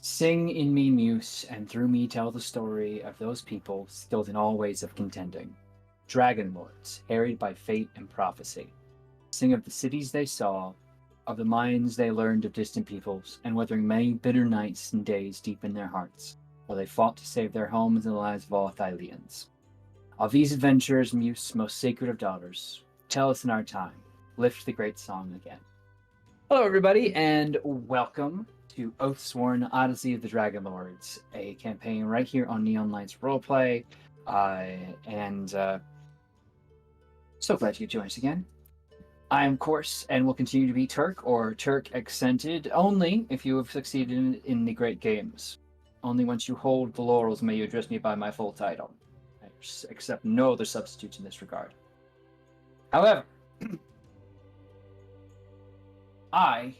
Sing in me muse, and through me tell the story of those people skilled in all ways of contending. Dragonlords, harried by fate and prophecy. Sing of the cities they saw, of the minds they learned of distant peoples, and weathering many bitter nights and days deep in their hearts, while they fought to save their homes and the lives of all Thyleans. Of these adventurers, Muse, most sacred of daughters, tell us in our time. Lift the great song again. Hello, everybody, and welcome to Oathsworn, Odyssey of the Dragonlords, a campaign right here on Neon Lights Roleplay. So glad you joined us again. I am, of course, and will continue to be Turk, or Turk accented, only if you have succeeded in the great games. Only once you hold the laurels may you address me by my full title. I accept no other substitutes in this regard. However, I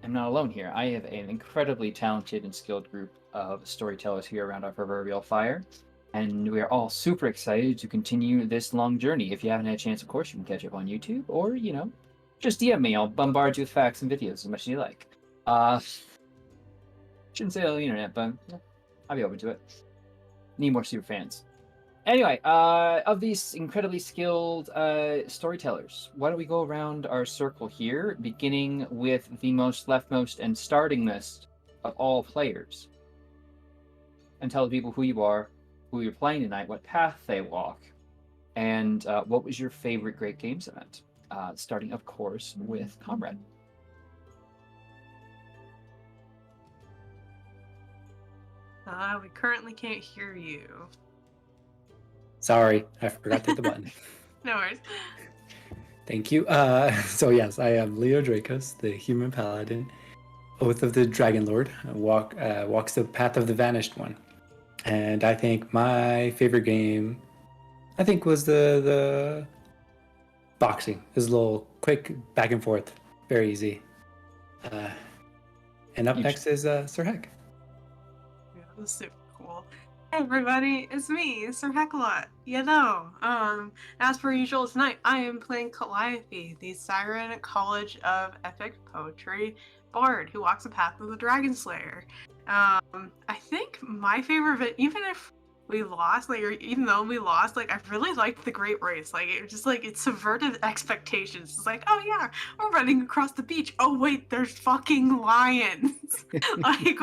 am not alone here. I have an incredibly talented and skilled group of storytellers here around our proverbial fire, and we are all super excited to continue this long journey. If you haven't had a chance, of course, you can catch up on YouTube, or, just DM me. I'll bombard you with facts and videos as much as you like. Shouldn't say on the internet, but I'll be open to it. Need more super fans. Anyway, of these incredibly skilled storytellers, why don't we go around our circle here, beginning with the most leftmost and startingmost of all players, and tell the people who you are, who you're playing tonight, what path they walk, and what was your favorite Great Games event. Starting, of course, with Comrade. We currently can't hear you. Sorry, I forgot to hit the button. No worries. Thank you. So yes, I am Leo Dracos, the human paladin, Oath of the Dragonlord, walks the path of the Vanished One. And I think my favorite game, was the boxing. It was a little quick back and forth, very easy. And up next is Sir Heck. Yeah, it was super cool. Hey everybody, it's me, Sir Heckalot. As per usual tonight, I am playing Calliope, the Siren College of Epic Poetry bard who walks the path of the Dragon Slayer. I think my favorite of it, even if we lost, even though we lost, I really liked the Great Race. It was just it subverted expectations. It's oh yeah, we're running across the beach. Oh wait, there's fucking lions. Why?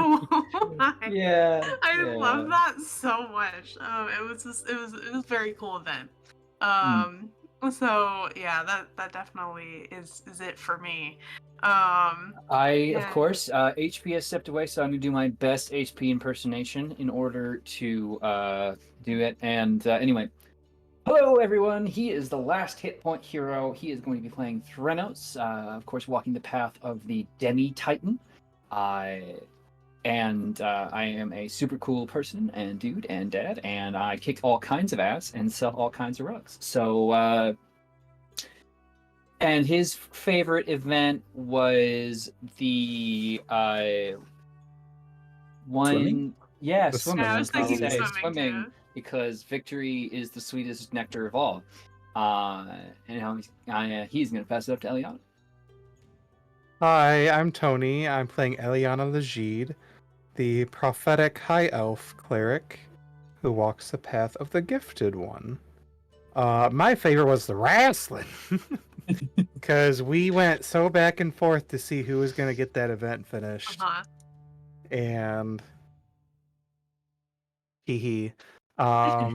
Yeah, I love that so much. It was a very cool event. So yeah, that definitely is it for me. Of course, HP has stepped away, so I'm going to do my best HP impersonation in order to do it. And anyway, hello everyone. He is the last hit point hero. He is going to be playing Threnos, of course, walking the path of the Demi-Titan. I am a super cool person and dude and dad, and I kick all kinds of ass and sell all kinds of rugs. So, and his favorite event was the one. Swimming? Yeah, The swimming. I was thinking I'll say swimming too. because victory is the sweetest nectar of all. And he's going to pass it up to Eliana. Hi, I'm Tony. I'm playing Eliana Legide, the prophetic high elf cleric who walks the path of the gifted one. My favorite was the wrestling, because we went so back and forth to see who was going to get that event finished. And here I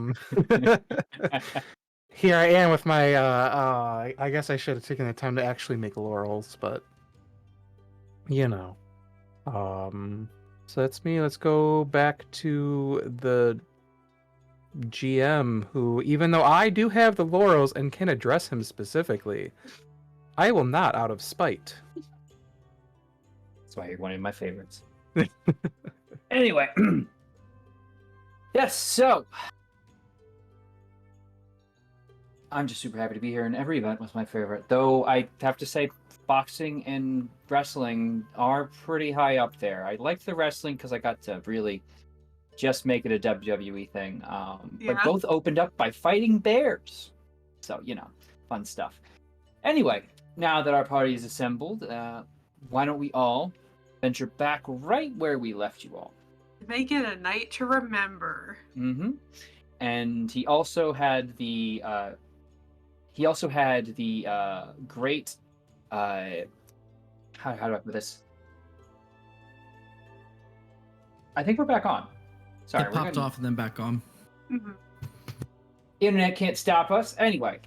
am with my I guess I should have taken the time to actually make laurels, but so that's me. Let's go back to the GM, who, even though I do have the laurels and can address him specifically, I will not out of spite. That's why you're one of my favorites. Anyway, yes, so I'm just super happy to be here, and every event was my favorite. Though I have to say, boxing and wrestling are pretty high up there. I liked the wrestling because I got to really just make it a WWE thing. But both opened up by fighting bears. So, fun stuff. Anyway, now that our party is assembled, why don't we all venture back right where we left you all. Make it a night to remember. Mm-hmm. And he also had the great how do I put this? I think we're back on. Sorry, It popped off and then back on. Mhm. Internet can't stop us. Anyway,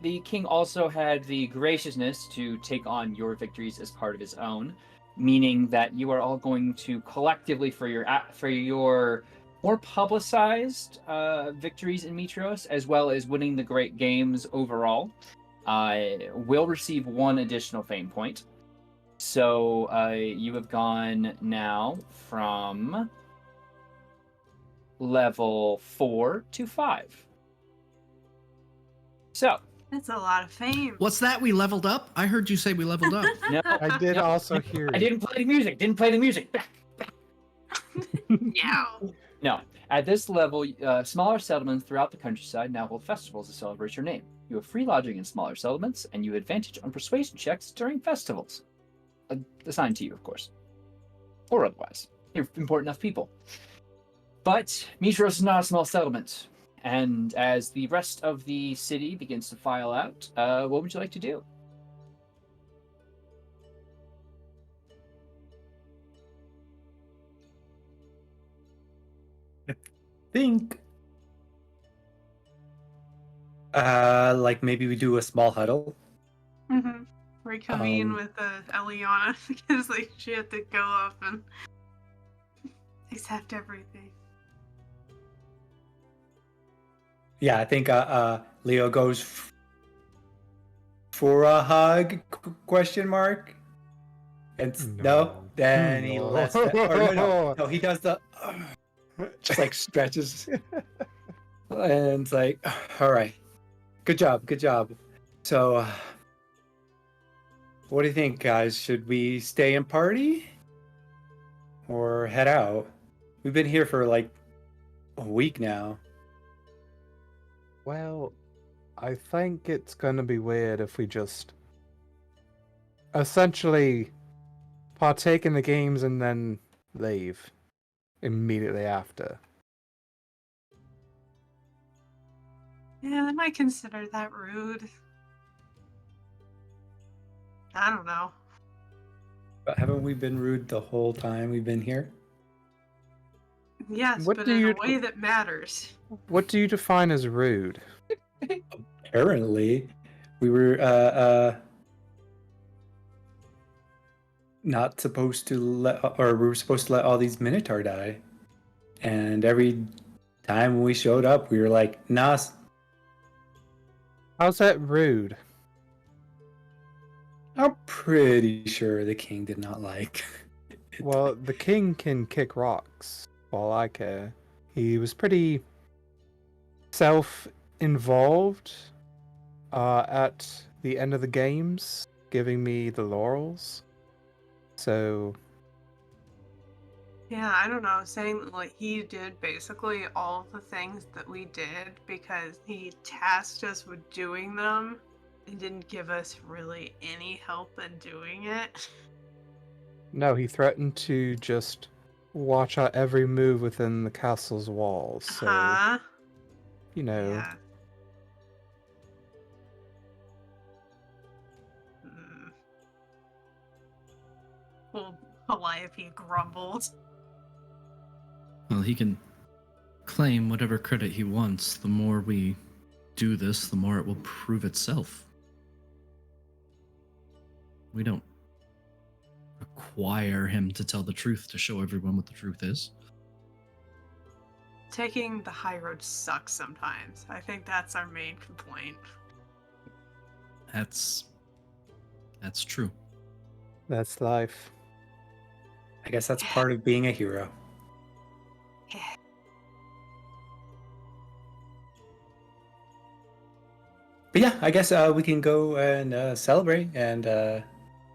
the king also had the graciousness to take on your victories as part of his own, meaning that you are all going to collectively for your more publicized victories in Mitros, as well as winning the great games overall, will receive one additional fame point. So you have gone now from level 4 to 5. So That's a lot of fame. What's that? We leveled up? I heard you say we leveled up. no, I did no, also hear I it. didn't play the music. Yeah. No. At this level, smaller settlements throughout the countryside now hold festivals to celebrate your name. You have free lodging in smaller settlements, and you have advantage on persuasion checks during festivals. Assigned to you, of course. Or otherwise. You're important enough people. But Mitros is not a small settlement. And as the rest of the city begins to file out, what would you like to do? Think like maybe we do a small huddle. Mm-hmm. Reconvene Um, with Eliana because like she had to go up and accept everything. Yeah, I think Leo goes for a hug question mark. And no, then he No. lets that, or no, he does the just like stretches and it's like, all right, good job. So what do you think, guys? Should we stay and party or head out? We've been here for like a week now. Well, I think it's gonna be weird if we just essentially partake in the games and then leave immediately after. Yeah, I might consider that rude. I don't know. But haven't we been rude the whole time we've been here? Yes, What but do in you a way that matters. What do you define as rude? Apparently, we were not supposed to we were supposed to let all these Minotaur die. And every time we showed up, we were like, nah. How's that rude? I'm pretty sure the king did not like it. Well, the king can kick rocks, all I care. He was pretty self-involved at the end of the games, giving me the laurels. So, Yeah, I don't know. Saying that like he did basically all of the things that we did because he tasked us with doing them and didn't give us really any help in doing it. no, he threatened to just watch our every move within the castle's walls. So, Huh? you know, Yeah. Hmm. Well, Calliope grumbled. Well, he can claim whatever credit he wants. The more we do this, the more it will prove itself. We don't require him to tell the truth to show everyone what the truth is. Taking the high road sucks sometimes. I think that's our main complaint. That's true. that's life. I guess that's part of being a hero. Yeah. But yeah, I guess we can go and celebrate and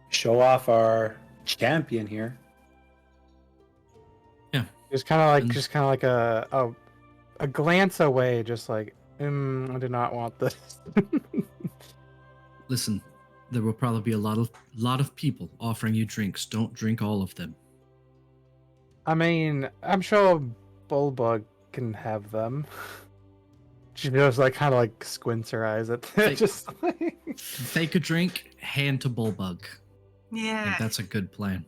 show off our champion here. Just kind of like, And- just kind of like a glance away, just like, I do not want this. Listen, There will probably be a lot of people offering you drinks. Don't drink all of them. I mean, I'm sure Bullbug can have them. She just like kind of like squints her eyes at Fake- just like... Fake a drink, hand to Bullbug. I Yeah. think that's a good plan.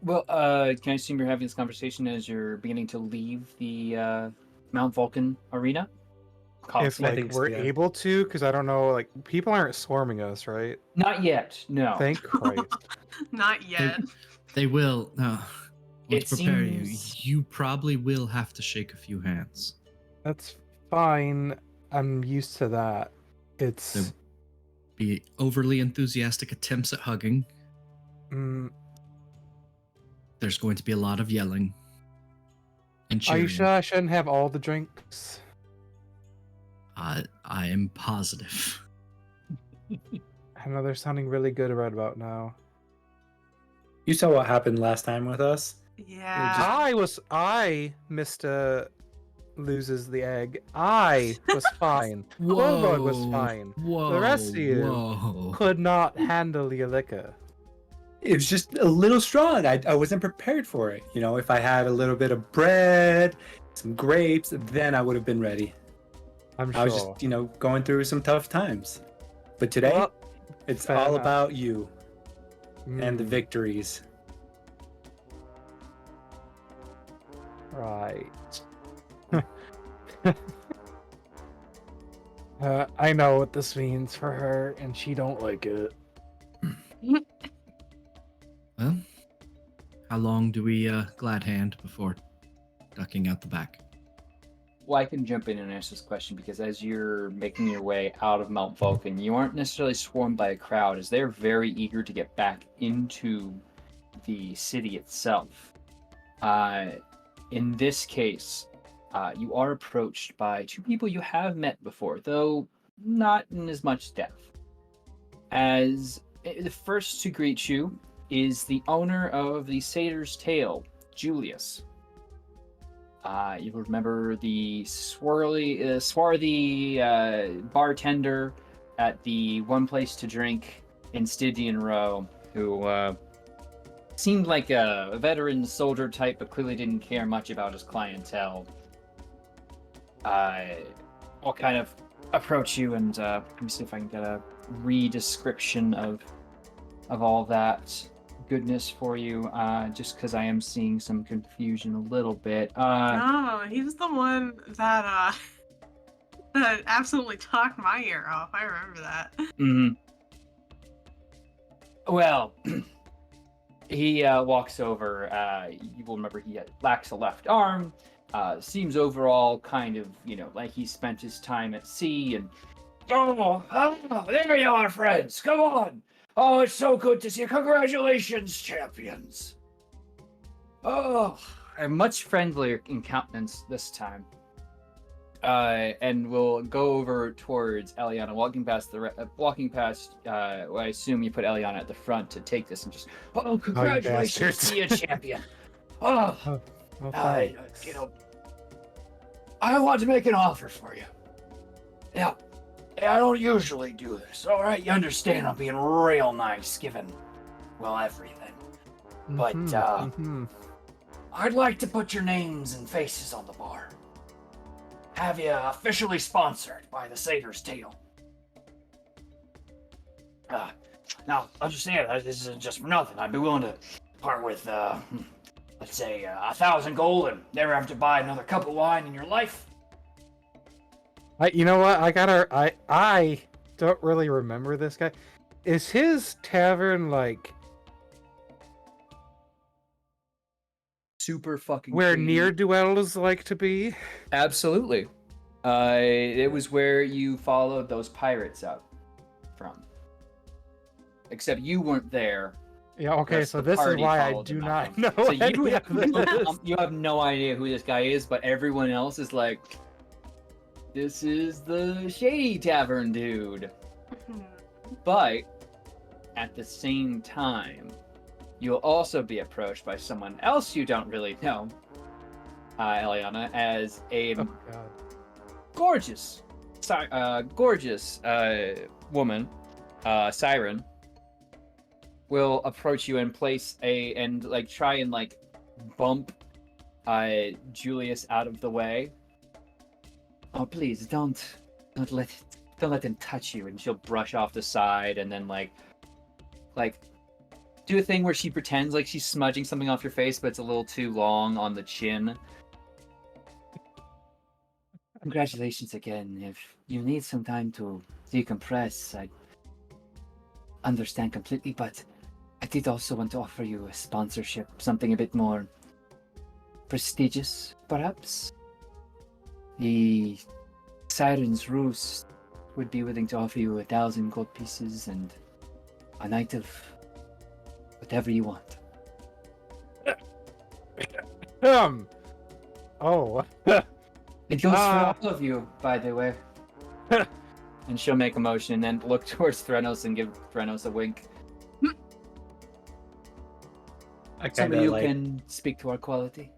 Well, can I assume you're having this conversation as you're beginning to leave the Mount Vulcan arena? If I like think so, we're yeah. able to, because I don't know, like people aren't swarming us, right? Not yet, no. Thank Christ. Not yet. They will. Let's It prepare seems- you. You probably will have to shake a few hands. That's fine. I'm used to that. It's There be overly enthusiastic attempts at hugging. mm, There's going to be a lot of yelling and are cheering. you sure I shouldn't have all the drinks? I am positive. I know they're sounding really good right about now. You saw what happened last time with us. Yeah. I Mr. loses the egg. I was fine. Bullbug was fine. Whoa. The rest of you Whoa. could not handle your liquor. It was just a little strong. I wasn't prepared for it. You know, if I had a little bit of bread, some grapes, then I would have been ready. I'm sure. I was just, you know, going through some tough times. But today, Well, it's fair all enough. about you and the mm, victories. Right. I know what this means for her, and she don't like it. Well, how long do we glad hand before ducking out the back? Well, I can jump in and answer this question because as you're making your way out of Mount Vulcan, you aren't necessarily swarmed by a crowd, as they're very eager to get back into the city itself. In this case, you are approached by two people you have met before, though not in as much depth. As the first to greet you is the owner of the Satyr's Tail, Julius. You remember the swarthy bartender at the one place to drink in Stygian Row, who seemed like a veteran soldier type, but clearly didn't care much about his clientele. I'll kind of approach you and let me see if I can get a re-description of all that goodness for you, just because I am seeing some confusion a little bit. Oh, he was the one that that absolutely talked my ear off. I remember that. Mhm. Well, he walks over. You will remember he lacks a left arm. Seems overall kind of, like he spent his time at sea. And oh, there you are, friends. Come on. Oh, it's so good to see you. Congratulations, champions. Oh, a much friendlier in countenance this time. And we'll go over towards Eliana, walking past what I assume you put Eliana at the front to take this, and just, oh, congratulations to you, champion. Oh, Well, I thanks. I want to make an offer for you. Yeah, I don't usually do this. All right, you understand I'm being real nice, given, well, everything. But Mhm. I'd like to put your names and faces on the bar. Have you officially sponsored by the Satyr's Tail. Now, understand, this isn't just for nothing. I'd be willing to part with, let's say, 1,000 gold and never have to buy another cup of wine in your life. You know what? I don't really remember this guy. Is his tavern like Super fucking where shady. near duels like to be? Absolutely. It was where you followed those pirates out from. Except you weren't there. Yeah. Okay. Rest So of the this is party why I followed do them not out. know. So you any have, of this. you have no idea who this guy is, but everyone else is like, this is the Shady Tavern dude. But at the same time, you'll also be approached by someone else you don't really know, Eliana, as a Oh, God. gorgeous gorgeous woman, Siren, will approach you and try and bump Julius out of the way. Oh, please don't let him touch you. And she'll brush off the side and then like do a thing where she pretends like she's smudging something off your face, but it's a little too long on the chin. Congratulations again. If you need some time to decompress, I understand completely, but I did also want to offer you a sponsorship, something a bit more prestigious, perhaps. The Siren's Roost would be willing to offer you 1,000 gold pieces and a night of whatever you want. Oh. It goes for all of you, by the way. And she'll make a motion and look towards Threnos and give Threnos a wink. Some of you can speak to our quality.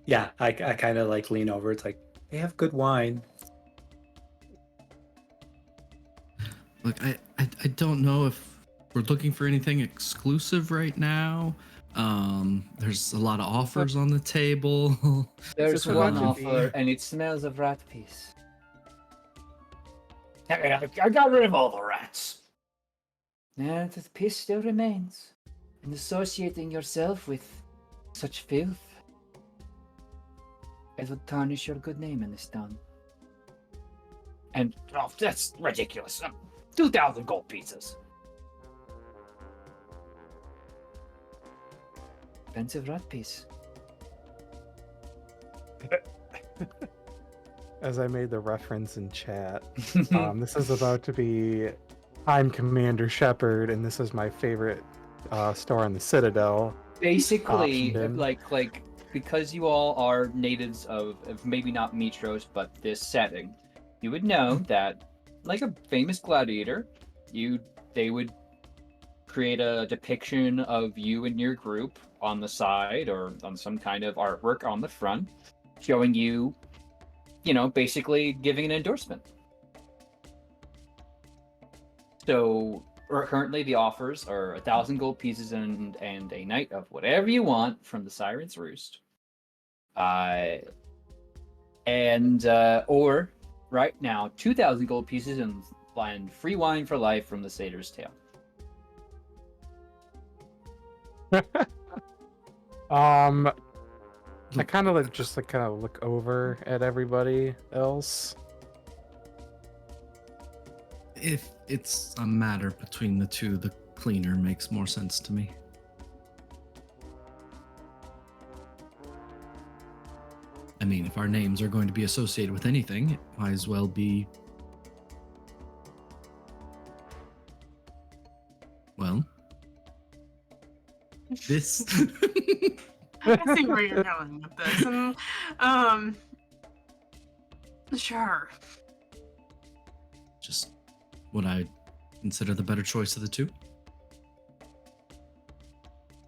Yeah, I kind of lean over. It's like, they have good wine. Look, I don't know if we're looking for anything exclusive right now. There's a lot of offers on the table. There's This one about to offer, be- and it smells of rat piece. I got rid of all the rats. Yeah, the piece still remains. And associating yourself with such filth, it would tarnish your good name in this town. And, oh, that's ridiculous. 2,000 gold pieces. Expensive rat piece. As I made the reference in chat, this is about to be. I'm Commander Shepard, and this is my favorite store on the Citadel. Basically, Optioned in. like because you all are natives of maybe not Mitros, but this setting, you would know that, like a famous gladiator, they would create a depiction of you and your group on the side or on some kind of artwork on the front, showing you, basically giving an endorsement. So currently the offers are 1,000 gold pieces and a night of whatever you want from the Siren's Roost. Or right now, 2,000 gold pieces and free wine for life from the Satyr's Tail. I kind of look over at everybody else. If it's a matter between the two, the cleaner makes more sense to me. I mean, if our names are going to be associated with anything, it might as well be... Well... this... I see where you're going with this. And, sure. Just what I consider the better choice of the two.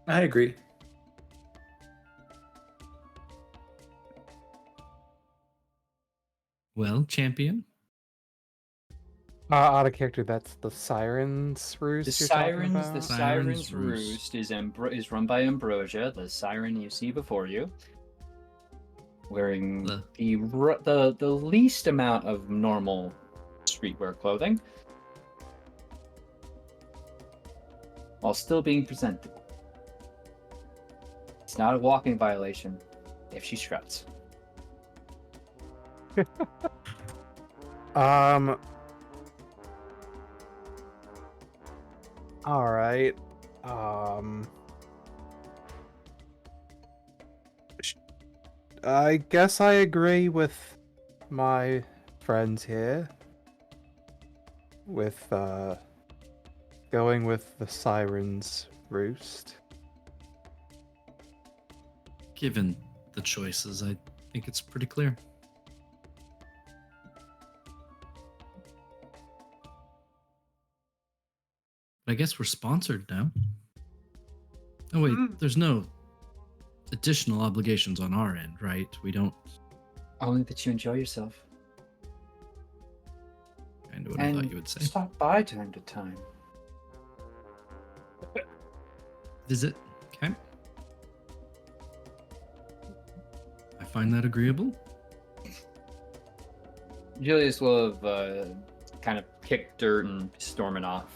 I agree. Well, champion, Out of character, that's the Siren's Roost. The you're talking Siren's about? Siren's Roost is run by Ambrosia, the siren you see before you, wearing the least amount of normal streetwear clothing, while still being presentable. It's not a walking violation if she struts. All right. I guess I agree with my friends here with going with the Siren's Roost. given the choices, I think it's pretty clear. I guess we're sponsored now. Oh wait, there's no additional obligations on our end, right? We don't... Only that you enjoy yourself. what I thought you would say. Stop by time to time. Visit. Okay. I find that agreeable. Julius will have kind of kicked dirt and storming off.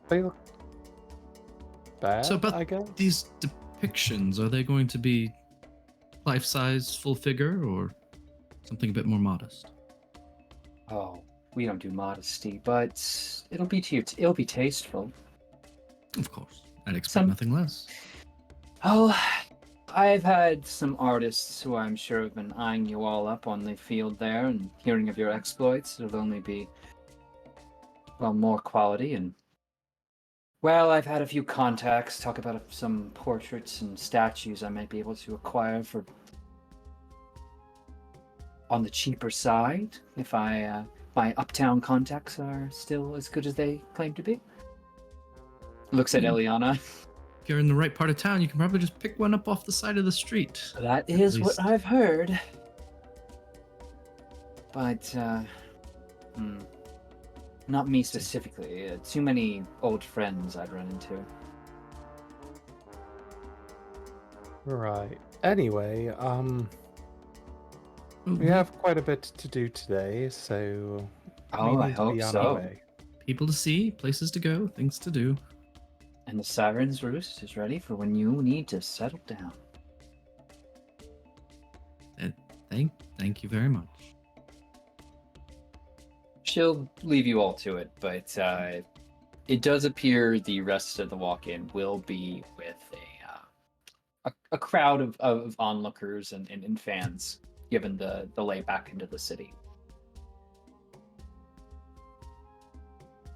They look bad, So about I guess. these depictions, are they going to be life-size, full figure, or something a bit more modest? Oh, we don't do modesty, but it'll be it'll be tasteful. Of course. I'd expect Some- nothing less. Oh, I've had some artists who I'm sure have been eyeing you all up on the field there and hearing of your exploits. It'll only be, well, more quality and. Well, I've had a few contacts talk about some portraits and statues I might be able to acquire for on the cheaper side if my uptown contacts are still as good as they claim to be. Looks at Eliana. If you're in the right part of town, you can probably just pick one up off the side of the street. That is what least. I've heard. But, not me specifically. Too many old friends I'd run into. Right. Anyway, we Mhm. have quite a bit to do today, so Oh, we I need to hope be on so. our way. People to see, places to go, things to do. And the Siren's Roost is ready for when you need to settle down. Thank you very much. She'll leave you all to it, but it does appear the rest of the walk-in will be with a crowd of onlookers and fans, given the lay back into the city.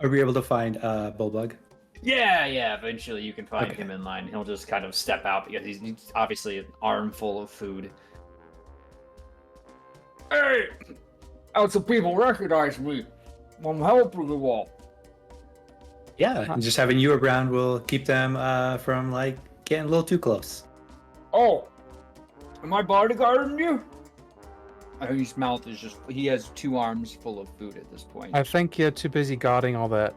Are we able to find Bulbug? Yeah, eventually you can find Okay. him in line. He'll just kind of step out because he's obviously an armful of food. Hey! How some people recognize me? I'm helping you all. Yeah, and just having you around will keep them from like getting a little too close. Oh, am I bodyguarding you? His mouth is he has 2 arms full of food at this point. I think you're too busy guarding all that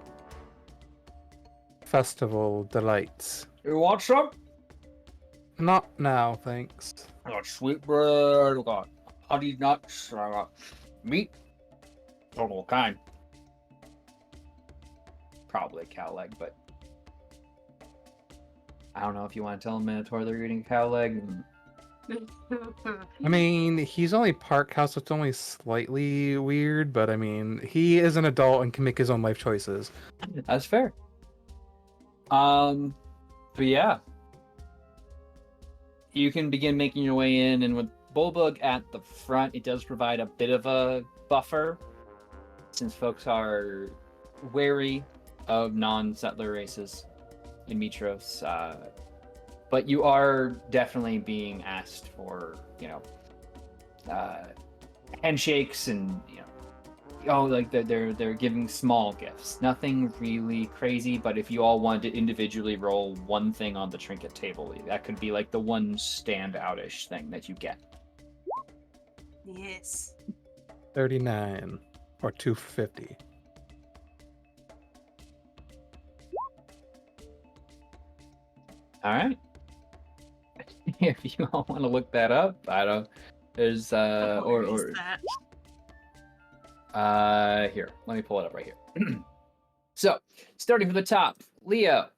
festival delights. You want some? Not now, thanks. I got sweet bread, I got honey nuts, I got meat. Don't know what kind. Probably a cow leg, but I don't know if you want to tell Minotaur they're eating cow leg. I mean, he's only park house, so it's only slightly weird, but I mean, he is an adult and can make his own life choices. That's fair. But yeah. You can begin making your way in, and with Bulbug at the front, it does provide a bit of a buffer, since folks are wary of non-settler races in Mitros. But you are definitely being asked for, handshakes and, like they're giving small gifts. Nothing really crazy, but if you all wanted to individually roll one thing on the trinket table, that could be like the one standout-ish thing that you get. Yes. 39 or 250. All right. If you all want to look that up, I don't. There's What is or that? here. Let me pull it up right here. So, starting from the top, Leo,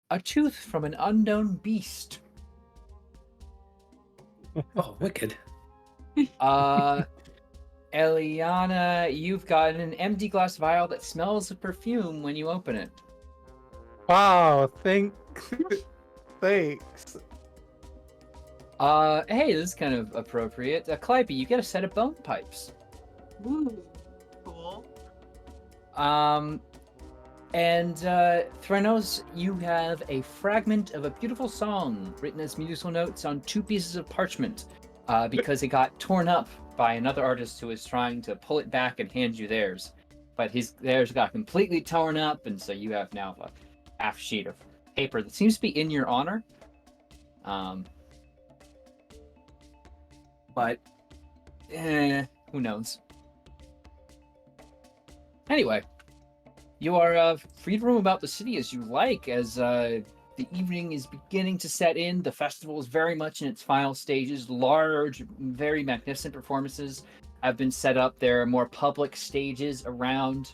a tooth from an unknown beast. Oh, wicked. Eliana, you've got an empty glass vial that smells of perfume when you open it. Wow, thanks. Hey, this is kind of appropriate. Clype, you get a set of bone pipes. Ooh, cool. And Threnos, you have a fragment of a beautiful song written as musical notes on 2 pieces of parchment, because it got torn up by another artist who was trying to pull it back and hand you theirs. But theirs got completely torn up, and so you have now a half sheet of paper that seems to be in your honor. But Who knows? Anyway, you are free to roam about the city as you like, as the evening is beginning to set in. The festival is very much in its final stages. Large, very magnificent performances have been set up. There are more public stages around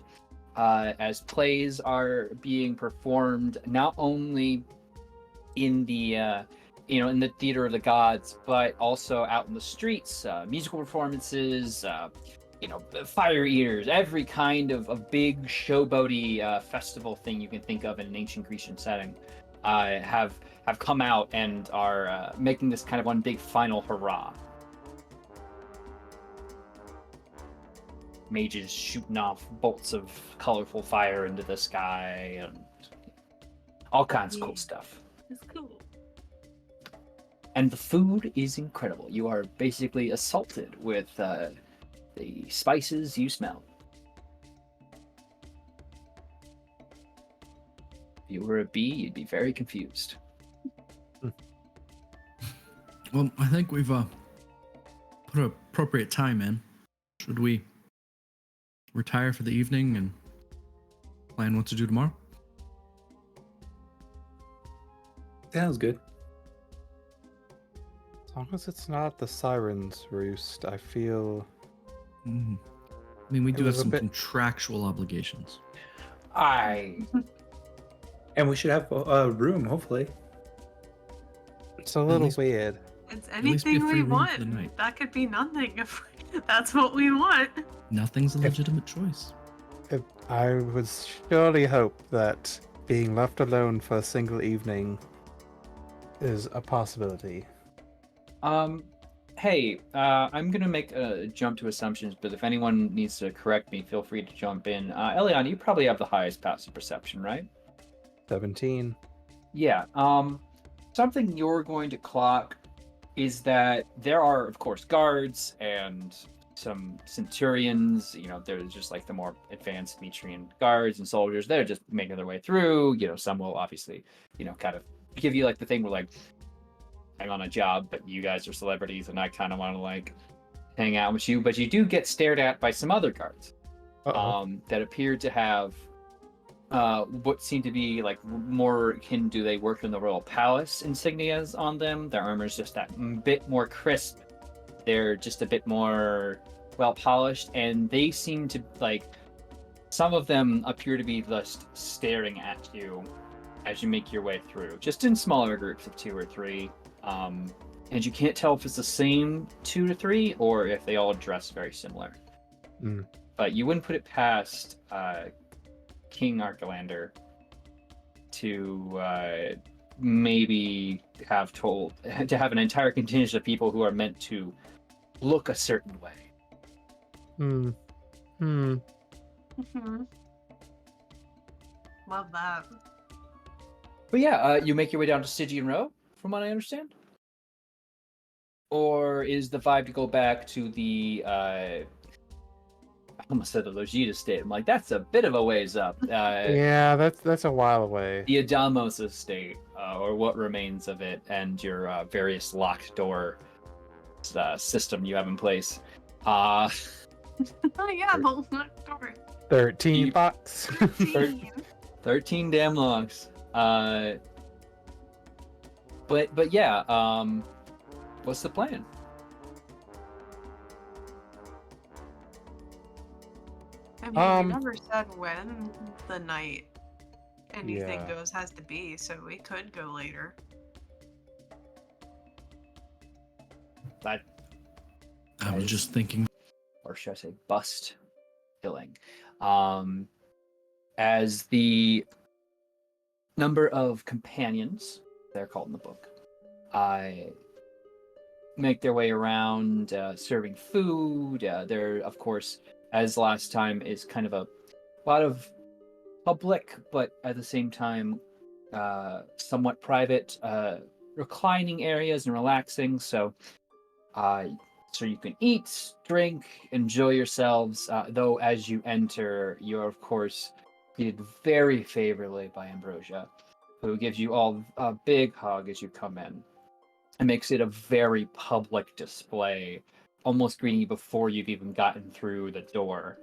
as plays are being performed, not only in the in the theater of the gods, but also out in the streets. Musical performances, fire eaters, every kind of big showboaty festival thing you can think of in an ancient Grecian setting have come out and are making this kind of one big final hurrah. Mages shooting off bolts of colorful fire into the sky and all kinds of cool stuff. It's cool. And the food is incredible. You are basically assaulted with the spices you smell. If you were a bee, you'd be very confused. Well, I think we've put appropriate time in. Should we retire for the evening and plan what to do tomorrow? Sounds good. As long as it's not the Siren's Roost, I feel. I mean, we It do have was a some bit- contractual obligations. And we should have a room, hopefully. It's a little least- weird. It's least be a anything free we room for the want. night. That could be nothing if that's what we want. Nothing's a legitimate choice. I would surely hope that being left alone for a single evening is a possibility. Hey, I'm gonna make a jump to assumptions, but if anyone needs to correct me, feel free to jump in. Eliana, you probably have the highest passive perception, right? 17. Yeah. Something you're going to clock is that there are, of course, guards and some centurions. There's just like the more advanced Demetrian guards and soldiers. They're just making their way through. Some will obviously, kind of give you like the thing where like, I'm on a job, but you guys are celebrities, and I kind of want to like hang out with you. But you do get stared at by some other guards that appear to have what seem to be like more akin to they work in the royal palace insignias on them. Their armor is just that bit more crisp. They're just a bit more well polished, and they seem to like some of them appear to be just staring at you as you make your way through, just in smaller groups of 2 or 3. And you can't tell if it's the same 2 to 3 or if they all dress very similar. Mm. But you wouldn't put it past King Archelander to maybe have an entire contingent of people who are meant to look a certain way. Love that. But yeah, you make your way down to Stygian Row, from what I understand. Or is the vibe to go back to the I almost said the Logita estate. I'm like, that's a bit of a ways up. Yeah, that's a while away. The Adamos estate, or what remains of it, and your various locked door system you have in place. Oh yeah, the locked door. 13 You- bucks. 13 damn locks. But yeah, what's the plan? I mean, we never said when the night anything Yeah. goes has to be, so we could go later. That, I was just thinking. or should I say, bust killing. As the number of companions, they're called in the book, make their way around serving food. There, of course, as last time, is kind of a lot of public, but at the same time, somewhat private reclining areas and relaxing. So you can eat, drink, enjoy yourselves. Though as you enter, you're of course greeted very favorably by Ambrosia, who gives you all a big hug as you come in. It makes it a very public display almost greeting you before you've even gotten through the door,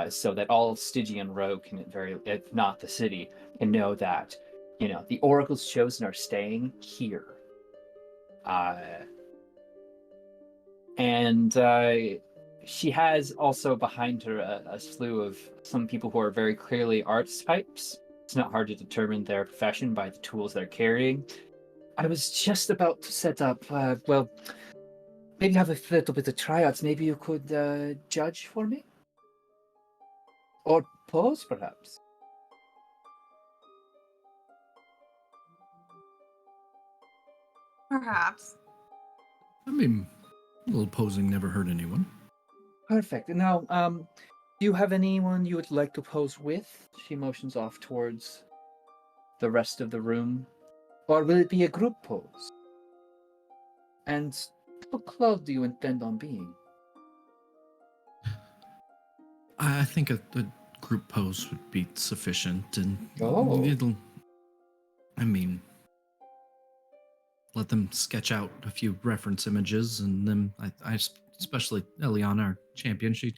so that all Stygian Row can, if not the city, can know that, the Oracle's Chosen are staying here. And she has also behind her a slew of some people who are very clearly archetypes. It's not hard to determine their profession by the tools they're carrying. I was just about to set up, maybe have a little bit of tryouts. Maybe you could judge for me? Or pose, perhaps? Perhaps. I mean, a little posing never hurt anyone. Perfect. Now, do you have anyone you would like to pose with? She motions off towards the rest of the room. Or will it be a group pose? And how close do you intend on being? I think a group pose would be sufficient, and Oh. I mean, let them sketch out a few reference images, and then I especially Eliana, our champion, she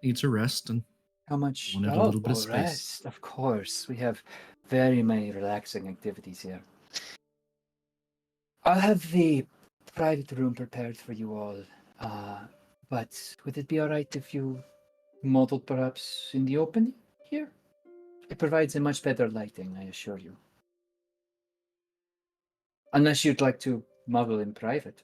needs her rest and How much? wanted a little bit of space. Rest. Of course. We have very many relaxing activities here. I'll have the private room prepared for you all. But would it be alright if you modeled perhaps in the open here? It provides a much better lighting, I assure you. Unless you'd like to model in private.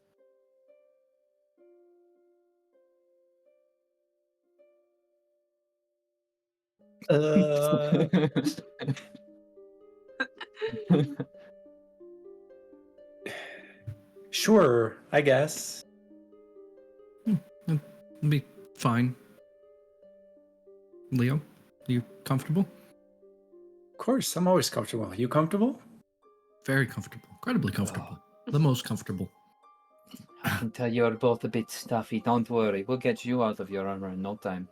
Sure, I guess. It'll be fine. Leo, you comfortable? Of course, I'm always comfortable. You comfortable? Very comfortable. Incredibly comfortable. The most comfortable. I can tell you're both a bit stuffy. Don't worry. We'll get you out of your armor in no time.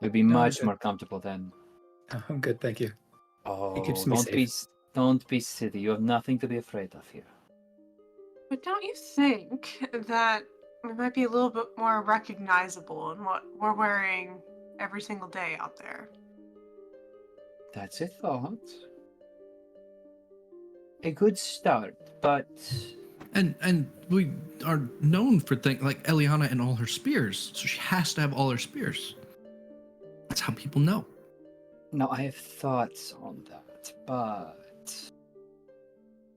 You'll be much more comfortable then. I'm good, thank you. Oh, It keeps me safe. don't be silly. You have nothing to be afraid of here. But don't you think that we might be a little bit more recognizable in what we're wearing every single day out there? That's a thought. A good start, but And we are known for things like Eliana and all her spears, so she has to have all her spears. That's how people know. no, I have thoughts on that, but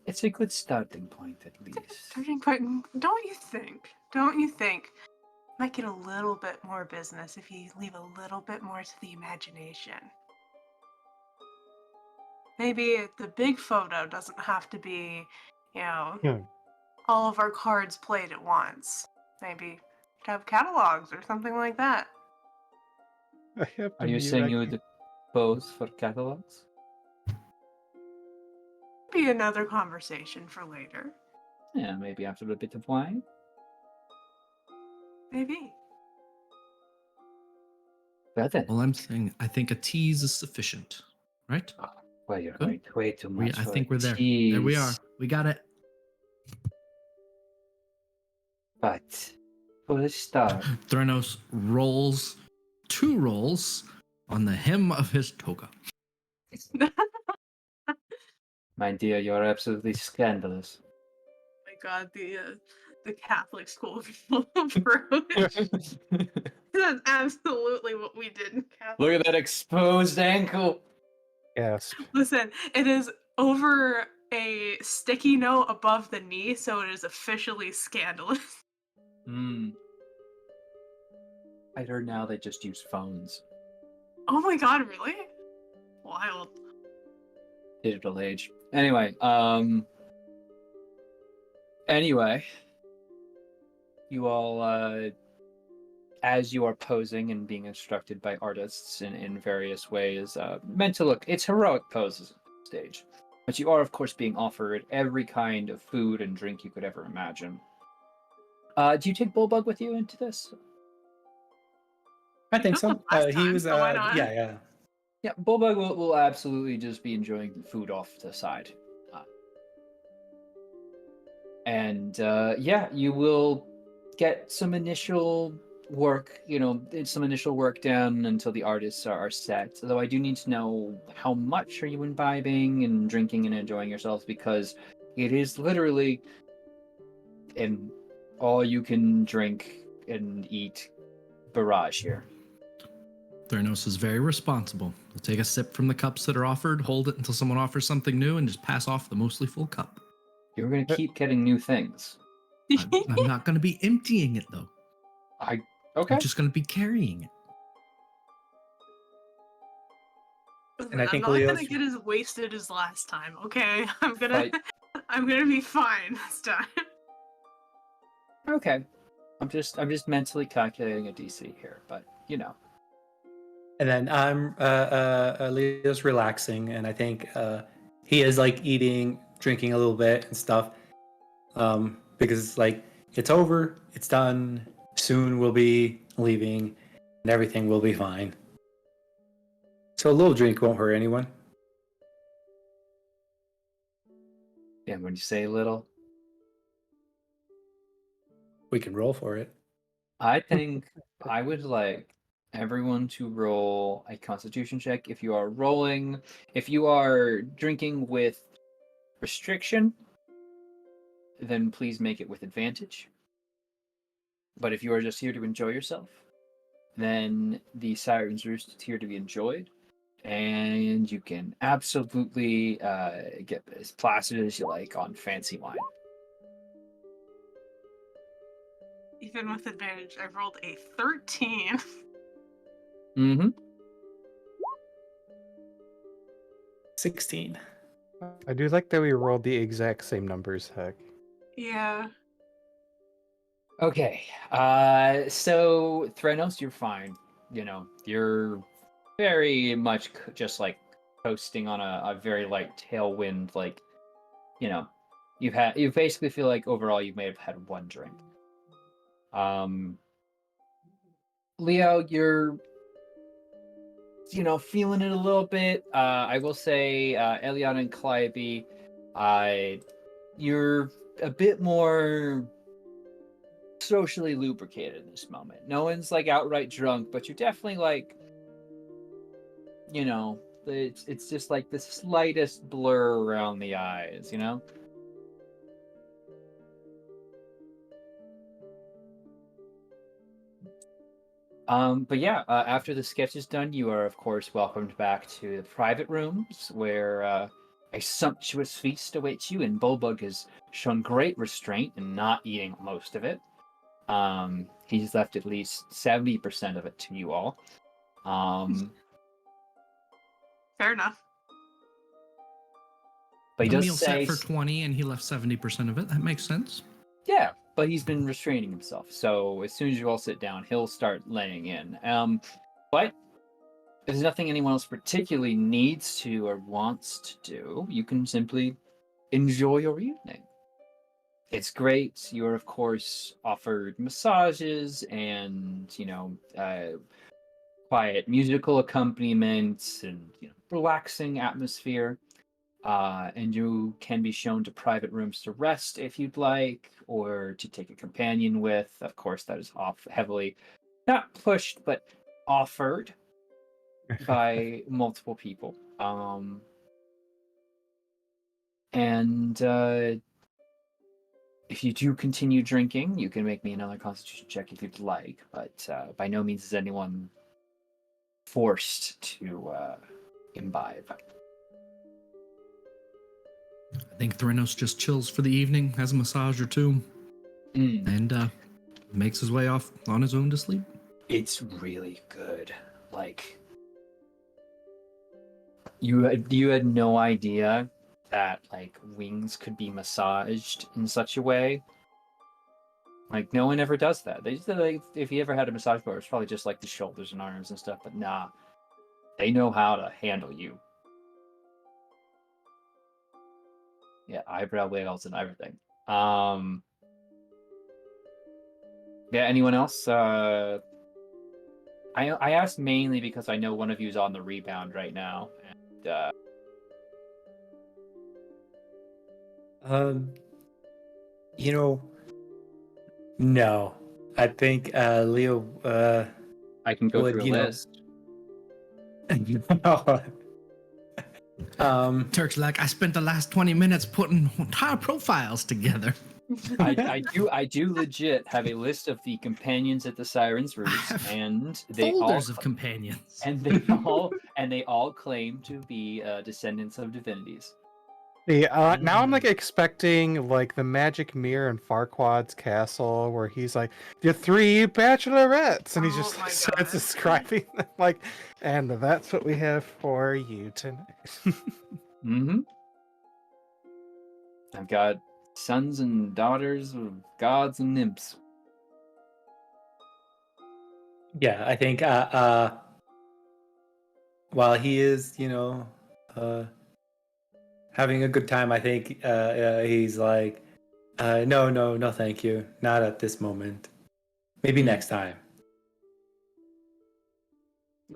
it's a good starting point at least. Starting point, don't you think? Don't you think? Might get a little bit more business if you leave a little bit more to the imagination. Maybe the big photo doesn't have to be, all of our cards played at once. Maybe to have catalogs or something like that. I have to Are you mute, saying I you can't- would pose for catalogs? Be another conversation for later. Yeah, maybe after a bit of wine. Maybe. Well then. Well, I'm saying I think a tease is sufficient, right? Well, you're Good. going way too much. I for think a we're there. There we are. tease. We got it. But for a start, Threnos rolls 2 rolls on the hem of his toga. my dear, you're absolutely scandalous. My God, the Catholic school approach. That's absolutely what we did in Catholic. Look at that exposed ankle. Yes. Listen, it is over a sticky note above the knee, so it is officially scandalous. I heard now they just use phones. Oh my God, really? Wild. Digital age. Anyway, you all, as you are posing and being instructed by artists in various ways, meant to look, it's heroic poses at this stage. But you are, of course, being offered every kind of food and drink you could ever imagine. Do you take Bullbug with you into this? I think so. Last He time, was, so why not? yeah. Yeah, Bullbug will absolutely just be enjoying the food off to the side. And you will get some initial work, some initial work done until the artists are set. Although I do need to know how much are you imbibing and drinking and enjoying yourselves, because it is literally an all you can drink and eat barrage here. Theranos is very responsible. He'll take a sip from the cups that are offered, hold it until someone offers something new, and just pass off the mostly full cup. You're gonna keep getting new things. I'm not going to be emptying it, though. Okay. I'm just going to be carrying it. And I think I'm not Leo's- gonna get as wasted as last time. Okay, I'm gonna But- I'm gonna be fine this time. Okay. I'm just mentally calculating a DC here, but And then I'm Leo's relaxing, and I think he is like eating, drinking a little bit and stuff, because like it's over, it's done. Soon we'll be leaving, and everything will be fine. So a little drink won't hurt anyone. yeah, when you say little, We can roll for it. I think I would like everyone to roll a constitution check. If you are drinking with restriction, then please make it with advantage. But if you are just here to enjoy yourself, then the Siren's Roost is here to be enjoyed. And you can absolutely get as placid as you like on fancy wine. Even with advantage, I rolled a 13. Mm-hmm. 16. I do like that we rolled the exact same numbers, heck. Yeah. Okay. So Threnos, you're fine. You're very much just like coasting on a very light tailwind. Like, you basically feel like overall you may have had one drink. Leo, you're feeling it a little bit. I will say, Eliana and Calliope, you're a bit more socially lubricated in this moment. No one's like outright drunk, but you're definitely like, it's just like the slightest blur around the eyes, But yeah, after the sketch is done, you are of course welcomed back to the private rooms where a sumptuous feast awaits you, and Bulbug has shown great restraint in not eating most of it. He's left at least 70% of it to you all. Fair enough. But he The does meal say, set for 20 and he left 70% of it. That makes sense. yeah, but he's been restraining himself. So as soon as you all sit down, he'll start laying in. But if there's nothing anyone else particularly needs to or wants to do, you can simply enjoy your evening. It's great. You're, of course, offered massages and, quiet musical accompaniments and relaxing atmosphere. And you can be shown to private rooms to rest if you'd like, or to take a companion with. Of course, that is heavily, not pushed, but offered by multiple people. And if you do continue drinking, you can make me another constitution check if you'd like, but by no means is anyone forced to imbibe. I think Threnos just chills for the evening, has a massage or two, and makes his way off on his own to sleep. It's really good. Like, you had no idea that like wings could be massaged in such a way. Like, no one ever does that. They just like, if you ever had a massage bar, it's probably just like the shoulders and arms and stuff. But nah, they know how to handle you. Yeah, eyebrow wiggles and everything. Yeah, anyone else? I asked mainly because I know one of you is on the rebound right now, and No. I think Leo I can go would, through a you know, list. Turk's like, I spent the last 20 minutes putting entire profiles together. I do legit have a list of the companions at the Siren's Roost, have and they all Folders of companions. and they all claim to be descendants of divinities. See, now I'm like expecting like the magic mirror in Farquaad's castle where he's like the 3 bachelorettes and he Oh just my starts God. describing them like, and that's what we have for you tonight. Mm-hmm. I've got sons and daughters of gods and nymphs. Yeah, I think while he is, you know, having a good time, I think he's like, no, thank you, not at this moment. Maybe next time.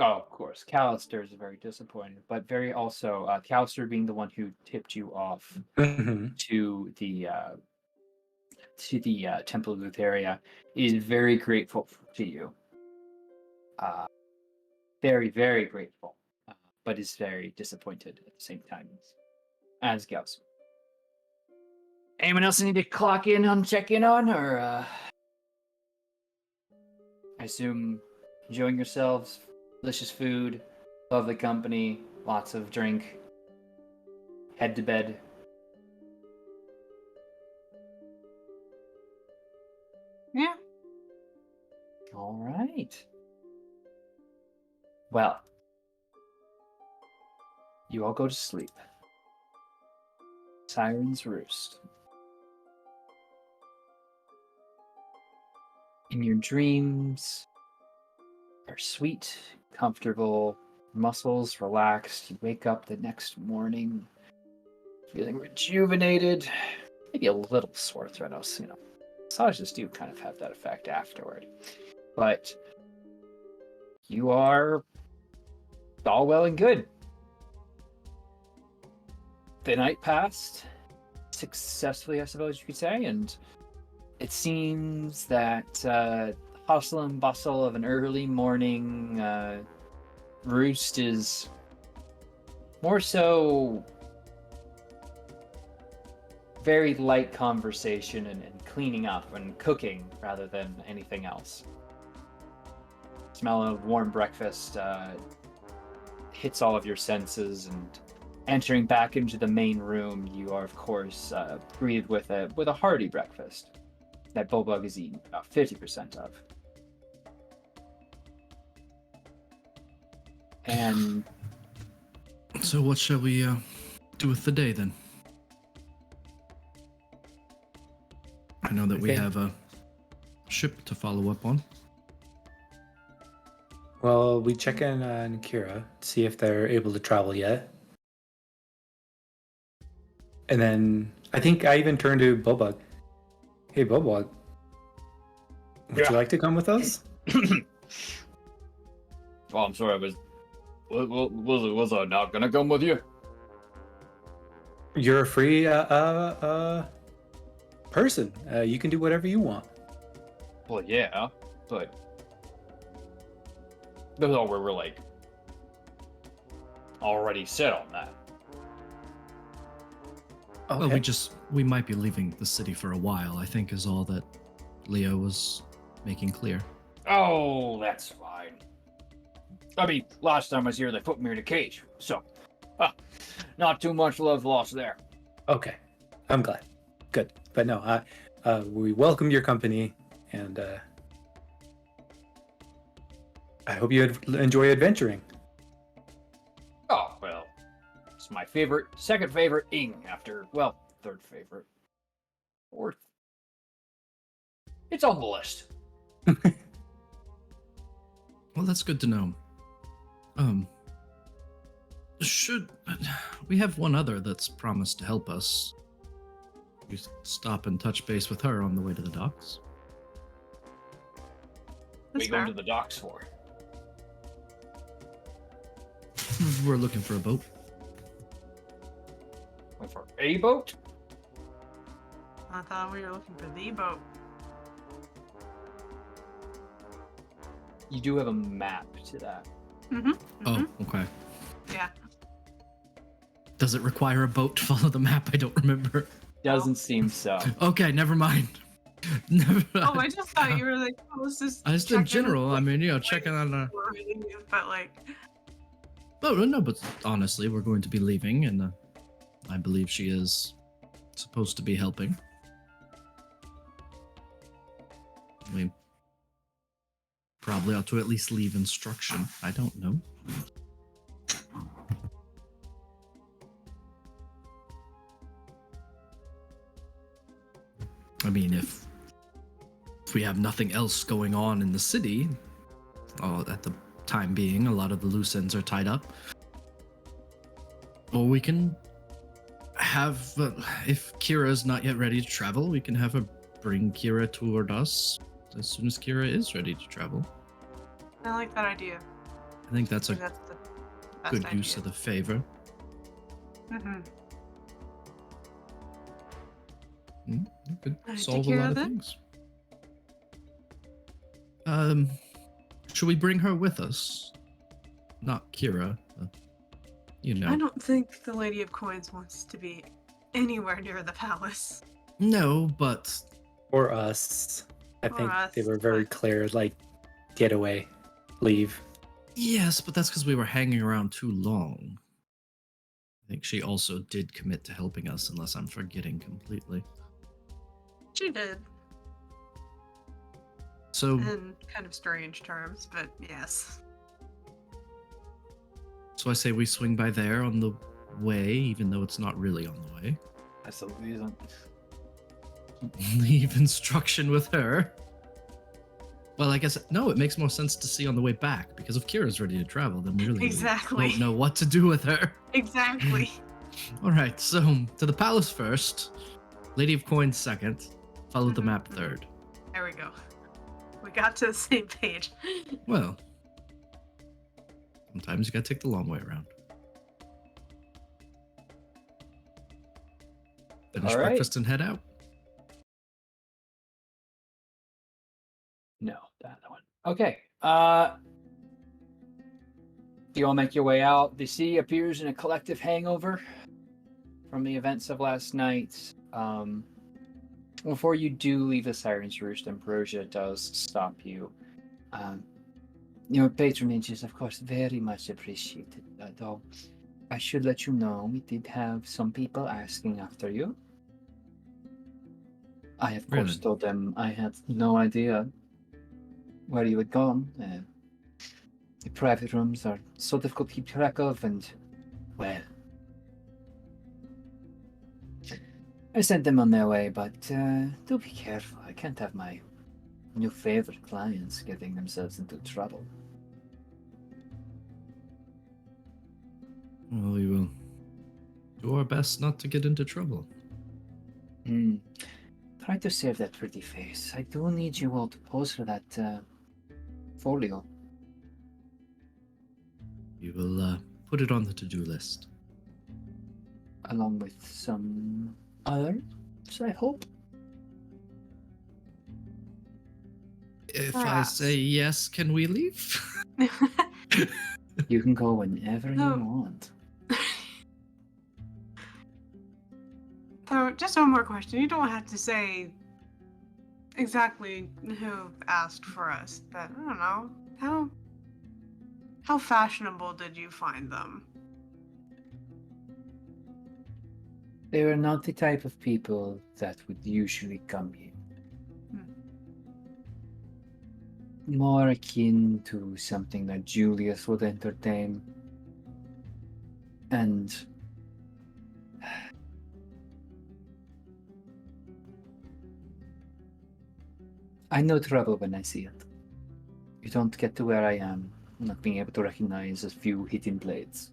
Oh, of course, Callister is very disappointed, but very also Callister being the one who tipped you off Mhm. to the Temple of Lutheria is very grateful to you. Very, very grateful, but is very disappointed at the same time as Gauss. Anyone else need to clock in on, check in on, or I assume enjoying yourselves, delicious food, lovely company, lots of drink, head to bed. Yeah. All right. Well, you all go to sleep. Siren's Roost. In your dreams are sweet, comfortable, muscles relaxed. You wake up the next morning feeling rejuvenated, maybe a little sore throat. Massages do kind of have that effect afterward. But you are all well and good. The night passed successfully, I suppose you could say, and it seems that hustle and bustle of an early morning roost is more so very light conversation and cleaning up and cooking rather than anything else. Smell of warm breakfast hits all of your senses, and entering back into the main room, you are of course greeted with a hearty breakfast that Bulbug has eaten about 50% of. And So what shall we do with the day then? I know that we have a ship to follow up on. Well, we check in on Kira, see if they're able to travel yet. And then I think I even turned to Bulbug. Hey, Bulbug, would you like to come with us? well, I'm sorry, was I not gonna come with you? You're a free person. You can do whatever you want. Well, yeah, but that's all we're like already set on that. Okay. Well, we might be leaving the city for a while, I think is all that Leo was making clear. Oh, that's fine. I mean, last time I was here, they put me in a cage, so not too much love lost there. Okay, I'm glad. Good, but no, we welcome your company, and I hope you enjoy adventuring. Oh, well, it's my second favorite ing after, well, third favorite. Fourth. It's on the list. Well, that's good to know. We have one other that's promised to help us. We stop and touch base with her on the way to the docks. What are you going to the docks for? We're looking for a boat. For a boat? I thought we were looking for the boat. You do have a map to that. Mm-hmm. Oh, okay. Yeah. Does it require a boat to follow the map? I don't remember. Doesn't seem so. Okay, never mind. Never. Oh, I just thought you were like, oh, let's just. I just in check in general. with I mean, what checking on. we're reading, but like, Oh no, but honestly, we're going to be leaving, and I believe she is supposed to be helping. We probably ought to at least leave instruction. I don't know. I mean, if we have nothing else going on in the city, at the time being, a lot of the loose ends are tied up. Or we can have, if Kira's not yet ready to travel, we can have her bring Kira toward us as soon as Kira is ready to travel. I like that idea. I think that's I a think that's the best good idea. use of the favor. Mm-hmm. It could Take solve a care lot of of that. things. Should we bring her with us? Not Kira. You know. I don't think the Lady of Coins wants to be anywhere near the palace. No, but For us, I For think they us, were very but- clear, like, get away, leave. yes, but that's because we were hanging around too long. I think she also did commit to helping us, unless I'm forgetting completely. She did, So, in kind of strange terms, but yes. so I say we swing by there on the way, even though it's not really on the way. Absolutely isn't. Leave instruction with her. Well, I guess no. It makes more sense to see on the way back, because if Kira's ready to travel, then we really Exactly. don't know what to do with her. Exactly. All right, so to the palace first, Lady of Coins second, follow the Mhm, map mhm. third. There we go. We got to the same page. Well, sometimes you gotta take the long way around. Finish All right. breakfast and head out. No, that one. Okay. You all make your way out. The city appears in a collective hangover from the events of last night. Before you do leave the Siren's Roost, Ambrosia does stop you. Your patronage is, of course, very much appreciated. Though I should let you know, we did have some people asking after you. I, of course, Really? told them I had no idea where you had gone. The private rooms are so difficult to keep track of, and, well, I sent them on their way, but do be careful. I can't have my new favorite clients getting themselves into trouble. Well, we will do our best not to get into trouble. Try to save that pretty face. I do need you all to pose for that folio. We will put it on the to-do list. Along with some others, I hope. If I Perhaps. say yes, can we leave? You can go whenever you No. want. So, just one more question. You don't have to say exactly who asked for us, but I don't know. How fashionable did you find them? They were not the type of people that would usually come here. More akin to something that Julius would entertain. And I know trouble when I see it. You don't get to where I am, not being able to recognize a few hidden blades.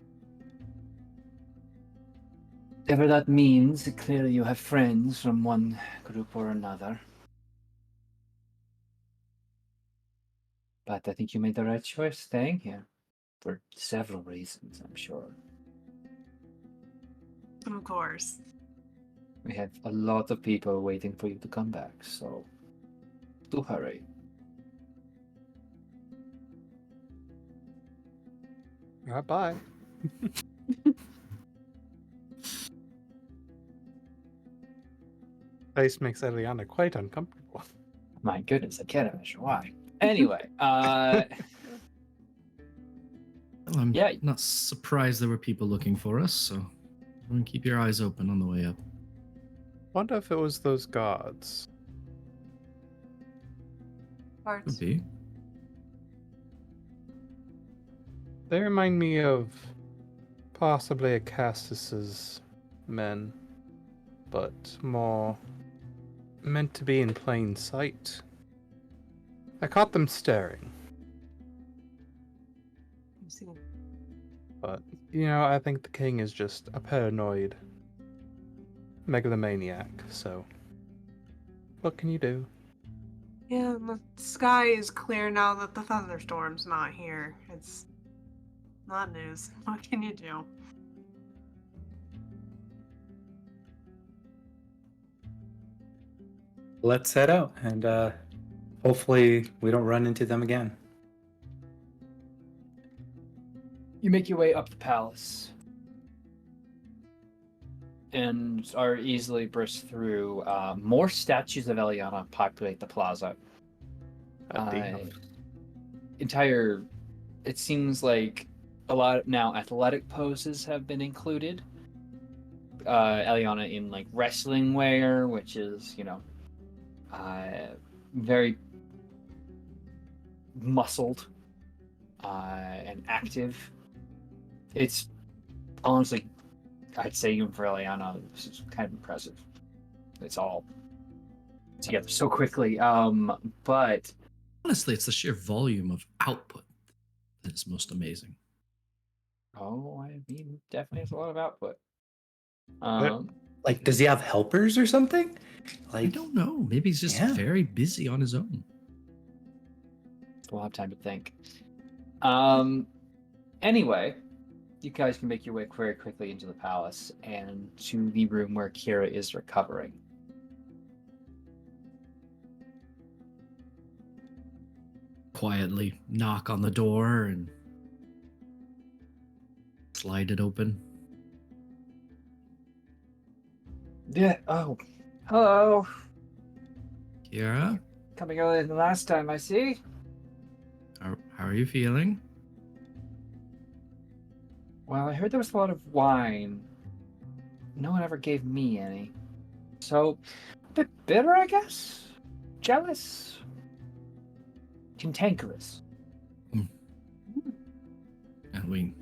Whatever that means, clearly you have friends from one group or another. But I think you made the right choice staying here. For several reasons, I'm sure. Of course. We have a lot of people waiting for you to come back, so do hurry. Bye. Face makes Eliana quite uncomfortable. My goodness, I can't imagine why. Anyway, I'm yeah, not surprised there were people looking for us, so keep your eyes open on the way up. Wonder if it was those gods. Could Parts. be. They remind me of possibly a Cassis's men, but more meant to be in plain sight. I caught them staring, You see. but I think the king is just a paranoid megalomaniac, so what can you do? Yeah, the sky is clear now that the thunderstorm's not here. It's not news. What can you do? Let's head out, and hopefully we don't run into them again. you make your way up the palace and are easily burst through. More statues of Eliana populate the plaza. Entire. It seems like a lot now athletic poses have been included. Eliana in like wrestling wear, which is very muscled and active. It's honestly, I'd say even for Eliana, this is kind of impressive. It's all together so quickly. But Honestly, it's the sheer volume of output that is most amazing. I mean, definitely has a lot of output. Like, does he have helpers or something? I Like, don't know. Maybe he's just yeah. very busy on his own. We'll have time to think. Anyway, you guys can make your way very quickly into the palace and to the room where Kira is recovering. Quietly knock on the door and slide it open. Yeah. Oh, hello. Kira, Coming earlier than last time, I see. how are you feeling? Well, I heard there was a lot of wine. No one ever gave me any. So, a bit bitter, I guess? Jealous? Cantankerous? And we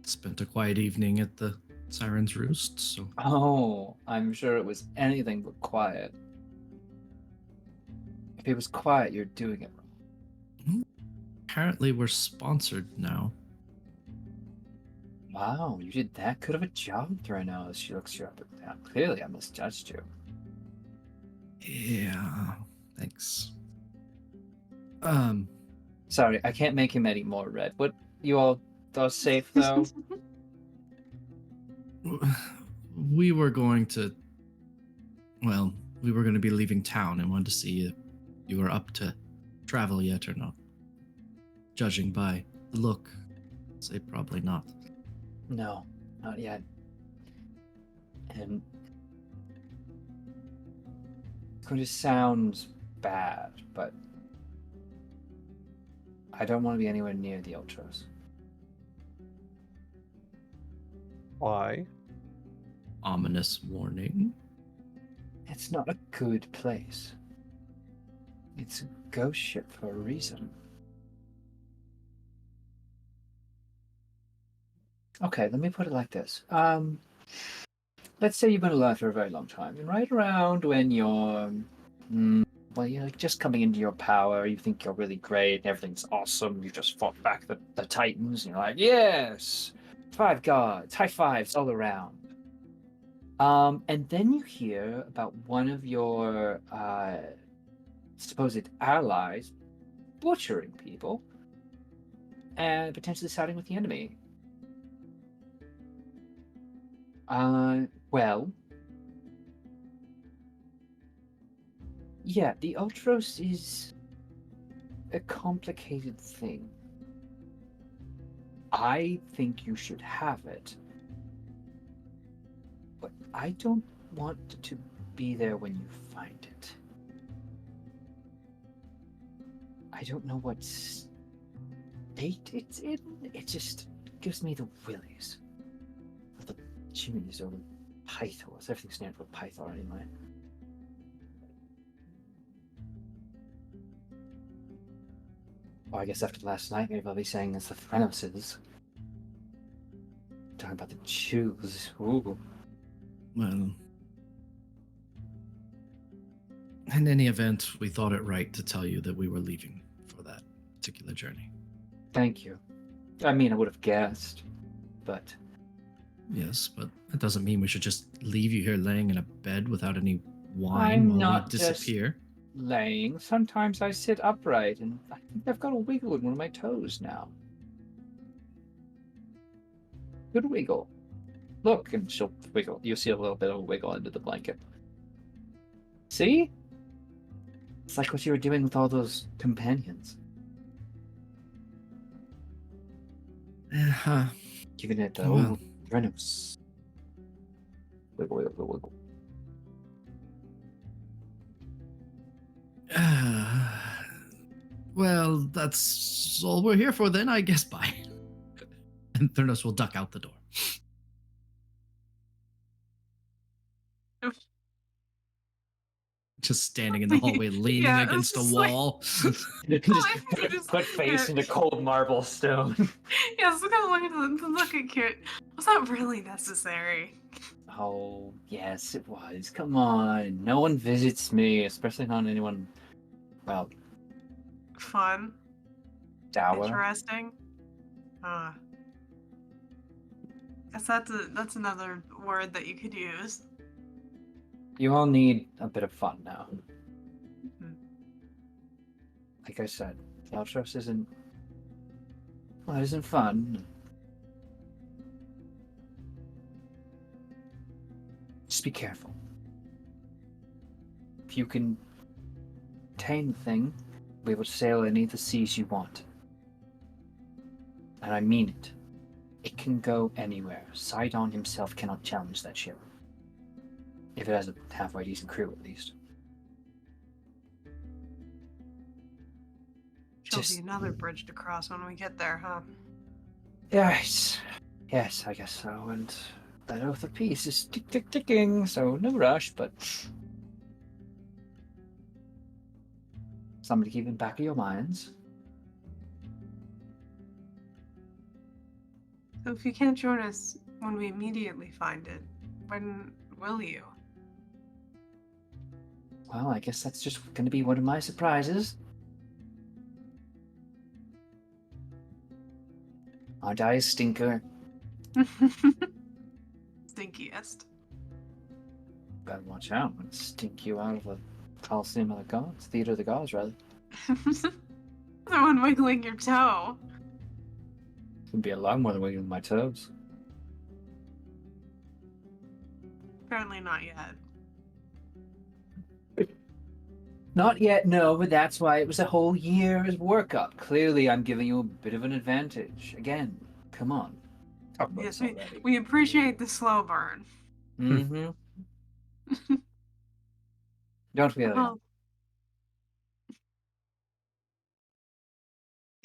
spent a quiet evening at the Siren's Roost, so Oh, I'm sure it was anything but quiet. If it was quiet, you're doing it wrong. apparently we're sponsored now. Wow, you did that good of a job, Thryno. She looks you up and down. Clearly, I misjudged you. Yeah, thanks. Sorry, I can't make him any more red. What, you all safe, though? we were going to be leaving town and wanted to see if you were up to travel yet or not. Judging by the look, I'd say probably not. No, not yet. And it's going to sound bad, but I don't want to be anywhere near the Ultras. Why? Ominous warning. It's not a good place. It's a ghost ship for a reason. Okay, let me put it like this. Let's say you've been alive for a very long time, and right around when you're, you're like just coming into your power, you think you're really great, and everything's awesome, you just fought back the Titans, and you're like, yes, 5 gods, high fives all around. And then you hear about one of your supposed allies butchering people and potentially siding with the enemy. Well, yeah, the Ultros is a complicated thing. I think you should have it. But I don't want to be there when you find it. I don't know what state it's in. It just gives me the willies. Or the chimneys or the pythons. Everything stands for python anyway. Well, I guess after last night, maybe I'll be saying it's the Threnoses. Talking about the Jews. Ooh. Well, in any event, we thought it right to tell you that we were leaving for that particular journey. Thank you. I mean, I would have guessed, but Yes, but that doesn't mean we should just leave you here laying in a bed without any wine I'm while not we disappear. laying. Sometimes I sit upright, and I think I've got a wiggle in one of my toes now. Good wiggle. Look, and she'll wiggle. You'll see a little bit of a wiggle under the blanket. See? It's like what you were doing with all those companions. Uh-huh. Giving it the Well. old Renos. Wiggle, wiggle, wiggle. Well, that's all we're here for then, I guess. Bye. And Thurnos will duck out the door. Just standing in the hallway, leaning Yeah, it's against a just like- wall. Just put face into cold marble stone. Yeah, so kind of look at Kit. Was that really necessary? Oh, yes, it was. Come on. No one visits me, especially not anyone, well, Fun. dour. Interesting. Guess that's another word that you could use. You all need a bit of fun now. Mhm. Like I said, Valtros isn't fun. Just be careful. If you can tame the thing, we will sail any of the seas you want. And I mean it. It can go anywhere. Sidon himself cannot challenge that ship. If it has a halfway decent crew, at least. She'll Just- be another bridge to cross when we get there, huh? Yes. Yes, I guess so. And that oath of peace is ticking, so no rush, but something to keep in the back of your minds. So if you can't join us when we immediately find it, when will you? Well, I guess that's just going to be one of my surprises. Aren't I a stinker? Stinkiest. Gotta watch out. I'm going to stink you out of the Coliseum of the Gods. Theater of the Gods, rather. The one wiggling your toe. It'd be a lot more than wiggling my toes. Apparently not yet. Not yet, no, but that's why it was a whole year's workup. Clearly, I'm giving you a bit of an advantage. Again, come on. Talk about Yes, this already. we appreciate the slow burn. Mm-hmm. Don't be Oh,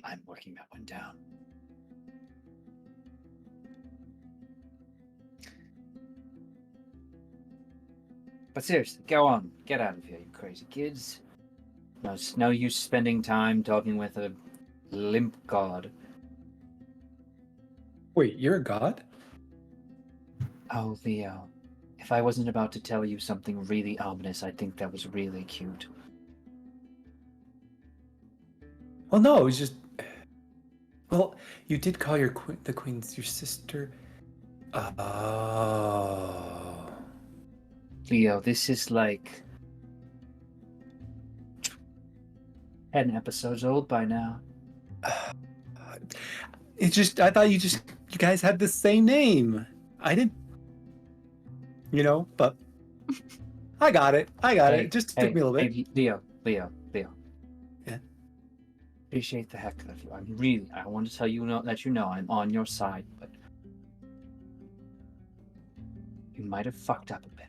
I'm working that one down. But seriously, go on. Get out of here, you crazy kids. No, it's no use spending time talking with a limp god. Wait, you're a god? Oh, Leo. If I wasn't about to tell you something really ominous, I'd think that was really cute. Well, no, it was just. Well, you did call the queen's your sister. Oh. Leo, this is like 10 episodes old by now. It's just, I thought you guys had the same name. I didn't, but I got it. It just took me a little bit. Hey, Leo. Yeah. appreciate the heck out of you. I want to tell you that I'm on your side, but you might have fucked up a bit.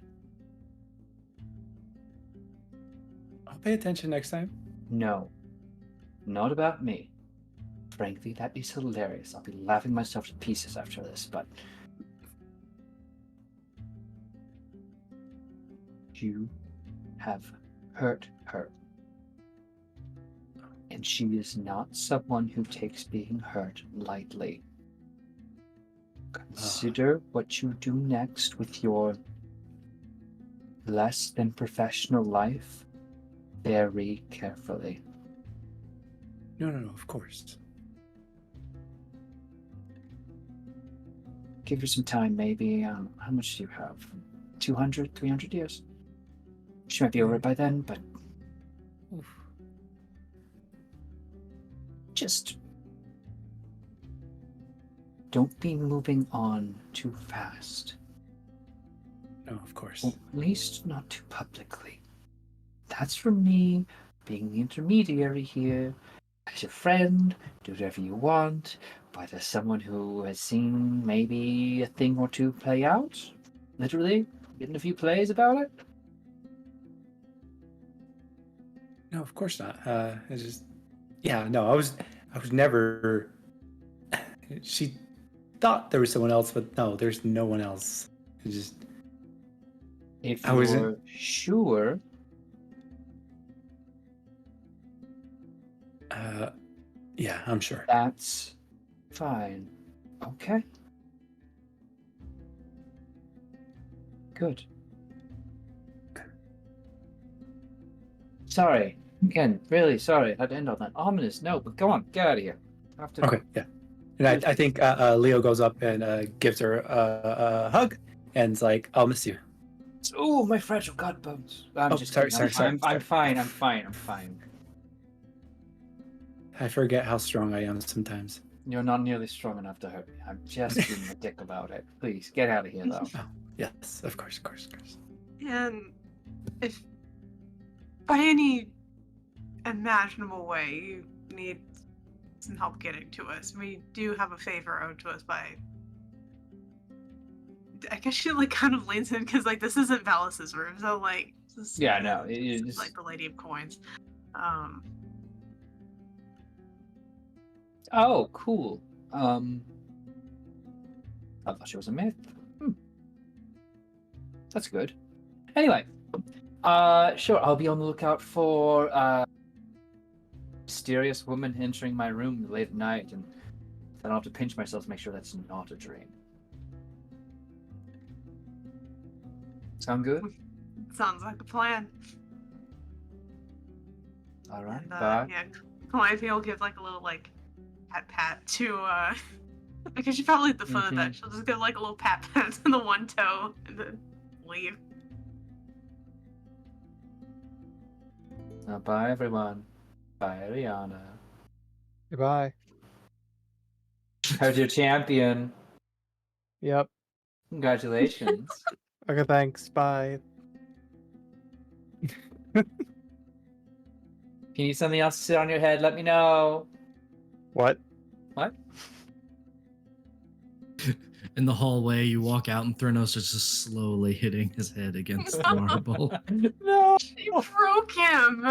I'll pay attention next time. No, not about me. Frankly, that is hilarious. I'll be laughing myself to pieces after this, but you have hurt her. And she is not someone who takes being hurt lightly. Consider what you do next with your less than professional life very carefully. No, of course. Give her some time, maybe. How much do you have? 200, 300 years? She might be over it by then, but just don't be moving on too fast. No, of course. Well, at least not too publicly. That's from me, being the intermediary here. As your friend, do whatever you want, but as someone who has seen maybe a thing or two play out, literally, written a few plays about it. No, of course not. It's just, yeah, no, I was never. She thought there was someone else, but no, there's no one else. It's just. If I wasn't- you're sure, Yeah, I'm sure. that's fine. Okay. Good. Sorry. Again, really sorry. I had to end on that ominous note, but go on, get out of here. I have to... Okay, yeah. And I think Leo goes up and gives her a hug and's like, I'll miss you. Oh, my fragile gut bones. I'm Oh, just sorry, kidding. sorry. I'm fine. I forget how strong I am sometimes. You're not nearly strong enough to hurt me. I'm just being a dick about it. Please, get out of here, though. Oh, yes, of course. And if by any imaginable way you need some help getting to us, we do have a favor owed to us by. I guess she like kind of leans in because like this isn't Valis's room, so like this Yeah, no, is it's like the Lady of Coins. Oh, cool. I thought she was a myth. That's good. Anyway, sure, I'll be on the lookout for mysterious woman entering my room late at night, and then I'll have to pinch myself to make sure that's not a dream. Sound good? Sounds like a plan. All right, And, bye. yeah, Calliope will give like a little like pat to because she's probably at the foot of that. She'll just give like a little pat to the one toe and then leave. Bye, everyone. Bye, Ariana. Goodbye. How's your champion? Yep. Congratulations. Okay, thanks. Bye. If you need something else to sit on your head, let me know. What? What? In the hallway, you walk out, and Thranos is just slowly hitting his head against the marble. No. You broke him.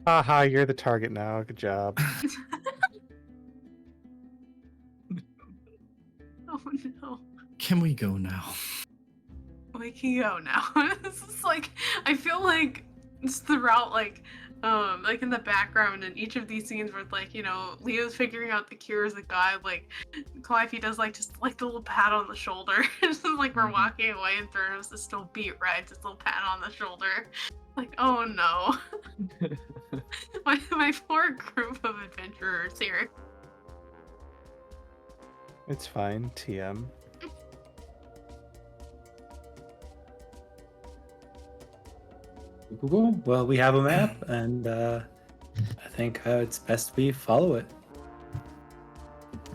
Haha, you're the target now. Good job. Oh no. Can we go now? We can go now. This is like I feel like it's throughout like in the background in each of these scenes where like, you know, Leo's figuring out the cure as a god, like Calliope does like just like the little pat on the shoulder. It's just like we're walking away and Thranos is still beat right, just a little pat on the shoulder. Like, oh no. my poor group of adventurers here. It's fine, TM. Cool. Well, we have a map, and I think it's best we follow it.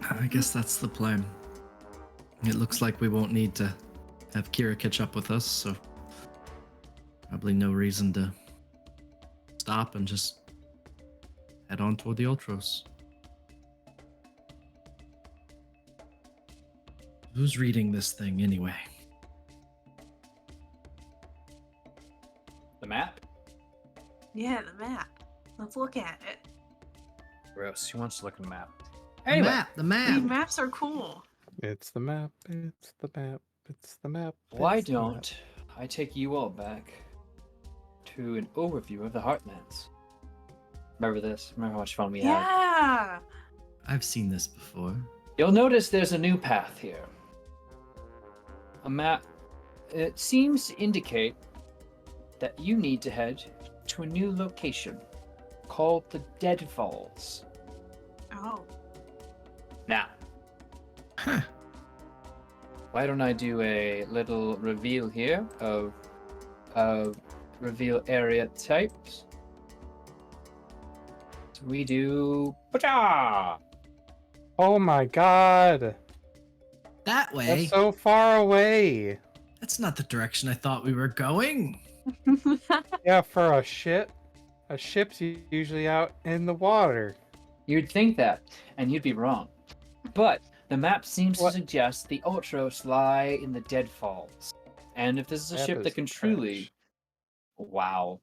I guess that's the plan. It looks like we won't need to have Kira catch up with us, so probably no reason to stop and just head on toward the Ultros. Who's reading this thing anyway? The map? Yeah, the map. Let's look at it. Gross. Who wants to look at the map? The Anyway, map, the These map. maps are cool. It's the map. It's the map. It's the map. why it's the map. don't I take you all back to an overview of the Heartlands? Remember this? Remember how much fun we had? Yeah. I've seen this before. You'll notice there's a new path here. A map. It seems to indicate that you need to head to a new location called the Deadfalls. Oh. Now, Huh. why don't I do a little reveal here of reveal area types? So we do Pacha! Oh my god! That way? That's so far away. That's not the direction I thought we were going. Yeah, for a ship. A ship's usually out in the water. You'd think that, and you'd be wrong. But the map seems What? to suggest the Ultros lie in the Deadfalls. And if this is a Map ship that is can truly... Wow.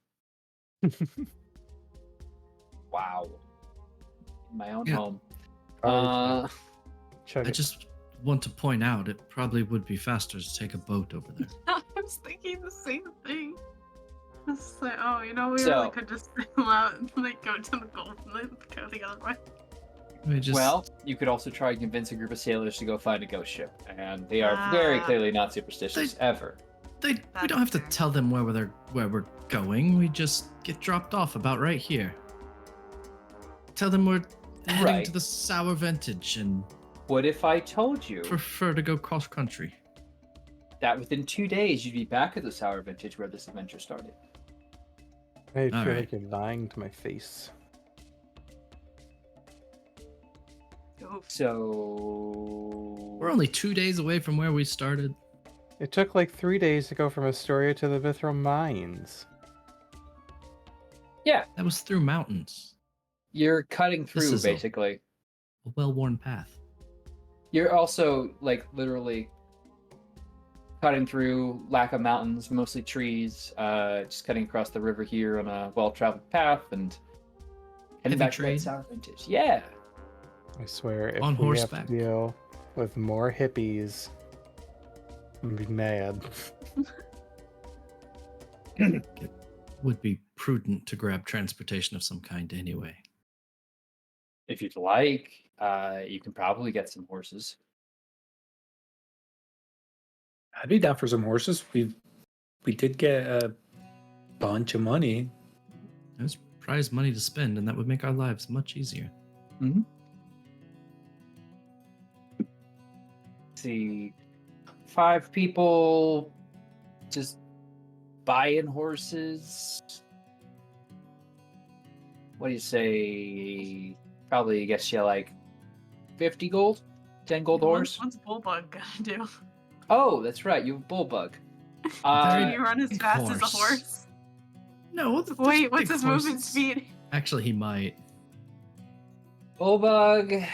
Wow. In my own Yeah. home. Probably Chug I it. just want to point out it probably would be faster to take a boat over there. I was thinking the same thing. It's like, oh, you know, we So- really could just sail out and like go to the Gulf and then go the other way. We just, Well, you could also try and convince a group of sailors to go find a ghost ship. And they are very Ah. clearly not superstitious, ever. we don't have to fair. tell them where we're going. We just get dropped off about right here. Tell them we're heading Right. to the Sour Vintage and What if I told you prefer to go cross country? that within 2 days you'd be back at the Sour Vintage where this adventure started? I feel Alright. like you're lying to my face. Oh, So... We're only 2 days away from where we started. It took like 3 days to go from Astoria to the Vithral Mines. Yeah, That was through mountains. you're cutting This through, is a- basically. A well-worn path. You're also, like, literally cutting through lack of mountains, mostly trees, just cutting across the river here on a well-traveled path, and heading Heavy back to that trade? Sour Vintage. Yeah. I swear, if On we horseback. have to deal with more hippies, I'm gonna be mad. It would be prudent to grab transportation of some kind anyway. If you'd like, you can probably get some horses. I'd be down for some horses. We did get a bunch of money. There's prize money to spend, and that would make our lives much easier. See, 5 people just buying horses. What do you say? Probably, I guess you like 50 gold? 10 gold horse? What's Bullbug gonna do? Oh, that's right. You have Bullbug. Can you run as big fast as a horse. horse? No, Wait, what's his movement speed? Actually, he might. Bullbug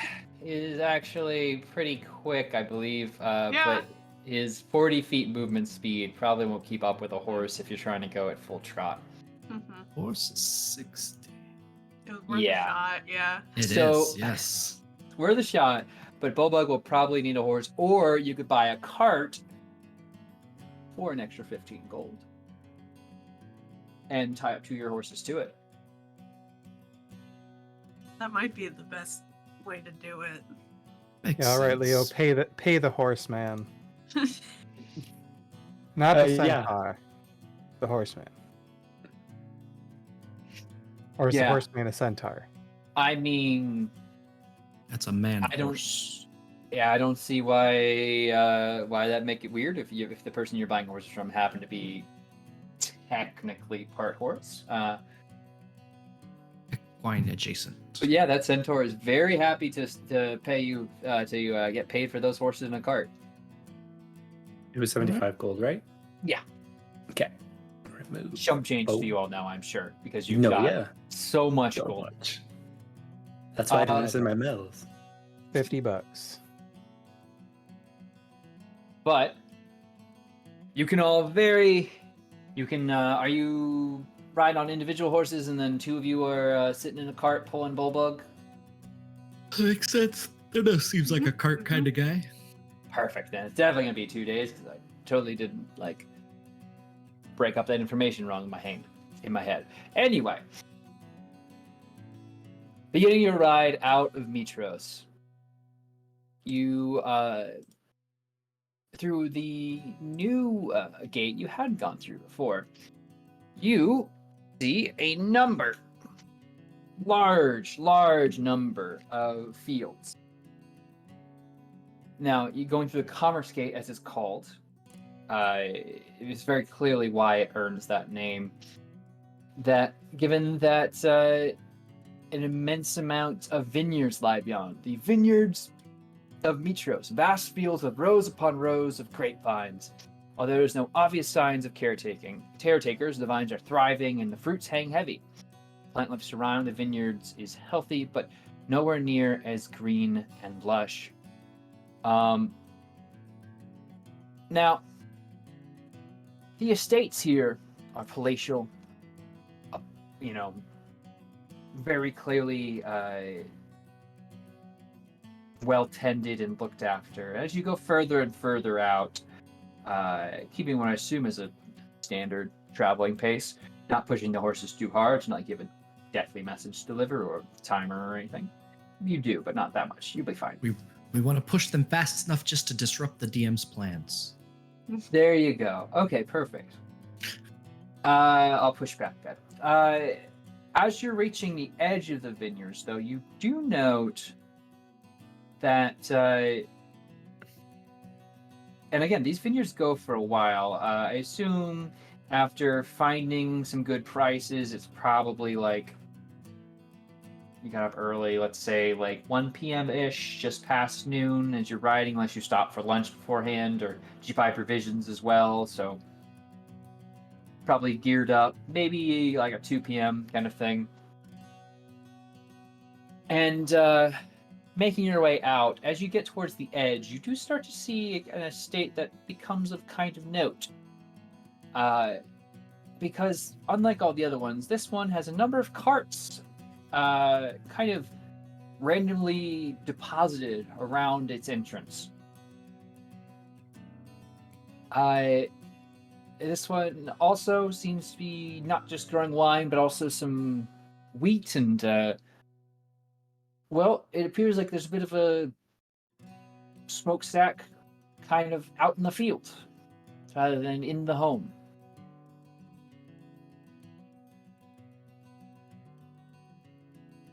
is actually pretty quick, I believe. But his 40 feet movement speed probably won't keep up with a horse if you're trying to go at full trot. Mm-hmm. Horse is 60. It was worth Yeah. a shot, yeah. It is, So- yes. Worth a shot, but Bullbug will probably need a horse, or you could buy a cart for an extra 15 gold and tie up 2 of your horses to it. That might be the best way to do it. Makes Yeah, all right, Leo, sense. pay the horseman. Not the Yeah. centaur. The horseman. Or is the Yeah. horseman a centaur? I mean, That's a man I don't- horse. yeah, I don't see why that make it weird if the person you're buying horses from happen to be technically part horse. Equine adjacent. But yeah, that centaur is very happy to pay you to get paid for those horses in a cart. It was 75 gold, right? Yeah. Okay. Remove. Chump change Oh. to you all now, I'm sure, because you've No, got yeah. so much So gold. much. That's why I didn't send my mails. $50. But you can are you ride on individual horses and then two of you are sitting in a cart pulling Bullbug? Makes sense. That seems like a cart kind of guy. Perfect, then. It's definitely going to be 2 days because I totally didn't, break up that information wrong in my head. Anyway. Beginning your ride out of Mitros, you, through the new gate you hadn't gone through before, you see a number. Large number of fields. Now, you going through the Commerce Gate, as it's called, it is very clearly why it earns that name. That, given that an immense amount of vineyards lie beyond. The vineyards of Mitros, vast fields with rows upon rows of grapevines. Although there's no obvious signs of caretakers, the vines are thriving and the fruits hang heavy. Plant life surrounding the vineyards is healthy, but nowhere near as green and lush. Now, the estates here are palatial, very clearly well tended and looked after. As you go further and further out, keeping what I assume is a standard traveling pace, not pushing the horses too hard to not give a deathly message to deliver or timer or anything. You do, but not that much. You'll be fine. We want to push them fast enough just to disrupt the DM's plans. There you go. Okay, perfect. I'll push back that. As you're reaching the edge of the vineyards, though, you do note that, and again, these vineyards go for a while. I assume after finding some good prices, it's probably you got up early, let's say 1 p.m.-ish, just past noon as you're riding, unless you stop for lunch beforehand, or did you buy provisions as well? So probably geared up, maybe a 2 p.m. kind of thing. And making your way out, as you get towards the edge, you do start to see an estate that becomes of kind of note. Because unlike all the other ones, this one has a number of carts kind of randomly deposited around its entrance. This one also seems to be not just growing wine, but also some wheat and, it appears like there's a bit of a smokestack kind of out in the field rather than in the home.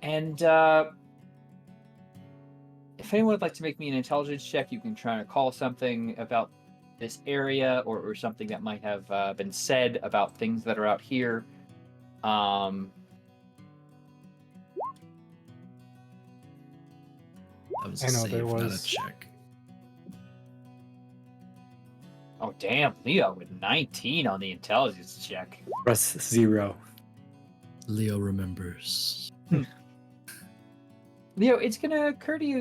And if anyone would like to make me an intelligence check, you can try to call something about this area or something that might have been said about things that are out here. That was a save, not a check. Oh, damn, Leo with 19 on the intelligence check. Plus 0. Leo remembers. Leo, it's going to occur to you,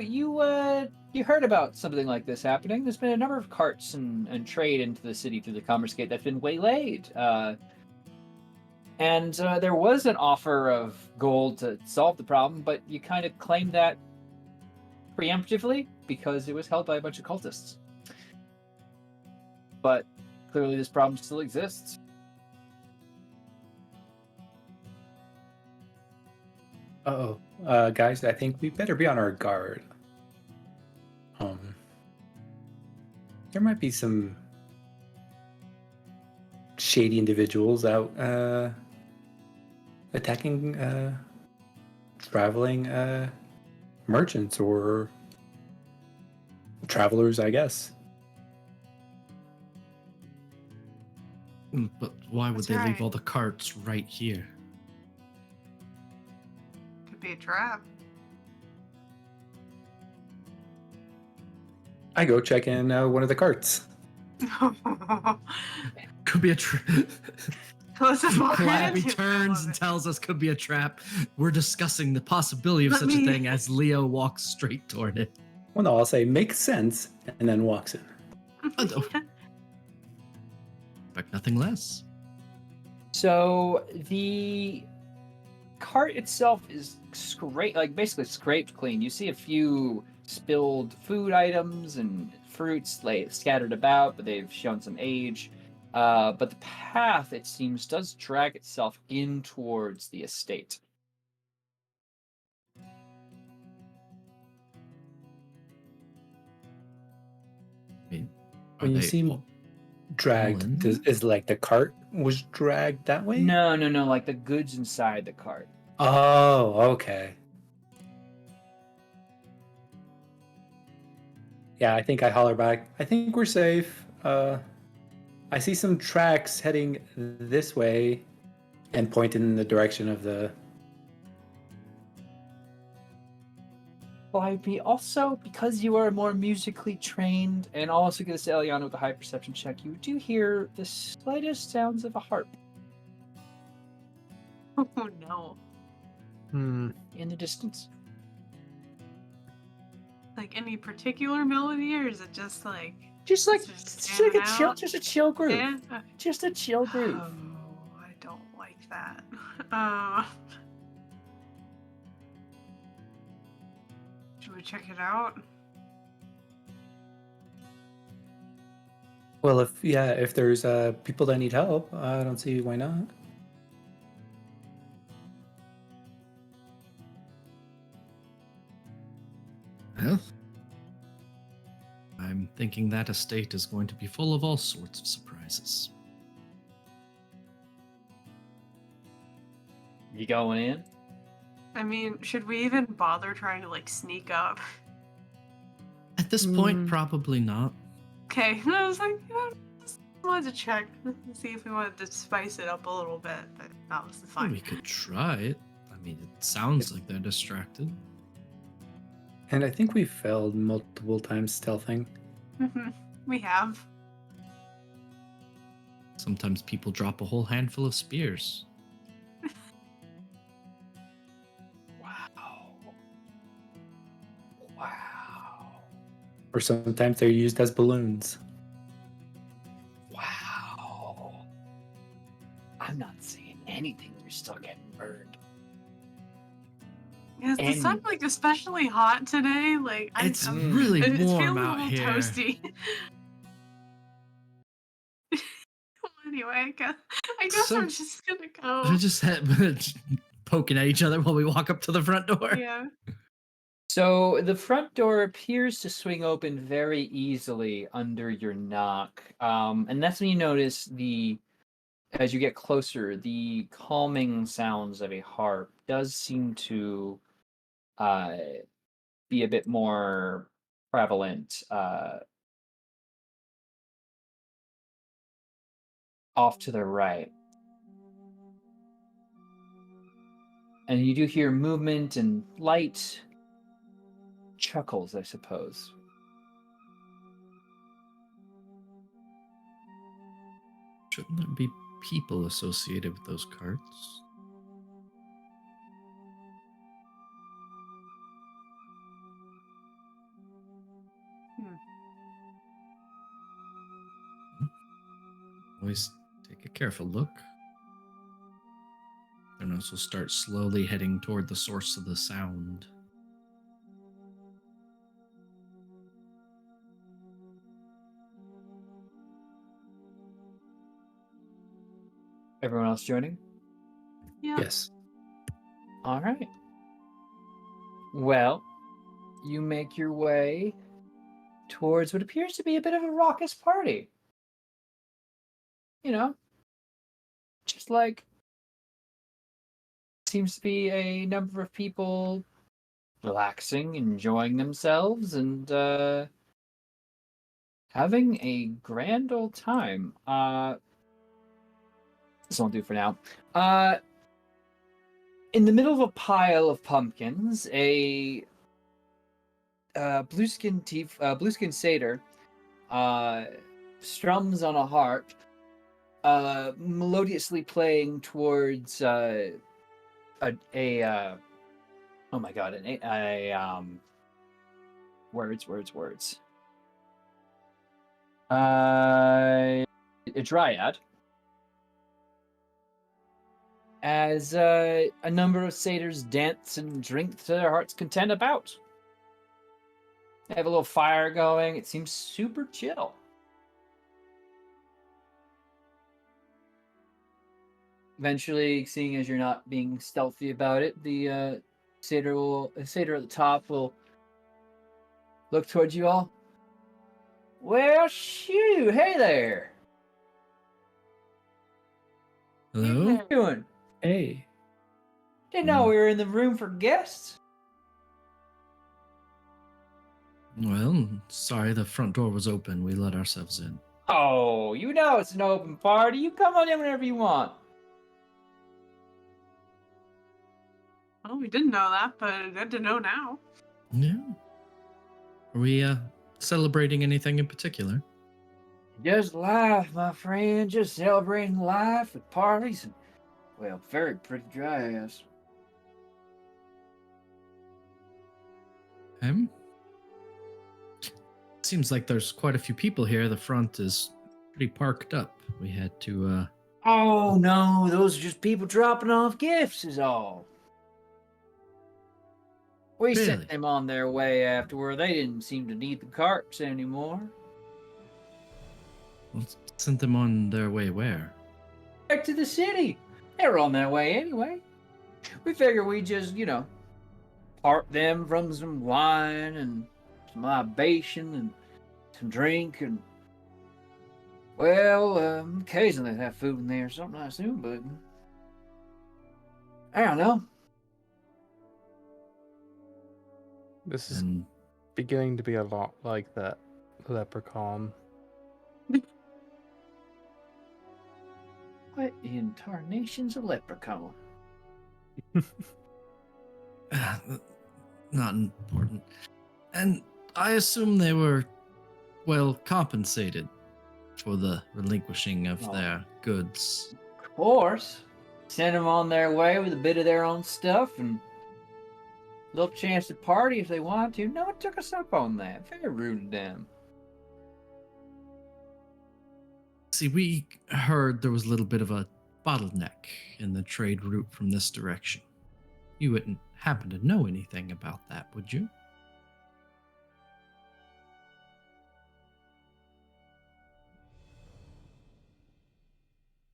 you heard about something like this happening. There's been a number of carts and trade into the city through the Commerce Gate that's been waylaid. And there was an offer of gold to solve the problem, but you kind of claimed that preemptively because it was held by a bunch of cultists. But clearly this problem still exists. Uh-oh. Guys, I think we better be on our guard. There might be some shady individuals out attacking traveling merchants or travelers, I guess. But why would That's they leave right. all the carts right here? Could be a trap. I go check in one of the carts. Could be a Close the door. Calliope turns and tells us could be a trap. We're discussing the possibility of Let such a me- thing as Leo walks straight toward it. Well, no, I'll say makes sense, and then walks in. But nothing less. So the cart itself is basically scraped clean. You see a few spilled food items and fruits scattered about, but they've shown some age. But the path, it seems, does drag itself in towards the estate. I mean, When you seem dragged, is like the cart was dragged that way? No, like the goods inside the cart. Oh, okay. Yeah, I think I holler back. I think we're safe. I see some tracks heading this way and point in the direction of the... Calliope, also, because you are more musically trained, and also get this Eliana with a high perception check, you do hear the slightest sounds of a harp Oh no. Hmm. in the distance. Like any particular melody, or is it just like Just like jamming out? just a chill groove. Yeah. Just a chill groove. Oh, I don't like that. Uh, should we check it out? Well, if there's people that need help, I don't see why not. Well, I'm thinking that estate is going to be full of all sorts of surprises. You going in? I mean, should we even bother trying to like sneak up? At this point, probably not. Okay, I was like, just wanted to check, see if we wanted to spice it up a little bit, but that was fine. We could try it. I mean, it sounds like they're distracted. And I think we failed multiple times stealthing. We have. Sometimes people drop a whole handful of spears. Wow. Or sometimes they're used as balloons. Wow. I'm not seeing anything. You're still getting burned. Yes, the sun's like especially hot today. Like It's I'm really it's warm feeling a out little here. toasty. Well, anyway, I guess So- we're just gonna go. We just poking at each other while we walk up to the front door. Yeah. So the front door appears to swing open very easily under your knock. And that's when you notice as you get closer, the calming sounds of a harp does seem to be a bit more prevalent off to the right. And you do hear movement and light chuckles, I suppose. Shouldn't there be people associated with those carts? Always take a careful look. And also start slowly heading toward the source of the sound. Everyone else joining? Yeah. Yes. All right. Well, you make your way towards what appears to be a bit of a raucous party. You know, just like seems to be a number of people relaxing, enjoying themselves, and having a grand old time. This won't do for now. In the middle of a pile of pumpkins, a blue-skinned satyr strums on a harp. melodiously playing towards oh my god, words. A dryad. As a number of satyrs dance and drink to their heart's content about. They have a little fire going. It seems super chill. Eventually, seeing as you're not being stealthy about it, the satyr at the top will look towards you all. Well, shoot! Hey there! Hello? What are you doing? Hey. Didn't know we were in the room for guests. Well, sorry, the front door was open. We let ourselves in. Oh, you know it's an open party. You come on in whenever you want. Oh, we didn't know that, but good to know now. Yeah. Are we celebrating anything in particular? Just life, my friend. Just celebrating life at parties and, well, very pretty dry ass. Seems like there's quite a few people here. The front is pretty parked up. We had to, Oh, no. Those are just people dropping off gifts is all. We Really? sent them on their way afterward. They didn't seem to need the carts anymore. sent them on their way where? Back to the city. They were on their way anyway. We figured we'd just, part them from some wine and some libation and some drink and, well, occasionally they have food in there or something, I assume, but I don't know. This is And beginning to be a lot like that leprechaun. What in tarnation's a leprechaun? not important. And I assume they were well compensated for the relinquishing of Oh. their goods. Of course. Sent them on their way with a bit of their own stuff and a little chance to party if they wanted to. No one took us up on that. Very rude of them. See, we heard there was a little bit of a bottleneck in the trade route from this direction. You wouldn't happen to know anything about that, would you?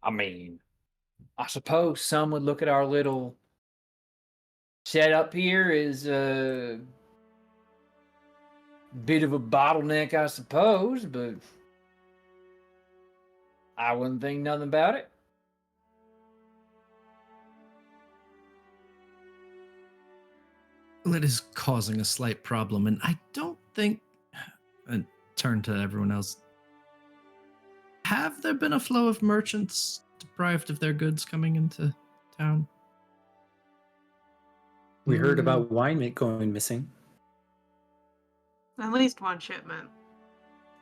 I mean, I suppose some would look at our little setup here as a bit of a bottleneck, I suppose, but I wouldn't think nothing about it. Well, it is causing a slight problem, and I don't think. And turn to everyone else. Have there been a flow of merchants deprived of their goods coming into town? We heard about wine going missing. At least one shipment.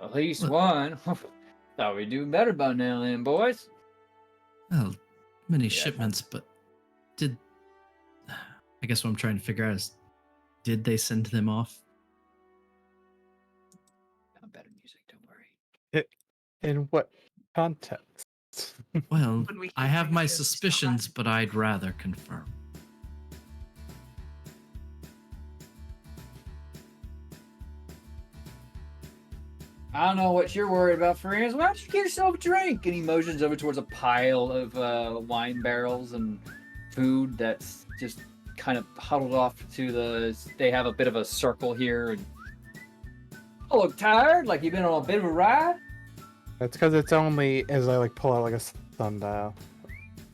At least Look. one. Thought we'd do better by now then, boys. Well, many Yeah. shipments, but did. I guess what I'm trying to figure out is did they send them off? Got better music, don't worry. In what context? Well, When we I keep have bringing my this stuff suspicions, up. but I'd rather confirm. I don't know what you're worried about, friends. Why don't you get yourself a drink? And he motions over towards a pile of wine barrels and food that's just kind of huddled off to the. They have a bit of a circle here. And I look tired, like you've been on a bit of a ride. That's because it's only, as I pull out a sundial,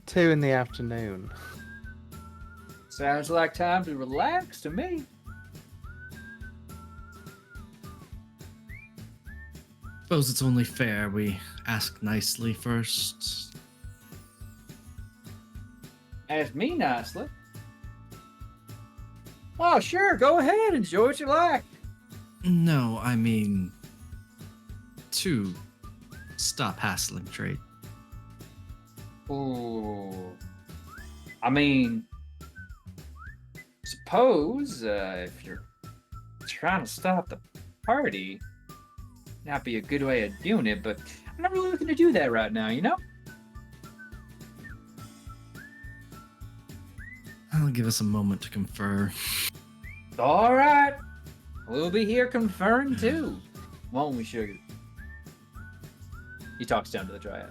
2 in the afternoon. Sounds like time to relax to me. Suppose it's only fair we ask nicely first. Ask me nicely. Oh, sure, go ahead, enjoy what you like. No, I mean to stop hassling trade. Ooh. I mean, suppose if you're trying to stop the party, not be a good way of doing it, but I'm not really looking to do that right now, you know? I'll give us a moment to confer. All right. We'll be here conferring too. Won't we, Sugar? He talks down to the Dryad.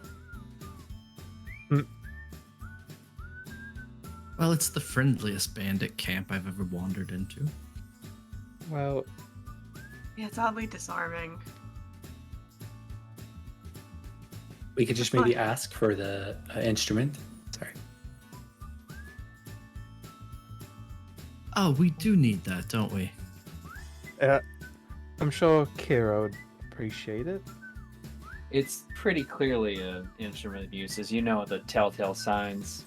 Well, it's the friendliest bandit camp I've ever wandered into. Well, Yeah, it's oddly disarming. We could just That's maybe fine. ask for the instrument. Sorry. Oh, we do need that, don't we? I'm sure Kira would appreciate it. It's pretty clearly an instrument of uses. You know the telltale signs.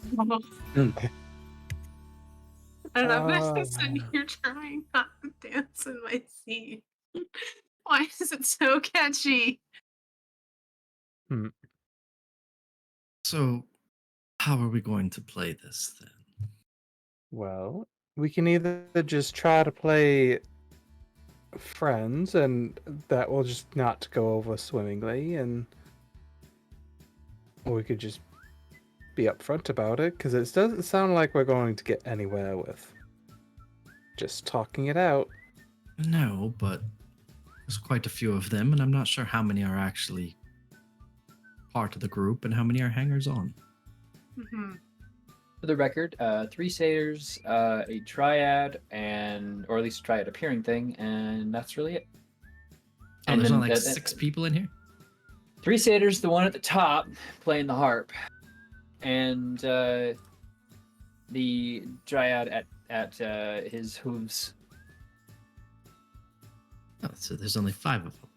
I don't know, Uh, I'm sitting here trying not to dance in my seat. Why is it so catchy? So, how are we going to play this then? Well, we can either just try to play friends, and that will just not go over swimmingly, or we could just be upfront about it, because it doesn't sound like we're going to get anywhere with just talking it out. No, but there's quite a few of them, and I'm not sure how many are actually part of the group and how many are hangers-on. Hmm. For the record, 3 satyrs, a triad, or at least a triad appearing thing, and that's really it. Oh, And there's then only like 6 people in here? 3 satyrs, the one at the top playing the harp, and the dryad at his hooves. Oh, so there's only 5 of them.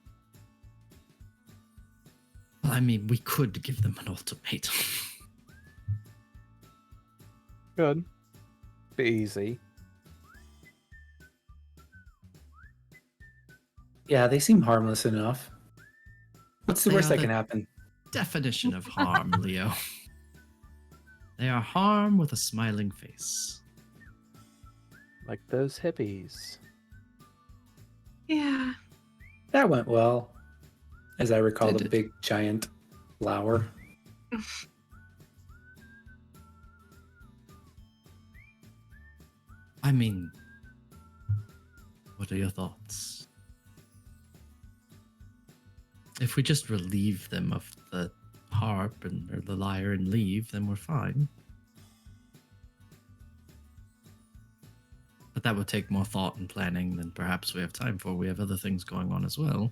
Well, I mean, we could give them an ultimatum. Good. Be easy. Yeah, they seem harmless enough. What's the They worst are that can the- happen? Definition of harm, Leo. They are harm with a smiling face. Like those hippies. Yeah. That went well. As I recall, Did the it? big giant flower. I mean, what are your thoughts? If we just relieve them of the harp or the lyre and leave, then we're fine. But that would take more thought and planning than perhaps we have time for. We have other things going on as well.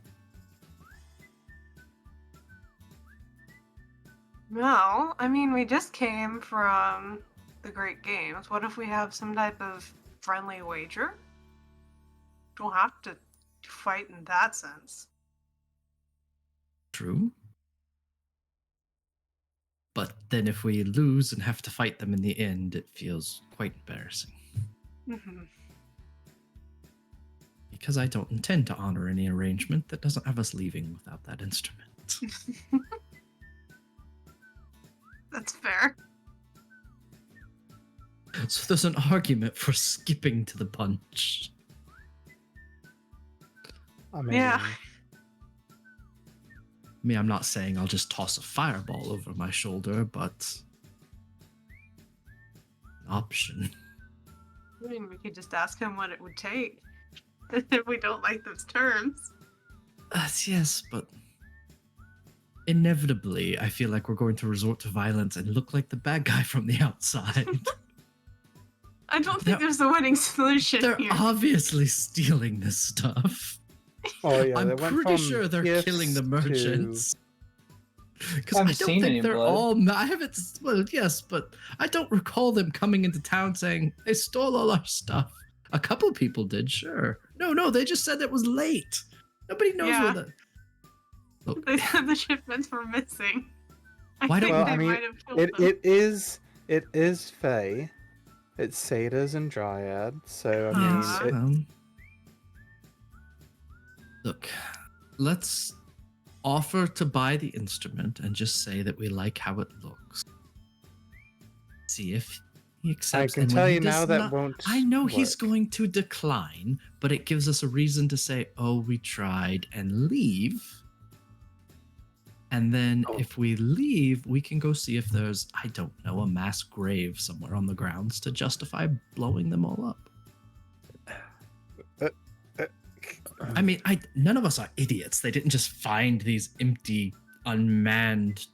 No, I mean, we just came from the Great Games. What if we have some type of friendly wager? Don't have to fight in that sense. True. But then if we lose and have to fight them in the end, it feels quite embarrassing. Hmm. Because I don't intend to honor any arrangement that doesn't have us leaving without that instrument. That's fair. So there's an argument for skipping to the punch. I mean, Yeah. I mean, I'm not saying I'll just toss a fireball over my shoulder, but an option. I mean, we could just ask him what it would take if we don't like those terms. Yes, but inevitably, I feel like we're going to resort to violence and look like the bad guy from the outside. I don't think They're- there's a winning solution They're here. obviously stealing this stuff. oh yeah, I'm they went pretty from sure they're gifts killing the to- merchants. Because I Haven't don't seen any think they're blood. all. I haven't. Well, yes, but I don't recall them coming into town saying they stole all our stuff. A couple people did, sure. No, they just said it was late. Nobody knows Yeah. where the. Look, They said the shipments were missing. Why don't- think Well, they I mean, might have killed It them. it is Fae. It's satyrs and dryads. So I mean, Ah. it, Look, let's offer to buy the instrument and just say that we like how it looks. see if he I accepts. can and when tell he you now does that not- won't. I know he's work. going to decline, but it gives us a reason to say, "Oh, we tried," and leave. And then Oh. if we leave, we can go see if there's, I don't know, a mass grave somewhere on the grounds to justify blowing them all up. I mean, none of us are idiots. They didn't just find these empty, unmanned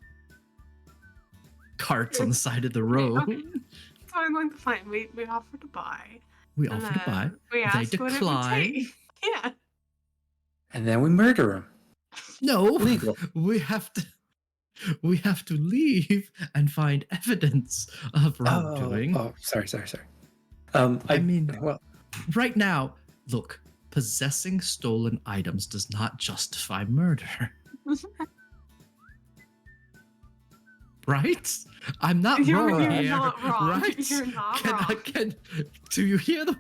carts on the side of the road. okay. That's what I'm going to find. We offered to buy. We and offered to buy. then We They asked what it would declined. take. Yeah. And then we murder him. No, Legal. we have to leave and find evidence of wrongdoing. Oh, sorry. I mean, well, right now, look, possessing stolen items does not justify murder. Right? I'm not You're wrong here. not wrong. Right? You're not wrong. Do you hear them?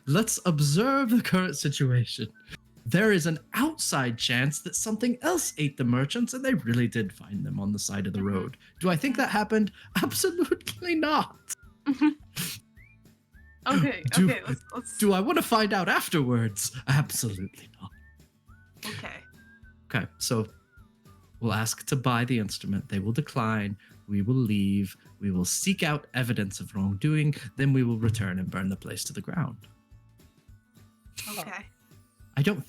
Let's observe the current situation. There is an outside chance that something else ate the merchants and they really did find them on the side of the road. Do I think that happened? Absolutely not. Okay, Do- let's Do I want to find out afterwards? Absolutely not. okay. Okay, so we'll ask to buy the instrument. They will decline. We will leave. We will seek out evidence of wrongdoing. Then we will return and burn the place to the ground. Okay. I don't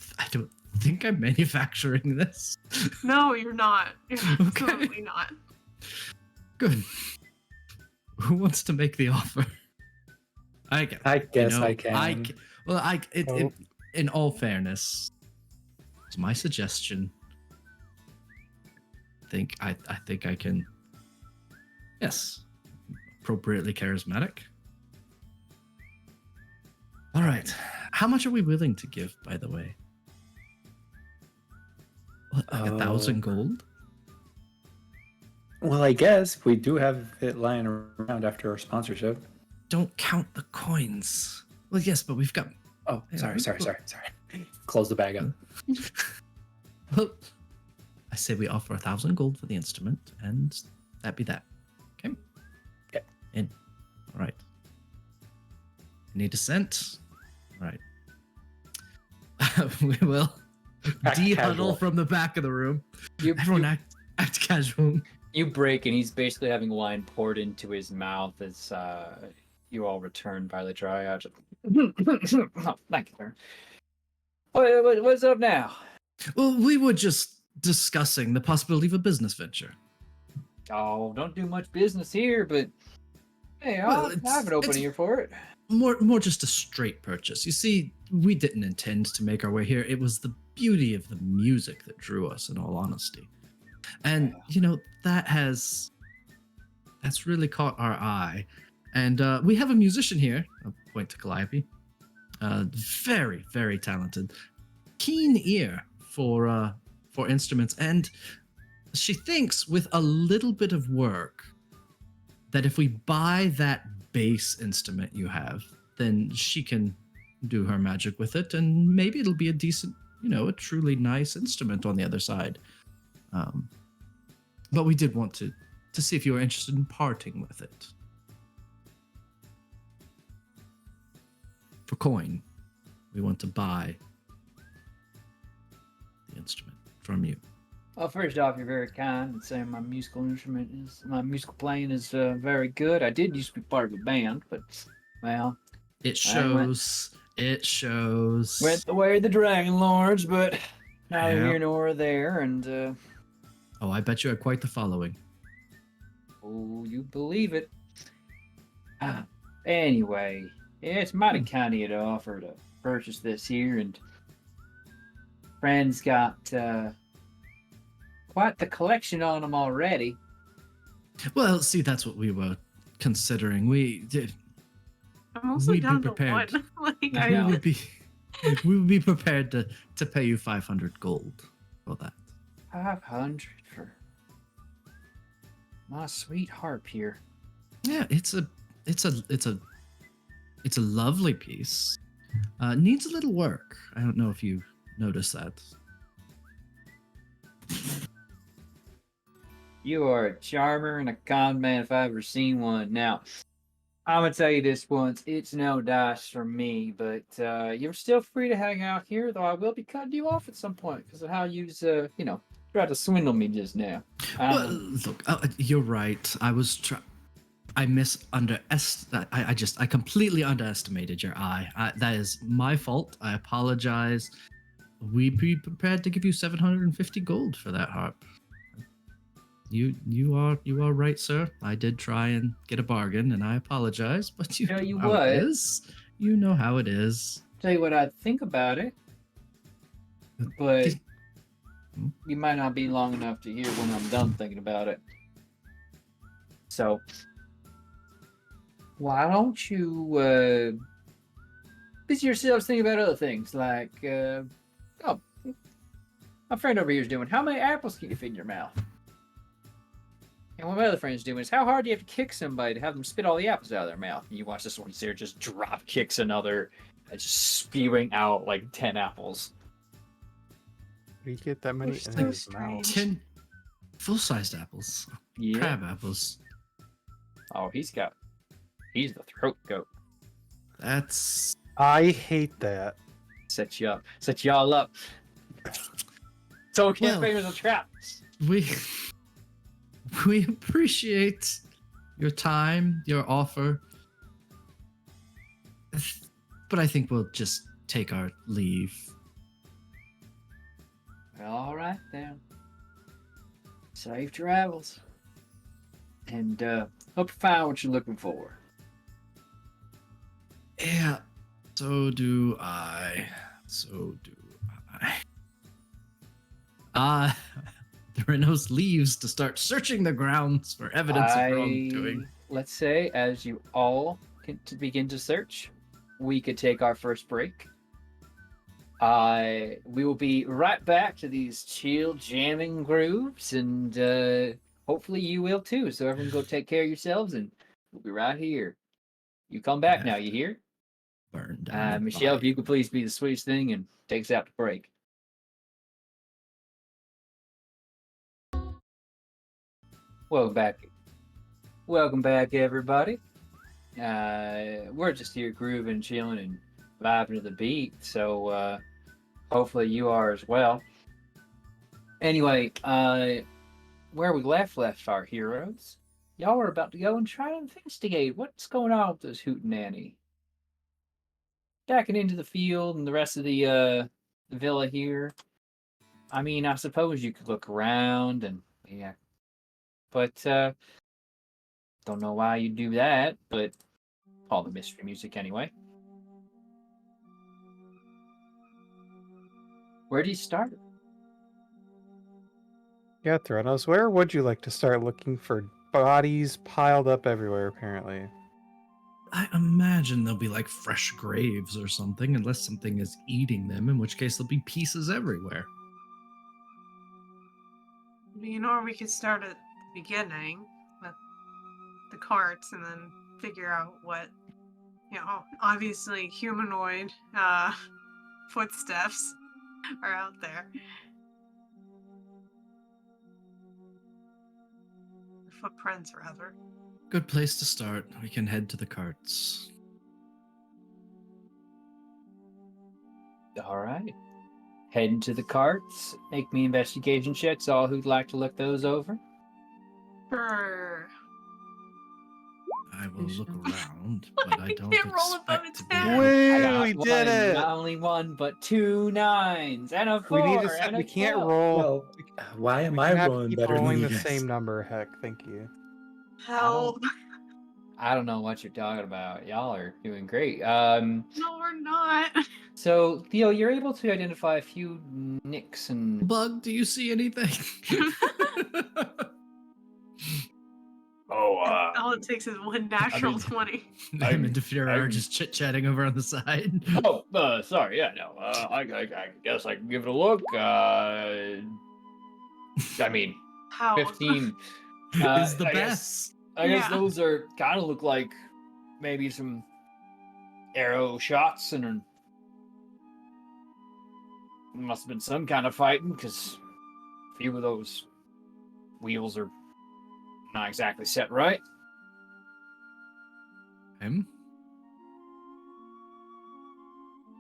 think I'm manufacturing this. No, you're not. You're Okay. absolutely not. Good. Who wants to make the offer? I guess. I guess I can. In all fairness, it's my suggestion. I think I can. Yes, appropriately charismatic. All right. How much are we willing to give, by the way? What, like 1,000 gold? Well, I guess we do have it lying around after our sponsorship. Don't count the coins. Well, yes, but we've got. Oh, Yeah, sorry. Close the bag up. Well, I say we offer 1,000 gold for the instrument, and that be that. Okay. Okay. In. All right. Need a cent. All right. We will Act de-huddle casual. from the back of the room. You, Everyone you, act casual. you break, and he's basically having wine poured into his mouth as you all return by the dryad. Oh, thank you, sir. What's up now? Well, we were just discussing the possibility of a business venture. Oh, don't do much business here, but hey, Well, I have an opening here for it. More just a straight purchase. You see, we didn't intend to make our way here. It was the beauty of the music that drew us, in all honesty. And that's really caught our eye. And we have a musician here. I'll point to Calliope. Very, very talented, keen ear for instruments, and she thinks with a little bit of work that if we buy that bass instrument you have, then she can do her magic with it, and maybe it'll be a decent, a truly nice instrument on the other side. But we did want to see if you were interested in parting with it. For coin, we want to buy the instrument from you. Well, first off, you're very kind in saying my musical playing is very good. I did used to be part of a band, but well, It shows. It shows. went the way of the Dragonlords, but neither Yeah. here nor there. And Oh, I bet you had quite the following. oh, you believe it? Anyway, it's mighty kind of you to offer to purchase this here, and friend's got quite the collection on them already. Well, see, that's what we were considering. We did. I'm mostly We'd be down to prepared. one. Like I We know. would be prepared to pay you 500 gold for that. 500 for my sweet harp here. Yeah, it's a lovely piece. Needs a little work. I don't know if you noticed that. You are a charmer and a con man if I've ever seen one. Now, I'm gonna tell you this once: it's no dice from me, but you're still free to hang out here. Though I will be cutting you off at some point because of how you, tried to swindle me just now. Well, look, you're right. I completely underestimated your eye. That is my fault. I apologize. We'd be prepared to give you 750 gold for that harp. You are right, sir. I did try and get a bargain, and I apologize, but you Tell you know how what. it is. You know how it is. Tell you what I think about it, but you might not be long enough to hear when I'm done thinking about it. So, why don't you busy yourselves thinking about other things like, oh, my friend over here is doing, how many apples can you fit in your mouth? And what my other friend's doing is, how hard do you have to kick somebody to have them spit all the apples out of their mouth? And you watch this one here just drop kicks another, just spewing out like 10 apples. Where do you get that many You're in so his mouth? strange. 10 full-sized apples. Yeah. Crab apples. Oh, he's the throat goat. That's I hate that. Set y'all up. So campaign Well, was a trap. we appreciate your time, your offer. But I think we'll just take our leave. All right then. Safe travels. And hope you find what you're looking for. Yeah, so do I. So do I. Theranos leaves to start searching the grounds for evidence of wrongdoing. Let's say, as you all begin to search, we could take our first break. We will be right back to these chill jamming grooves, and hopefully you will too. So everyone go take care of yourselves, and we'll be right here. You come back now, you hear? Burn down. Michelle, if you could please be the sweetest thing and take us out to break. Welcome back. Welcome back, everybody. We're just here grooving, chilling, and vibing to the beat. So hopefully you are as well. Anyway, where we left our heroes, y'all are about to go and try to investigate what's going on with this hootenanny. Backing into the field and the rest of the villa here. I mean, I suppose you could look around and yeah, but don't know why you do that. But all the mystery music anyway. Where do you start? Yeah, Theranos, where would you like to start looking for bodies piled up everywhere, apparently? I imagine there'll be like fresh graves or something, unless something is eating them, in which case there'll be pieces everywhere. You know, we could start at the beginning with the carts and then figure out what, obviously humanoid footsteps are out there. Footprints, rather. Good place to start. We can head to the carts. All right. Heading to the carts. Make me investigation checks. All who'd like to look those over. Brr. I will look around, but I don't can't roll above expect to its be head. able- Wait, I got we one, did it! Not only one, but 2 9s and a 4. We need to. And a We can't 12. roll. Well, why am We I can have rolling keep better rolling than the you guys? same number. Heck, thank you. Help. I don't know what you're talking about. Y'all are doing great. No, we're not. So Theo, you're able to identify a few nicks and Bug, do you see anything? All it takes is one natural 20. Him and Defira are just chit-chatting over on the side. sorry, yeah, no, I guess I can give it a look. I mean, How? 15 is the I best. guess Yeah. those are kind of look like maybe some arrow shots, and must have been some kind of fighting because a few of those wheels are Not exactly set right. Him.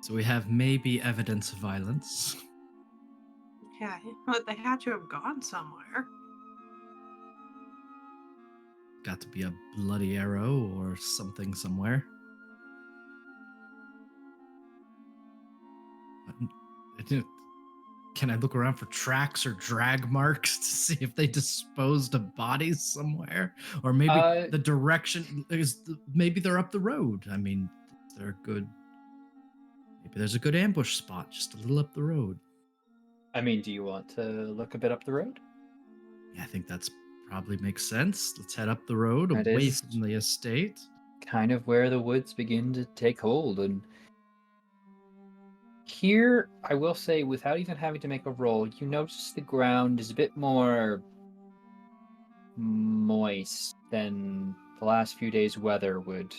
So we have maybe evidence of violence. Yeah, but they had to have gone somewhere. Got to be a bloody arrow or something somewhere. Can I look around for tracks or drag marks to see if they disposed of bodies somewhere? Or maybe the direction is maybe they're up the road. I mean, they're good. Maybe there's a good ambush spot just a little up the road. I mean, do you want to look a bit up the road? Yeah, I think that's probably makes sense. Let's head up the road That away is- from the estate. Kind of where the woods begin to take hold, and here, I will say, without even having to make a roll, you notice the ground is a bit more moist than the last few days' weather would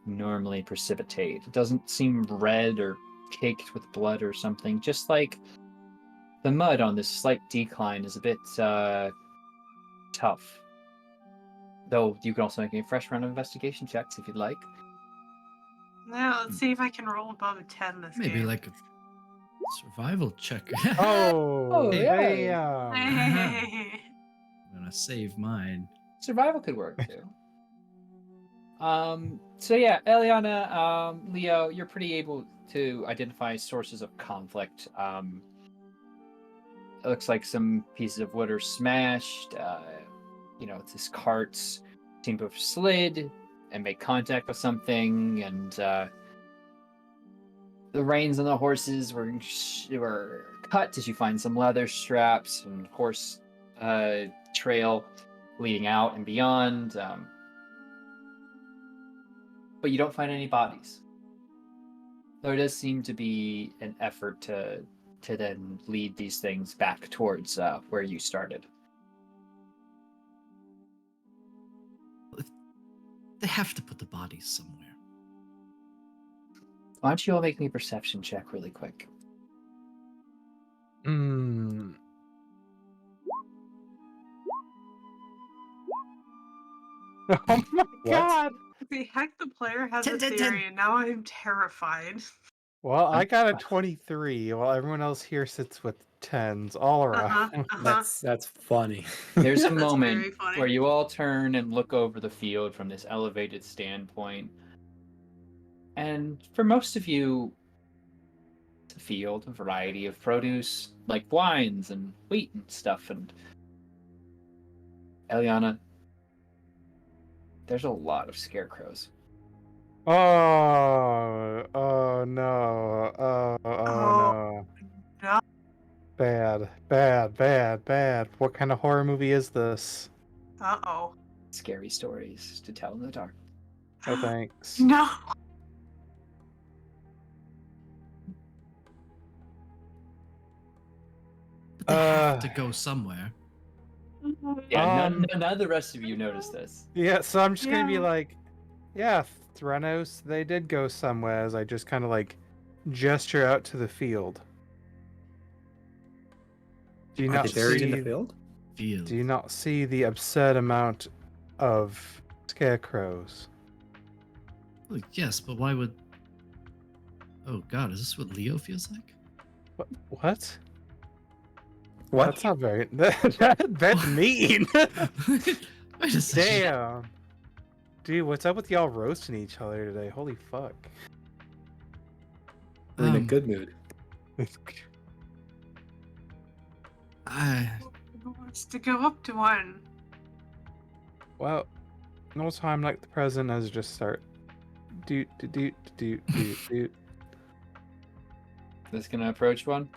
normally precipitate. It doesn't seem red or caked with blood or something, just like the mud on this slight decline is a bit tough. Though you can also make a fresh round of investigation checks if you'd like. Now, let's see if I can roll above a 10 this Maybe game. like a survival check. Oh, yeah. Hey. I'm gonna save mine. Survival could work too. So yeah, Eliana, Leo, you're pretty able to identify sources of conflict. It looks like some pieces of wood are smashed. This carts seem to have slid and made contact with something, and the reins on the horses were cut as you find some leather straps and horse trail leading out and beyond. But you don't find any bodies. There does seem to be an effort to then lead these things back towards where you started. They have to put the bodies somewhere. Why don't you all make me a perception check really quick? Hmm. Oh my god! The heck, the player has a 10. theory, and now I'm terrified. Well, I got a 23, while everyone else here sits with 10s all around. That's funny. There's a That's moment very funny. where you all turn and look over the field from this elevated standpoint. And for most of you, it's a field, a variety of produce, like wines and wheat and stuff. And Eliana, there's a lot of scarecrows. Oh no. Oh Oh. no. No. Bad. What kind of horror movie is this? Uh-oh. Scary stories to tell in the dark. Oh, thanks. No. But they have to go somewhere. Yeah, Um, none of the rest of you noticed this. Yeah, so I'm just gonna be Yeah. like, yeah, Threnos, they did go somewhere as I just kind of like gesture out to the field. Do you Are not they buried in the see- field? Field. Do you not see the absurd amount of scarecrows? Well, yes, but why would? Oh God, is this what Leo feels like? What? What? That's not very. That's mean. Wait a second. Damn. Dude, what's up with y'all roasting each other today? Holy fuck. We're in a Um, good mood. Who wants to go up to one? Well, no time like the present as just start. Doot. This gonna approach one?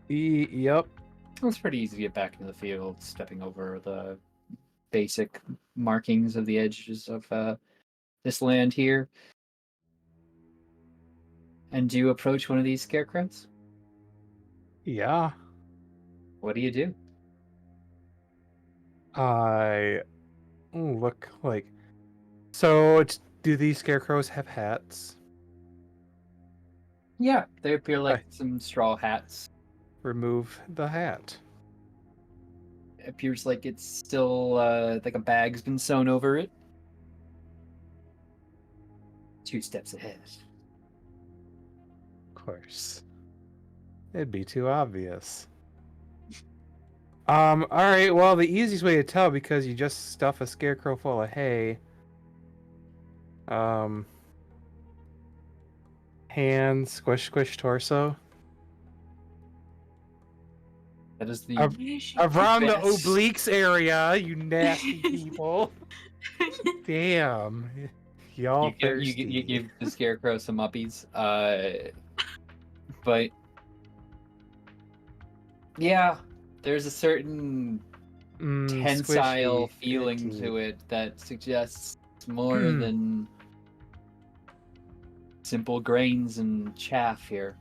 Yep. It's pretty easy to get back into the field, stepping over the basic markings of the edges of this land here. And do you approach one of these scarecrows? Yeah. What do you do? I look like. So, do these scarecrows have hats? Yeah, they appear like Right. some straw hats. Remove the hat. appears like it's still like a bag's been sewn over it. 2 steps ahead. Of course. It'd be too obvious. Alright, well, the easiest way to tell, because you just stuff a scarecrow full of hay. Hands, squish, squish, torso. That is the Around the best. obliques area, you nasty people. Damn. Y'all thirsty. You give the scarecrow some uppies. But yeah, there's a certain tensile squishy, feeling icky. to it that suggests more than simple grains and chaff here.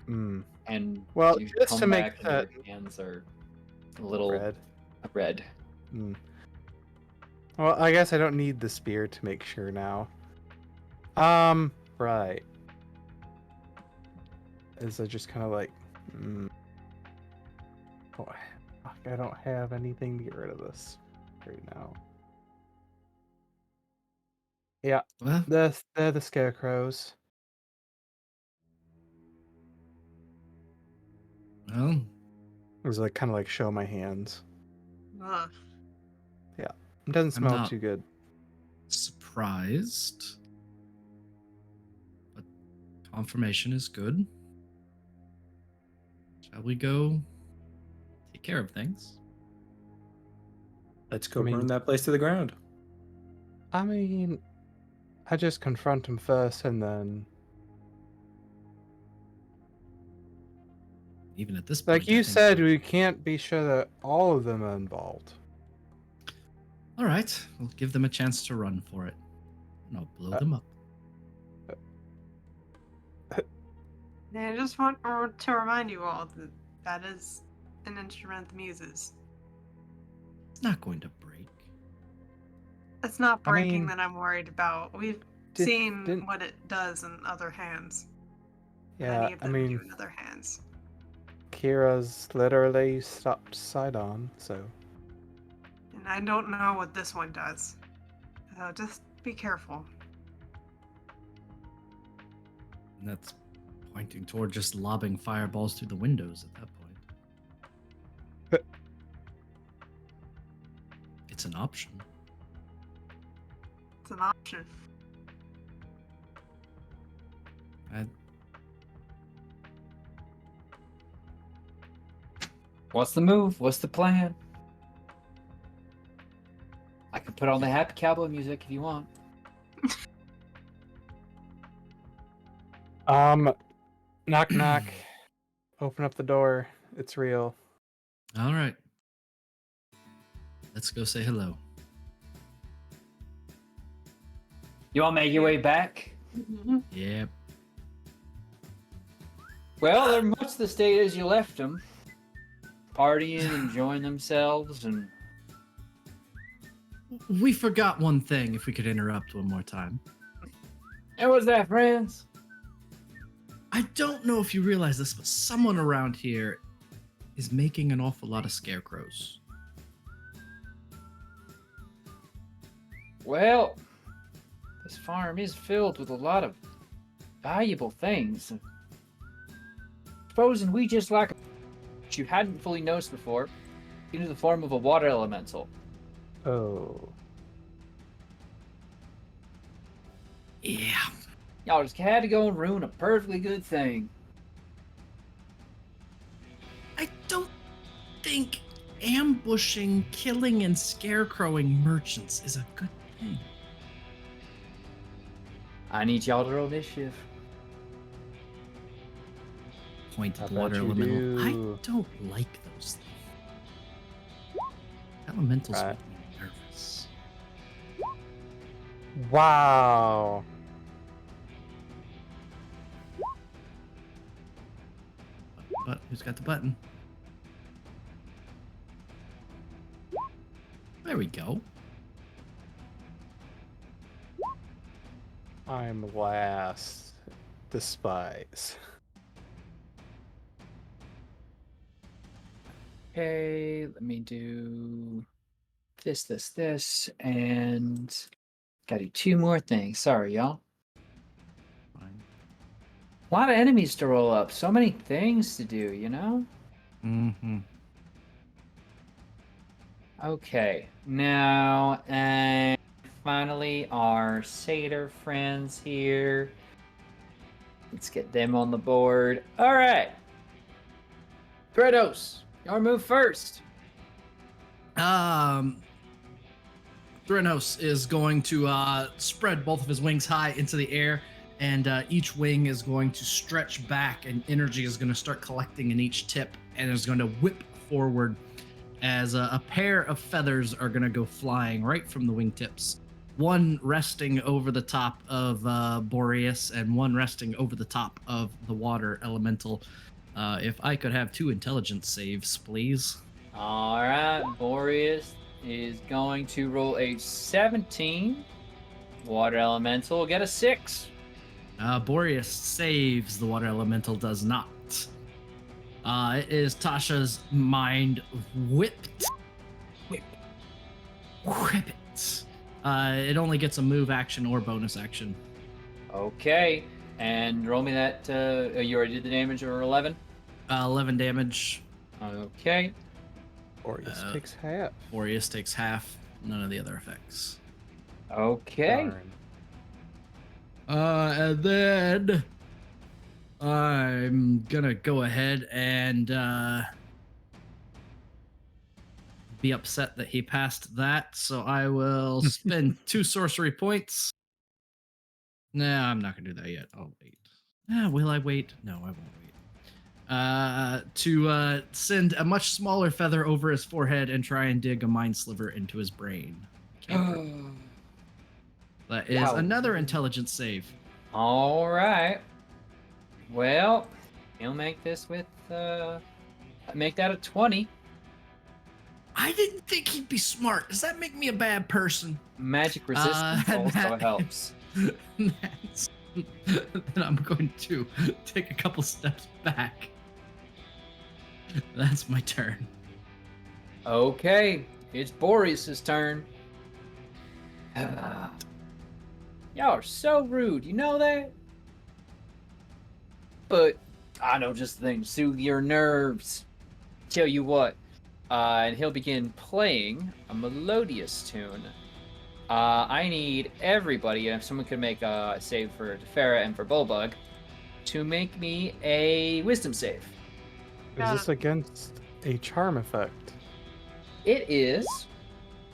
And Well, you just come to make back and that your hands are a little red. red. Well, I guess I don't need the spear to make sure now. Right. Is it just kind of like, oh, fuck, I don't have anything to get rid of this right now. Yeah, Well, they're the scarecrows. well, It was like kind of like show my hands. Ugh. Yeah, it doesn't I'm smell not- too good. surprised. But confirmation is good. Shall we go take care of things? Let's go I mean- burn that place to the ground. I mean, I just confront him first and then, Even at this point, like I you think said, we're- we can't be sure that all of them are involved. All right, we'll give them a chance to run for it, and I'll blow them up. I just want to remind you all that that is an instrument of the muses. It's not going to break. It's not I breaking mean, that I'm worried about. We've seen what it does in other hands. Yeah, Many of I them mean, do in other hands. Kira's literally stopped Sidon, so. And I don't know what this one does. So just be careful. And that's pointing toward just lobbing fireballs through the windows at that point. It's an option. It's an option. What's the move? What's the plan? I can put on the happy cowboy music if you want. Knock knock. Open up the door. It's real. All right. Let's go say hello. You want to make your way back? Yep. Well, they're much the state as you left them. Partying, enjoying themselves, and We forgot one thing, if we could interrupt one more time. and what's that, friends? I don't know if you realize this, but someone around here is making an awful lot of scarecrows. Well, this farm is filled with a lot of valuable things. Supposing we just like what you hadn't fully noticed before, into the form of a water elemental. Oh. Yeah. Y'all just had to go and ruin a perfectly good thing. I don't think ambushing, killing, and scarecrowing merchants is a good thing. I need y'all to roll initiative. Point I at the bet water you elemental. I do. don't like those things. Elementals Right. make me nervous. Wow. But who's got the button? There we go. I'm last. Despise. Okay, let me do this, and gotta do two more things. Sorry, y'all. Fine. A lot of enemies to roll up. So many things to do, you know? Mm-hmm. Okay, now, and finally, our satyr friends here. Let's get them on the board. All right. Thredos, your move first. Threnos is going to spread both of his wings high into the air, and each wing is going to stretch back, and energy is going to start collecting in each tip, and is going to whip forward as a pair of feathers are going to go flying right from the wingtips. One resting over the top of Boreas, and one resting over the top of the water elemental. If I could have 2 intelligence saves, please. All right, Boreas is going to roll a 17. Water elemental will get a 6. Boreas saves, the water elemental does not. It is Tasha's mind whipped. Whip it. It only gets a move action or bonus action. Okay, and roll me that. You already did the damage, or 11. 11 damage. Okay. Boreas takes half. Boreas takes half. None of the other effects. Okay. Darn. And then I'm gonna go ahead and be upset that he passed that, so I will spend 2 sorcery points. Nah, I'm not gonna do that yet. I'll wait. Will I wait? No, I won't wait. To send a much smaller feather over his forehead and try and dig a mind sliver into his brain. That is Yow. another intelligence save. All right. Well, he'll make this with make that a 20. I didn't think he'd be smart. Does that make me a bad person? Magic resistance also that- helps. Then I'm going to take a couple steps back. That's my turn. Okay, it's Boreas' turn. Y'all are so rude, you know that? But I know just the thing to soothe your nerves. Tell you what, and he'll begin playing a melodious tune. I need everybody, and if someone could make a save for Tefera and for Bulbug, to make me a wisdom save. Is this against a charm effect? It is.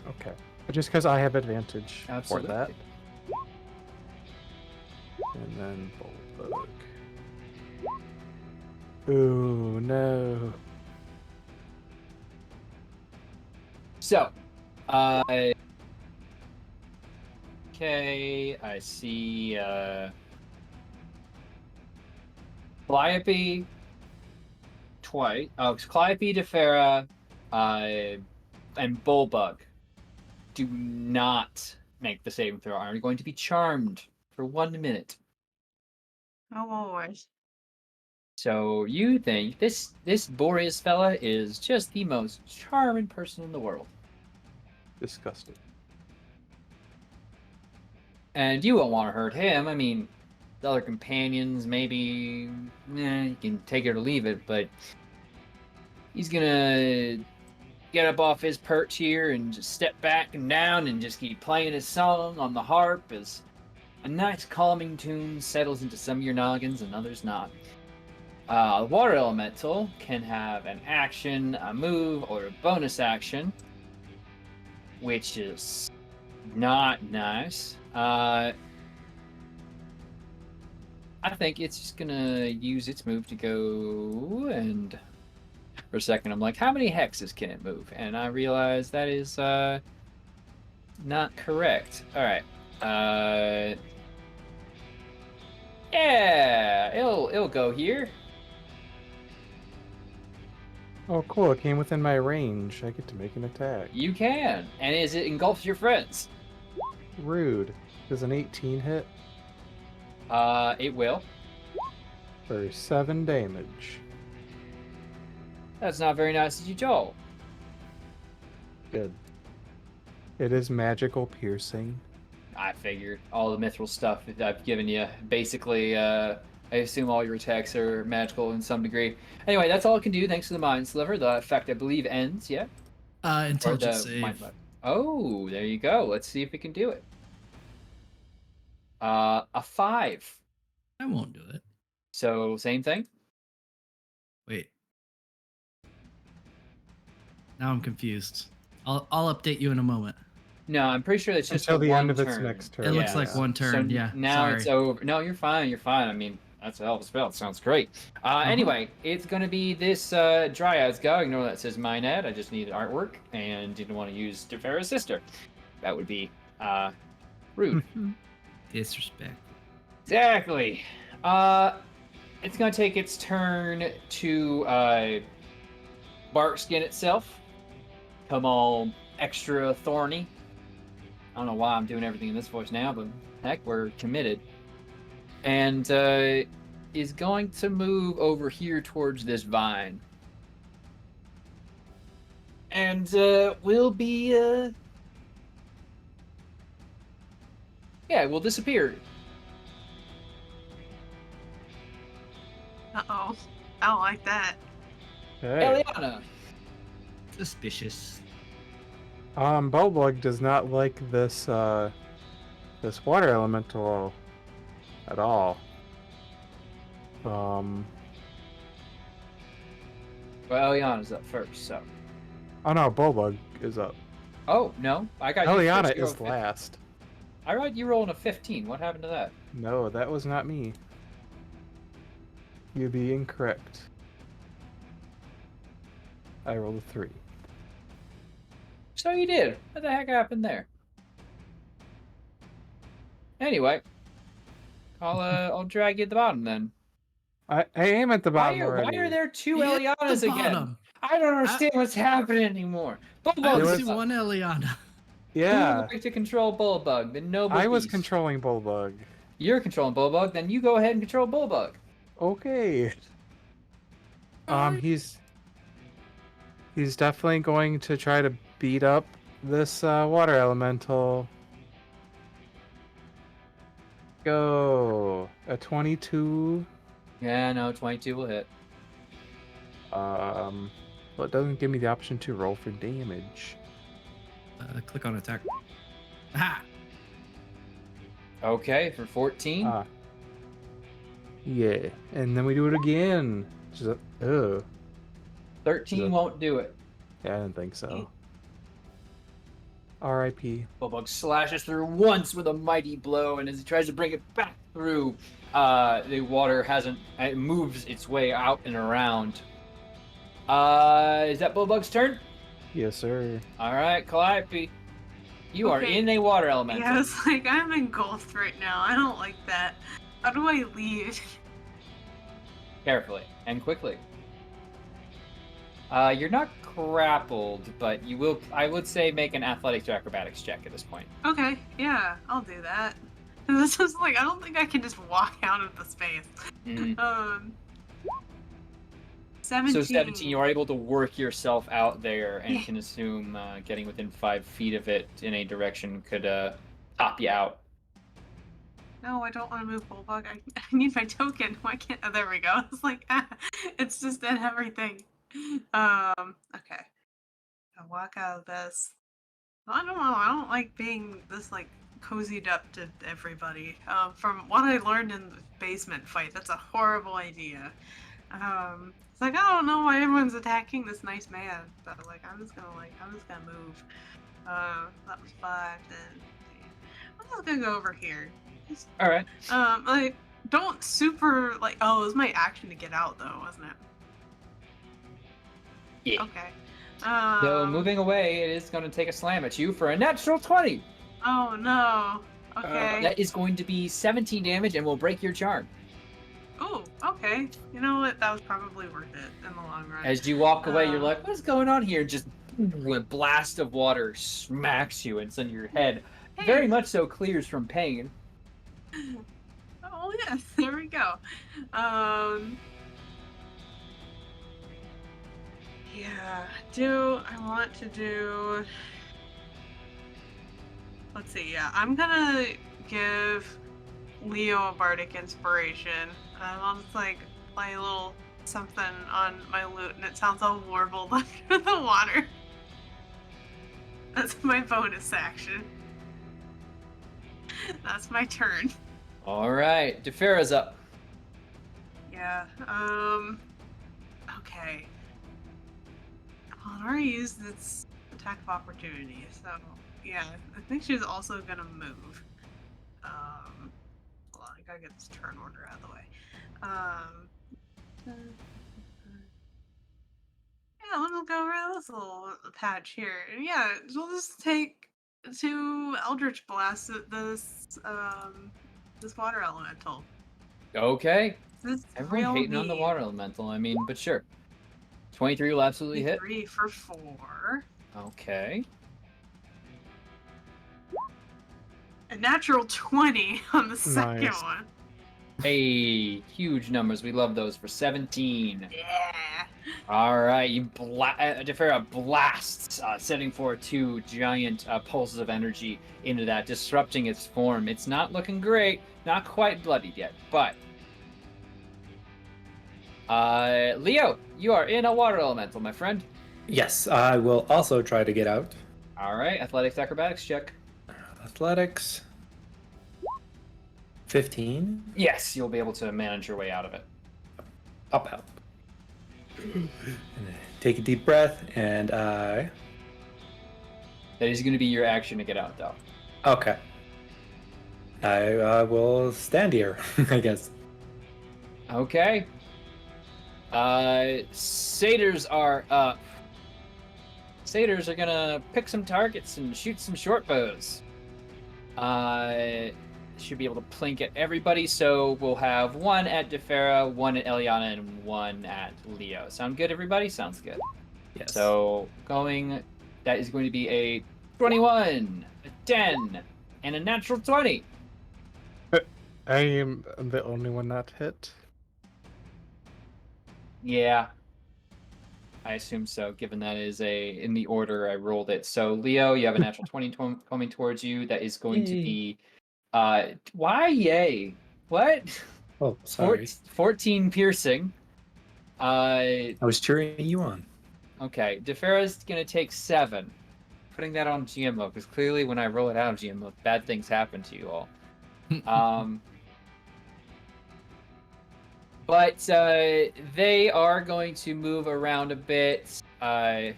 Okay. Just because I have advantage Absolutely. for that. And then Bulbug. Ooh, no. So, okay, I see, Calliope twice. Oh, it's Calliope, Tefera, and Bulbug do not make the saving throw. Are going to be charmed for 1 minute. Oh boy. So you think this Boreas fella is just the most charming person in the world. Disgusting. And you won't want to hurt him. I mean, the other companions, maybe, you can take it or leave it, but he's gonna get up off his perch here and just step back and down and just keep playing his song on the harp as a nice calming tune settles into some of your noggins and others not. Water Elemental can have an action, a move, or a bonus action, which is not nice. I think it's just gonna use its move to go, and for a second I'm like, how many hexes can it move? And I realize that is not correct. Alright. Yeah, it'll go here. Oh, cool. It came within my range. I get to make an attack. You can. And as it engulfs your friends. Rude. Does an 18 hit? It will. For 7 damage. That's not very nice of you, Joel. Good. It is magical piercing. I figured all the mithril stuff that I've given you. Basically, I assume all your attacks are magical in some degree. Anyway, that's all it can do. Thanks to the Mind Sliver. The effect, I believe, ends. Yeah. Or Intelligence the save. mind sliver. Oh, there you go. Let's see if it can do it. A 5. I won't do it. So same thing. Wait. Now I'm confused. I'll update you in a moment. No, I'm pretty sure it's just Until a the one end of its turn. next turn. It looks Yeah. like one turn. So yeah. now sorry. it's over. No, you're fine. You're fine. I mean, that's a hell of a spell. It sounds great. Anyway, it's going to be this Dryad's go. Ignore that says Mined. I just needed artwork and didn't want to use Defera's sister. That would be rude. Disrespect. Exactly. It's going to take its turn to Barkskin itself. Come all extra thorny. I don't know why I'm doing everything in this voice now, but heck, we're committed. And is going to move over here towards this vine. And will be... yeah, will disappear. Uh-oh. I don't like that. Hey. Eliana. Suspicious. Bulbug does not like this this water elemental at all. Well, Eliana's up first, so... Oh no, Bulbug is up. Oh, no. I got you Eliana first. You is rolled 15. last. I read you rolling a 15. What happened to that? No, that was not me. You'd be incorrect. I rolled a 3. So you did. What the heck happened there? Anyway, I'll drag you at the bottom then. I am at the bottom Why already. are there two He hit the Elianas again? bottom. I don't understand what's happening anymore. I Bulbug, only was- see one Eliana. who Yeah, would like to control Bulbug? The noble I was beast. controlling Bulbug. You're controlling Bulbug, then you go ahead and control Bulbug. Okay. He's definitely going to try to beat up this water elemental. Go a 22. Yeah, no, 22 will hit. Well, it doesn't give me the option to roll for damage. Click on attack. Ha! Okay, for 14. Yeah, and then we do it again. Just, 13 won't do it. yeah, I didn't think so. R.I.P. Bulbug slashes through once with a mighty blow, and as he tries to bring it back through, the water it moves its way out and around. Is that Bulbug's turn? Yes, sir. All right, Calliope. You are Okay. in a water elemental. Yeah, it's like I'm engulfed right now. I don't like that. How do I leave? Carefully and quickly. You're not grappled, but you will, I would say, make an athletics or acrobatics check at this point. Okay, yeah, I'll do that. This is like I don't think I can just walk out of the space. Mm. 17. So 17, you are able to work yourself out there and Yeah. can assume getting within 5 feet of it in a direction could top you out. No, I don't want to move Bulbug. I need my token. Why can't? Oh, there we go. It's like it's just in everything. Okay. I'll walk out of this. I don't know. I don't like being this like cozied up to everybody. From what I learned in the basement fight, that's a horrible idea. It's like I don't know why everyone's attacking this nice man, but like I'm just gonna move. That was 5. Then I'm just gonna go over here. All right. Like don't super like. Oh, it was my action to get out though, wasn't it? Yeah. Okay. So moving away, it is going to take a slam at you for a natural 20. Oh no. Okay. That is going to be 17 damage and will break your charm. Oh, okay. You know what? That was probably worth it in the long run. As you walk away, you're Uh. like, what's going on here? Just a blast of water smacks you, and suddenly your head, Hey. very much so, clears from pain. Oh yes, there we go. Yeah. Do I want to do? Let's see. Yeah, I'm gonna give Leo a bardic inspiration. I'll just like play a little something on my lute, and it sounds all warbled under the water. That's my bonus action. That's my turn. All right, Defera's up. Yeah. Okay. Well, I already used its attack of opportunity, so yeah, I think she's also gonna move. Hold on, I gotta get this turn order out of the way. Yeah, we'll go over this little patch here. Yeah, we'll just take two Eldritch Blasts at this water elemental. Okay. This is Everyone real hating on the mean. water elemental. I mean, but sure. 23 will absolutely hit. 3 for 4. Okay. A natural 20 on the second Nice. one. Hey, huge numbers. We love those for 17. Yeah. All right, Defera blasts, setting forth two giant pulses of energy into that, disrupting its form. It's not looking great, not quite bloodied yet, but Leo, you are in a water elemental, my friend. Yes, I will also try to get out. All right, athletics acrobatics check. Athletics. 15. Yes, you'll be able to manage your way out of it. Up. Take a deep breath, and I. That is going to be your action to get out, though. Okay. I will stand here, I guess. Okay. Satyrs are up. Satyrs are gonna pick some targets and shoot some short bows. Should be able to plink at everybody, so we'll have one at Defera, one at Eliana, and one at Leo. Sound good, everybody? Sounds good. Yes. So that is going to be a 21, a 10, and a natural 20. I am the only one not hit. Yeah. I assume so, given that is in the order I rolled it. So, Leo, you have a natural 20 coming towards you. That is going to be, why yay? What? Oh, sorry. 14 piercing. I was cheering you on. Okay, Defera's going to take 7. Putting that on GMO, because clearly when I roll it out of GMO, bad things happen to you all. But they are going to move around a bit. Going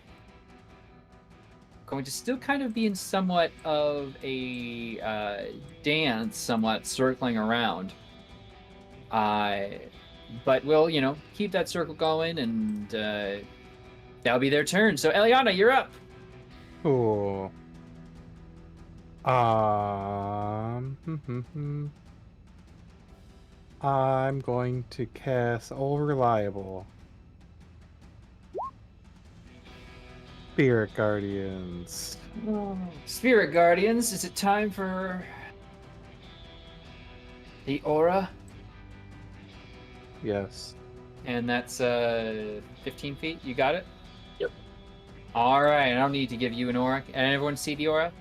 to still kind of be in somewhat of a dance, somewhat circling around. But we'll, keep that circle going, and that'll be their turn. So, Eliana, you're up. Cool. I'm going to cast All Reliable. Spirit Guardians. Spirit Guardians, is it time for the aura? Yes. And that's 15 feet. You got it? Yep. All right. I don't need to give you an aura. And everyone see the aura?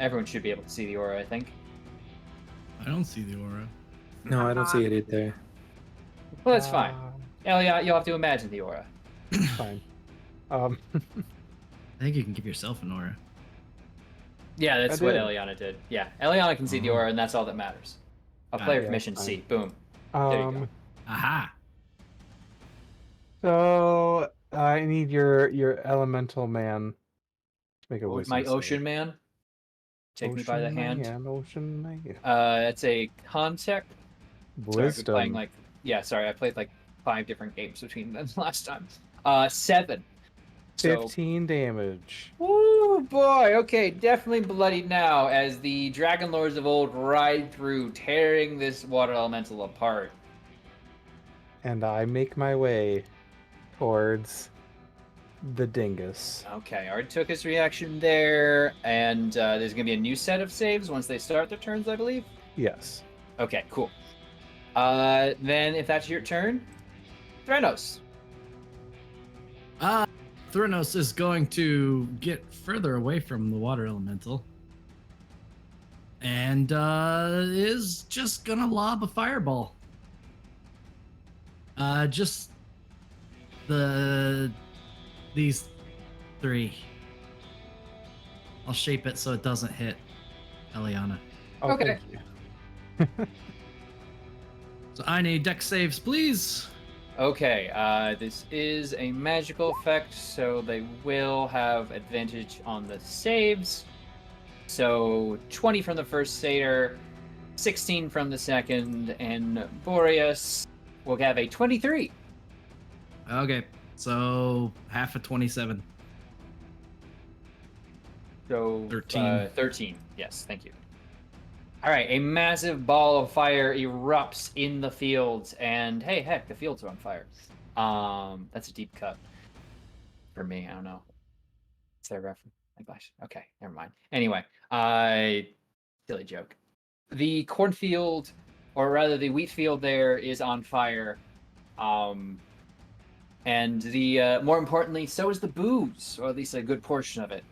Everyone should be able to see the aura, I think. I don't see the aura. No, I don't see it either. Well, that's fine. Elliot, you'll have to imagine the aura. Fine. I think you can give yourself an aura. Yeah, that's I what did. Eliana did. Yeah, Eliana can see the aura, and that's all that matters. A player yeah, permission fine. C. Boom. There you go. Aha! So I need your elemental man to make a wisdom My save. ocean man. Take me by the hand. Ocean man. It's a concept. Sorry, I've been playing Wisdom. I played like 5 different games between them last time. 7. So, 15 damage. woo boy, okay, definitely bloodied now as the Dragonlords of old ride through, tearing this water elemental apart. And I make my way towards the dingus. Okay, already took his reaction there, and there's going to be a new set of saves once they start their turns, I believe. Yes. Okay, cool. Then if that's your turn, Threnos. Thrynos is going to get further away from the water elemental. And is just gonna lob a fireball. Just these 3. I'll shape it so it doesn't hit Eliana. Oh, Okay. thank you. So I need deck saves, please. Okay, this is a magical effect, so they will have advantage on the saves. So 20 from the first satyr, 16 from the second, and Boreas will have a 23. Okay, so half of 27. So 13. 13. Yes, thank you. All right, a massive ball of fire erupts in the fields, and hey, heck, the fields are on fire. That's a deep cut for me. I don't know. Is there a reference? My gosh. Okay, never mind. Anyway, silly joke. The cornfield, or rather the wheat field, there is on fire. And the more importantly, so is the booze, or at least a good portion of it.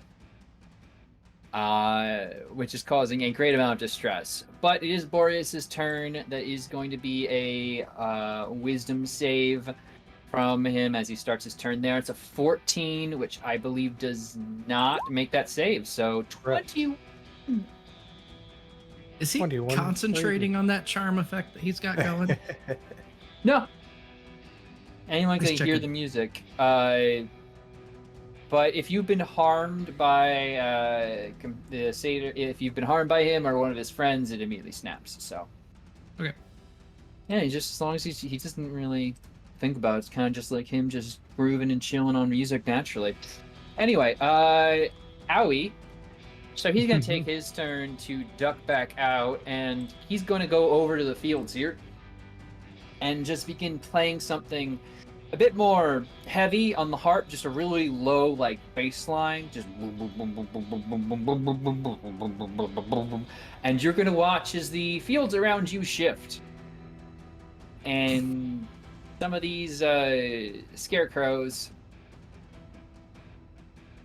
Which is causing a great amount of distress. But it is Boreas's turn. That is going to be a wisdom save from him as he starts his turn there. It's a 14, which I believe does not make that save. So 20. Is he 21, concentrating on that charm effect that he's got going? No. Anyone Just can hear checking. the music. But if you've been harmed by the satyr, if you've been harmed by him or one of his friends, it immediately snaps. So. Okay. Yeah, he just as long as he doesn't really think about it, it's kind of just like him just grooving and chilling on music naturally. Anyway, Owie. So he's gonna take his turn to duck back out, and he's gonna go over to the fields here, and just begin playing something a bit more heavy on the harp, just a really low like bass line, just and you're gonna watch as the fields around you shift, and some of these scarecrows,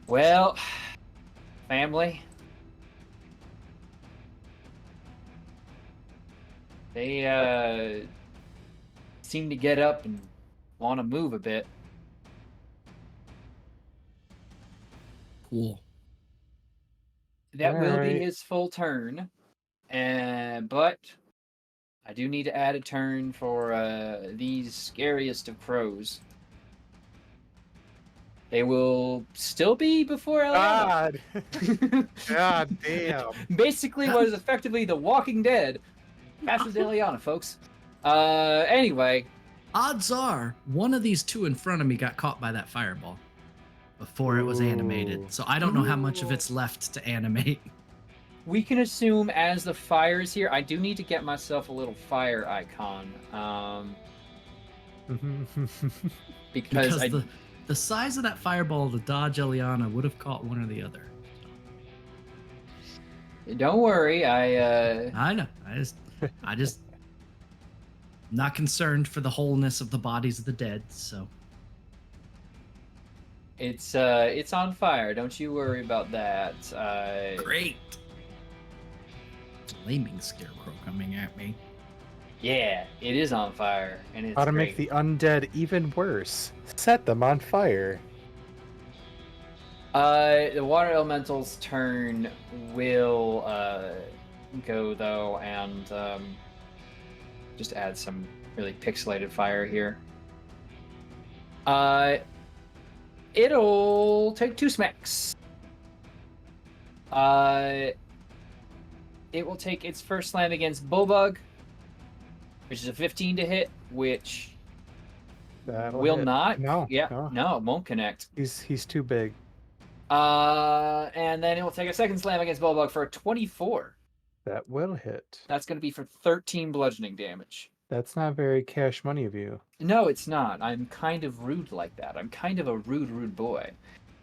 well, family, they seem to get up and want to move a bit. Cool. That will be Alright. his full turn, but I do need to add a turn for these scariest of crows. They will still be before Eliana. God. God damn. Basically, what is effectively The Walking Dead passes Eliana, folks. Anyway, Odds are one of these 2 in front of me got caught by that fireball before it was Ooh. animated. So I don't know how much of it's left to animate. we can assume as the fire is here, I do need to get myself a little fire icon. Because the size of that fireball to dodge Eliana would have caught one or the other. Don't worry, I know. I just not concerned for the wholeness of the bodies of the dead, so it's on fire. Don't you worry about that. great. Flaming scarecrow coming at me. Yeah, it is on fire, and it's How to great. make the undead even worse. Set them on fire. The water elemental's turn will go though, and just add some really pixelated fire here. It'll take 2 smacks. It will take its first slam against Bullbug, which is a 15 to hit, which That'll will hit. not. No. Yeah, no, it won't connect. He's too big. And then it will take a second slam against Bullbug for a 24. That will hit. That's going to be for 13 bludgeoning damage. That's not very cash money of you. No, it's not. I'm kind of rude like that. I'm kind of a rude boy.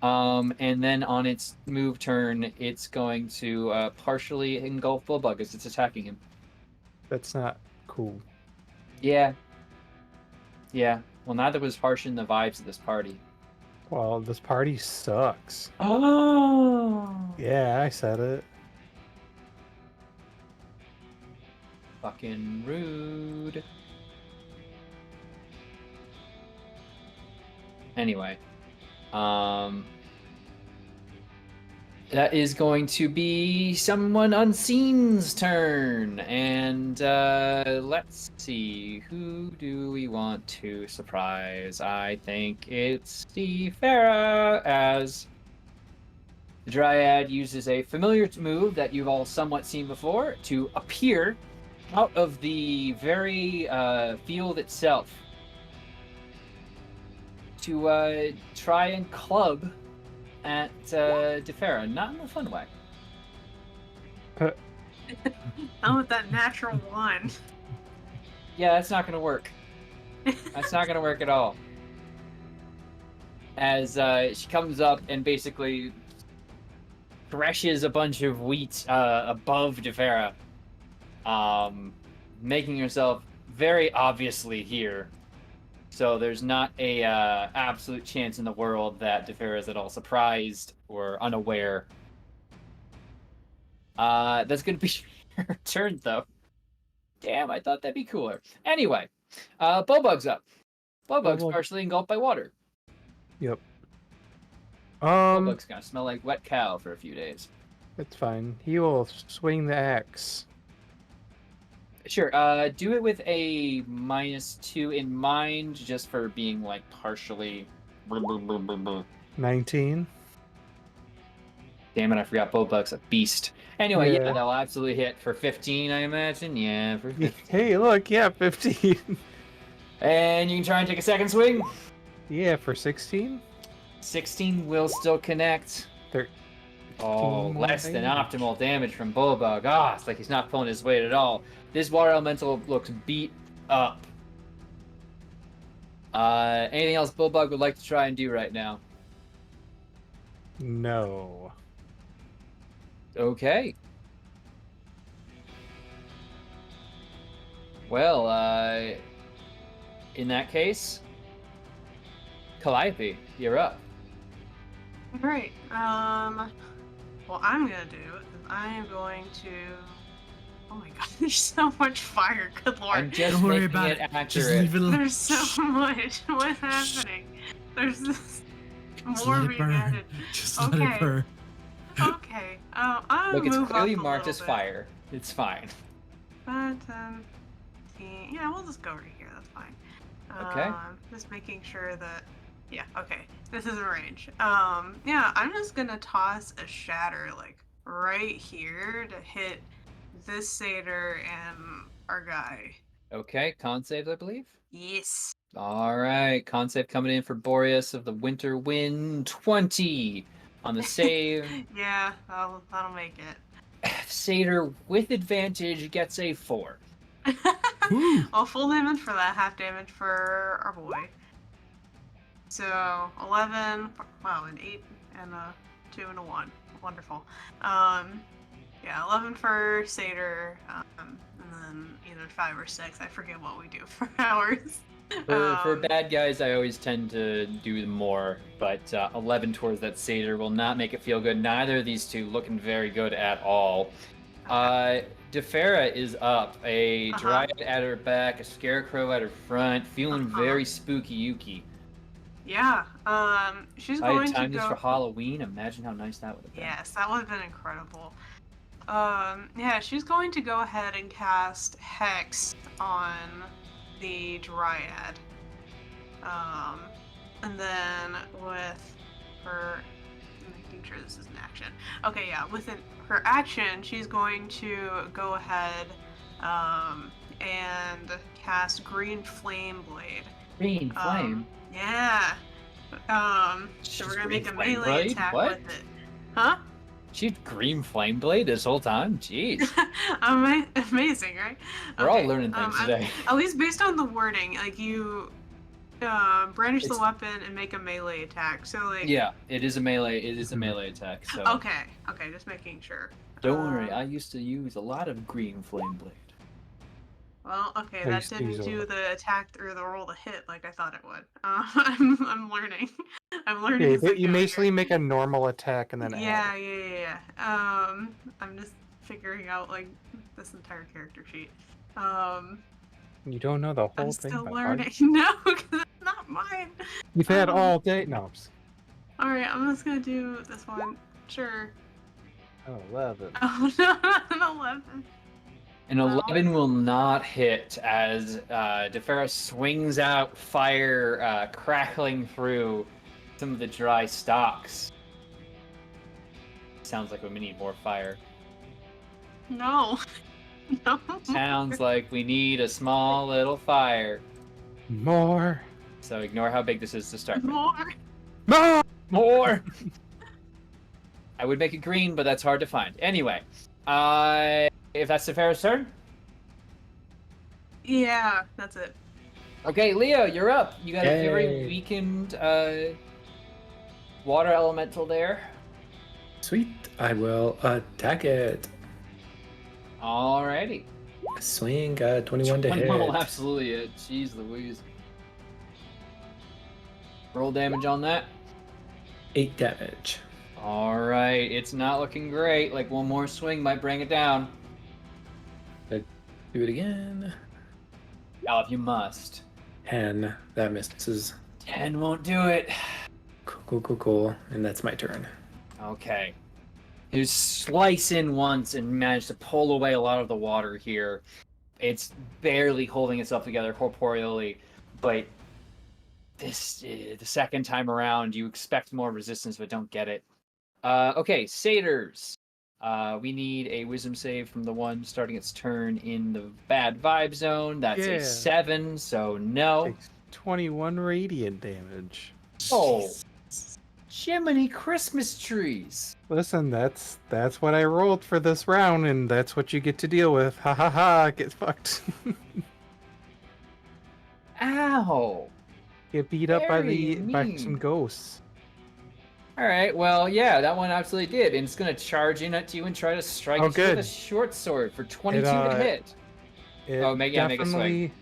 And then on its move turn, it's going to partially engulf Bullbug as it's attacking him. That's not cool. Yeah. Yeah. Well, neither was harshing the vibes of this party. Well, this party sucks. Oh. Yeah, I said it. Fucking rude. Anyway, that is going to be someone unseen's turn, and let's see, who do we want to surprise? I think it's Farah, as the Dryad uses a familiar move that you've all somewhat seen before to appear out of the very field itself to try and club at Defera, not in a fun way. Not with that natural one. Yeah, that's not going to work. That's not going to work at all. As she comes up and basically threshes a bunch of wheat above Defera, making herself very obviously here. So there's not a absolute chance in the world that Defera is at all surprised or unaware. That's going to be her turn, though. Damn, I thought that'd be cooler. Anyway, Bowbug's up. Bowbug's Bowbug. partially engulfed by water. Yep. Bowbug's gonna smell like wet cow for a few days. It's fine. He will swing the axe. Sure, do it with a -2 in mind, just for being, like, partially... 19. Damn it, I forgot Bowbug's a beast. Anyway, yeah, Yeah. that'll absolutely hit for 15, I imagine. Yeah, for 15. Hey, look, yeah, 15. And you can try and take a second swing. Yeah, for 16. 16 will still connect. 13. Oh, more less than damage. optimal damage from Bullbug. Ah, it's like he's not pulling his weight at all. This water elemental looks beat up. Anything else Bullbug would like to try and do right now? No. Okay. Well, in that case, Calliope, you're up. Great. What I'm gonna do is I am going to. Oh my god, there's so much fire. Good lord. I'm just Don't worry making about it it. accurate. Just leave it alone. There's so much. What's happening? There's this Just more let it being burn. added. Just let Okay. it burn. Okay. I'm Look, it's move clearly up a marked little as bit. fire. It's fine. But yeah, we'll just go right here. That's fine. Okay. Just making sure that. Yeah. Okay. This is in range. Yeah. I'm just gonna toss a shatter like right here to hit this satyr and our guy. Okay, con saves, I believe. Yes. All right, con save coming in for Boreas of the Winter Wind. 20 on the save. Yeah. That'll make it. Satyr with advantage gets a 4. Woo. Well, full damage for that, half damage for our boy. So 11. Wow, an 8 and a 2 and a 1. Wonderful. Yeah, 11 for satyr, and then either 5 or 6. I forget what we do for hours. For bad guys, I always tend to do more, but 11 towards that satyr will not make it feel good. Neither of these two looking very good at all. Defera is up, a dryad at her back, a scarecrow at her front, feeling very spooky Yuki. Yeah, she's I going had to timed go. this for Halloween. Imagine how nice that would have been. Yes, that would have been incredible. Yeah, she's going to go ahead and cast Hex on the Dryad. And then with her, making sure this is an action. Okay, yeah, with her action, she's going to go ahead, and cast Green Flame Blade. Green flame. Yeah. So She's we're gonna Green make a Flame melee Blade? attack What? with it. Huh? She's green flame blade this whole time. Jeez, Amazing, right? we're all learning things at- today. At least based on the wording, like you brandish the It's- weapon and make a melee attack. So like. Yeah, it is a melee. It is a melee attack. So Okay, just making sure. don't worry. I used to use a lot of green flame blade. Well, okay, Oh, that didn't use do all- the attack or the roll to hit like I thought it would. I'm learning. I'm Yeah, learning as I you go basically here. make a normal attack and then Yeah, add. I'm just figuring out like this entire character sheet. Um, You don't know the whole I'm thing still by learning. heart. No, because it's not mine. You've had all day. No, I'm just All right, I'm just gonna do this one. Sure. kidding. 11. Oh no, not an 11. An Wow. 11 will not hit as DeFerris swings out fire, crackling through some of the dry stalks. Sounds like we need more fire. No. No. Sounds like we need a small little fire. More. So ignore how big this is to start with. More. More. More! I would make it green, but that's hard to find. Anyway, if that's DeFerris' turn. Yeah, that's it. Okay, Leo, you're up. You got a very Yay. weakened water elemental there. Sweet. I will attack it. Alrighty. Swing 21 to hit. Well, absolutely it. Jeez Louise. Roll damage on that. 8 damage. Alright, it's not looking great. Like one more swing might bring it down. Do it again. Oh, if you must. 10. That misses. 10 won't do it. Cool. And that's my turn. Okay. You slice in once and manage to pull away a lot of the water here. It's barely holding itself together corporeally, but this the second time around you expect more resistance but don't get it. Okay, satyrs. We need a wisdom save from the one starting its turn in the bad vibe zone. That's Yeah. a 7, so no. Takes 21 radiant damage. Oh, Jiminy Christmas trees. Listen, that's what I rolled for this round, and that's what you get to deal with. Ha ha ha! Get fucked. Ow. Get beat up by Very some mean. ghosts. All right, well, yeah, that one absolutely did. And it's going to charge in at you and try to strike Oh, you with a good. short sword for 22 It, to hit. It Oh, make a swing.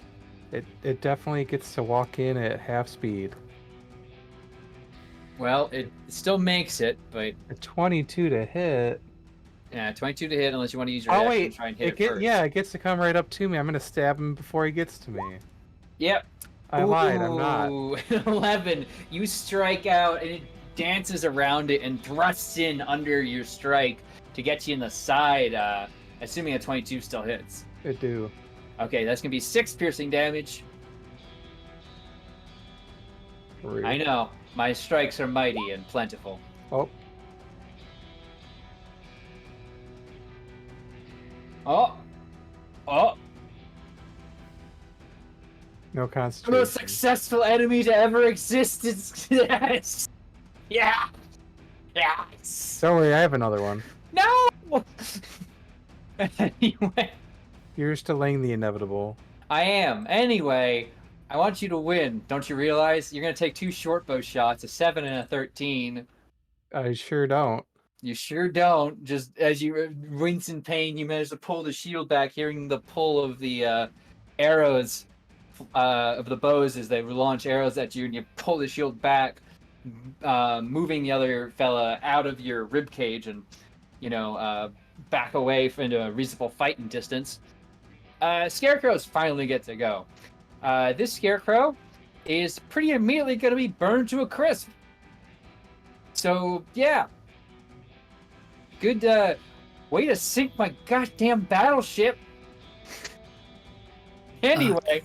It definitely gets to walk in at half speed. Well, it still makes it, but A 22 to hit. yeah, 22 to hit unless you want to use your Oh reaction wait, and try and hit it first. it gets to come right up to me. I'm gonna stab him before he gets to me. Yep. I lied. I'm not. Ooh, 11. You strike out and it dances around it and thrusts in under your strike to get you in the side, assuming a 22 still hits. I do. Okay, that's going to be 6 piercing damage. 3. I know. My strikes are mighty and plentiful. Oh, Oh! Oh! no The concentration. most successful enemy to ever exist is... Yes! Yeah! Yes! Don't worry, I have another one. No! Anyway, You're just delaying the inevitable. I am. Anyway, I want you to win. Don't you realize? You're going to take 2 short bow shots, a 7 and a 13. I sure don't. You sure don't. Just as you wince in pain, you manage to pull the shield back, hearing the pull of the arrows of the bows as they launch arrows at you, and you pull the shield back, moving the other fella out of your rib cage and, back away into a reasonable fighting distance. Scarecrows finally get to go. This scarecrow is pretty immediately going to be burned to a crisp. So, yeah. Good way to sink my goddamn battleship. Anyway.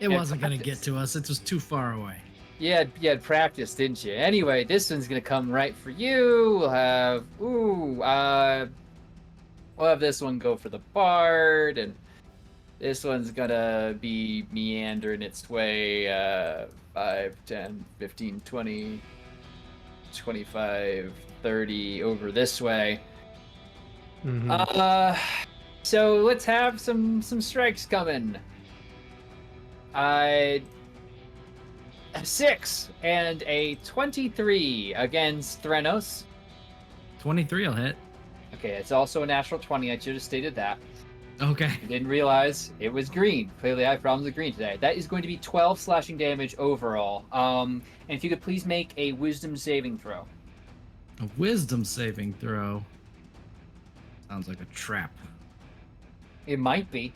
It Yeah, wasn't going to practice. get to us. It was too far away. You had practice, didn't you? Anyway, this one's gonna come right for you. We'll have we'll have this one go for the bard, and this one's gonna be meandering its way 5, 10, 15, 20, 25, 30 over this way. Mhm. So let's have some strikes coming. A 6 and a 23 against Threnos. 23 will hit. Okay, it's also a natural 20. I should have stated that. Okay. I didn't realize it was green. Clearly, I have problems with green today. That is going to be 12 slashing damage overall. And if you could please make a wisdom saving throw. A wisdom saving throw. Sounds like a trap. It might be.